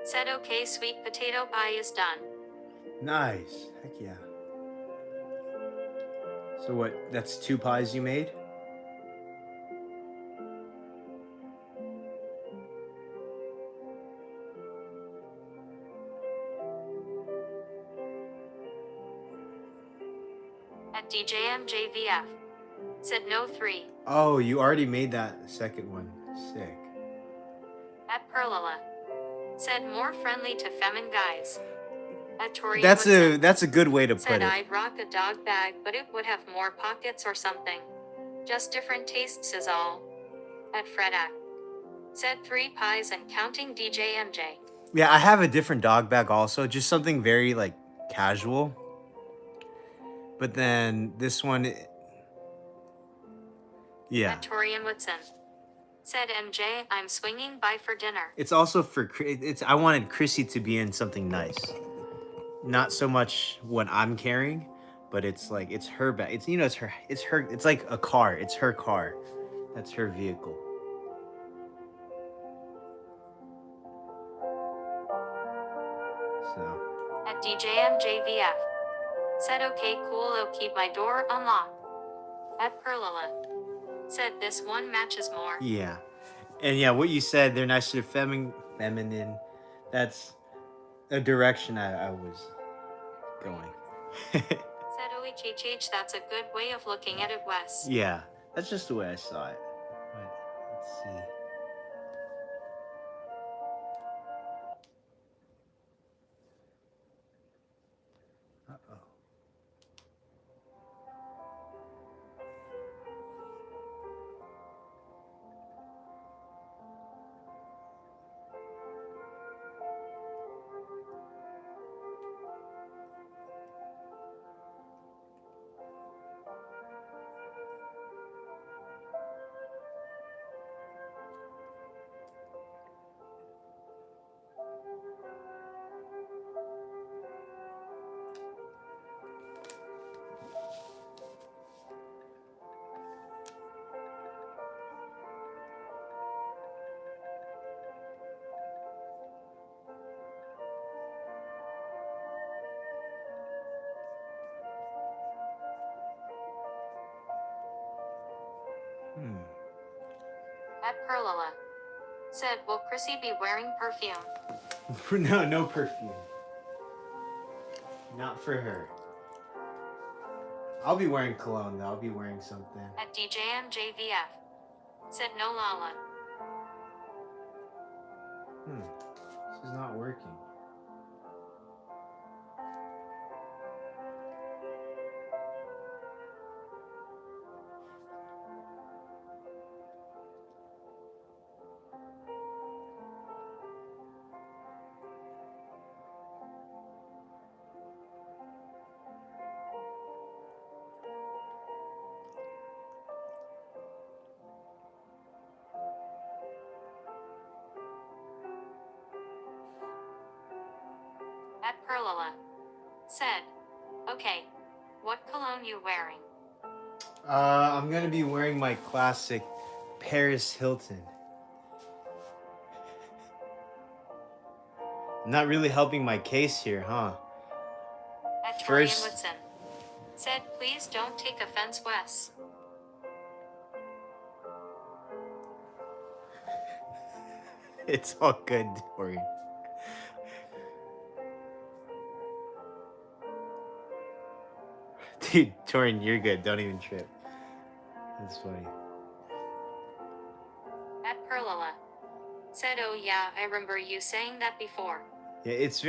S1: Said okay, sweet potato pie is done.
S2: Nice. Heck yeah. So what, that's 2 pies you made?
S1: At DJMJVF. Said no 3.
S2: Oh, you already made that second one. Sick.
S1: At Perlola. Said more friendly to femin guys. At Torian
S2: That's
S1: Woodson.
S2: a good way to put
S1: Said
S2: it.
S1: I'd rock a dog bag, but it would have more pockets or something. Just different tastes is all. At Freda. Said 3 pies and counting DJMJ.
S2: Yeah, I have a different dog bag also, just something very like casual. But then this one, yeah.
S1: At Torian Woodson. Said MJ, I'm swinging by for dinner.
S2: It's also for I wanted Chrissy to be in something nice. Not so much what I'm carrying, but it's like it's her bag. It's like a car. It's her car. That's her vehicle. So
S1: At DJMJVF. Said okay cool, I'll keep my door unlocked. At Perlola. Said this one matches more.
S2: yeah. And yeah, what you said, they're nicer, feminine. That's a direction I was going.
S1: Said OHHH, that's a good way of looking at it, Wes.
S2: Yeah, that's just the way I saw it. But let's see. Uh-oh.
S1: At Perlola. Said, will Chrissy be wearing perfume?
S2: No perfume. Not for her. I'll be wearing cologne though. I'll be wearing something.
S1: At DJMJVF. Said no Lala.
S2: This is not working.
S1: At Perlola. Said, okay, what cologne you wearing?
S2: I'm gonna be wearing my classic Paris Hilton. Not really helping my case here, huh?
S1: At Torian
S2: First-
S1: Woodson. Said, please don't take offense, Wes.
S2: It's all good, Tori. Dude, Torin, you're good. Don't even trip. That's funny.
S1: At Perlola. Said, oh yeah, I remember you saying that before.
S2: Yeah, it's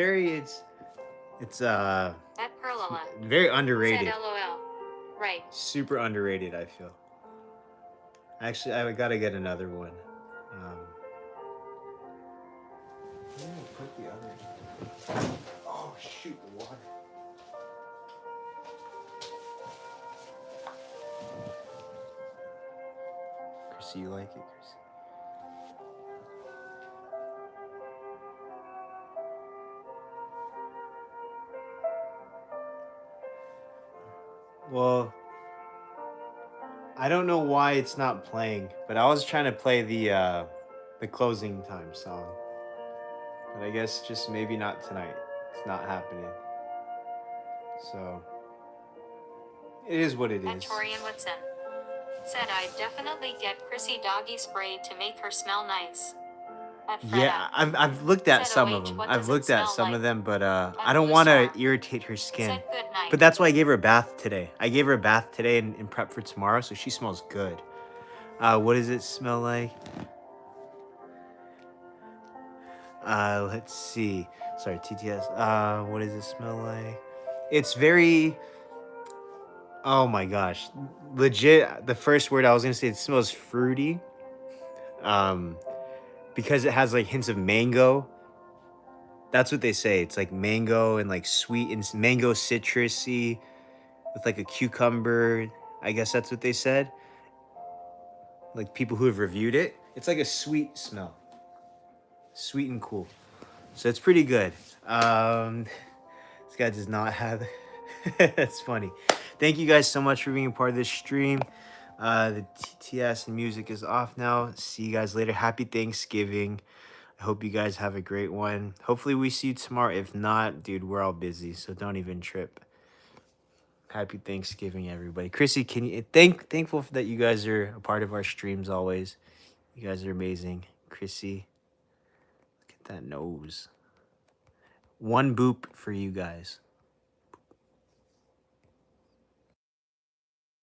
S1: Perlala.
S2: Very
S1: Said
S2: underrated.
S1: LOL. Right.
S2: Super underrated, I feel. Actually, I gotta get another one. Where did I put the other? Oh shoot, the water. Chrissy, you like it, Chrissy? Well, I don't know why it's not playing, but I was trying to play the closing time song. But I guess just maybe not tonight. It's not happening. So it is what it
S1: At
S2: is.
S1: Torian Whitson. Said I'd definitely get Chrissy doggy spray to make her smell nice. At Freda.
S2: Yeah, I've looked at
S1: Said,
S2: some
S1: "Oh,
S2: of them.
S1: what
S2: I've
S1: does it
S2: looked at
S1: smell
S2: some
S1: like?"
S2: of them, but
S1: At
S2: I don't
S1: Blue
S2: want to
S1: Star.
S2: irritate her skin.
S1: Said good night.
S2: But that's why I gave her a bath today. I gave her a bath today in prep for tomorrow, so she smells good. What does it smell like? Let's see. Sorry, TTS. What does it smell like? It's very. Oh my gosh, legit. The first word I was gonna say, it smells fruity. Because it has like hints of mango. That's what they say. It's like mango and like sweet and mango citrusy with like a cucumber. I guess that's what they said. Like people who have reviewed it, it's like a sweet smell, sweet and cool. So it's pretty good. This guy does not have. That's funny. Thank you guys so much for being a part of this stream. The TTS and music is off now. See you guys later. Happy Thanksgiving. I hope you guys have a great one. Hopefully we see you tomorrow. If not, dude, we're all busy, so don't even trip. Happy Thanksgiving, everybody. Chrissy, can you thankful that you guys are a part of our streams always. You guys are amazing. Chrissy, look at that nose. One boop for you guys.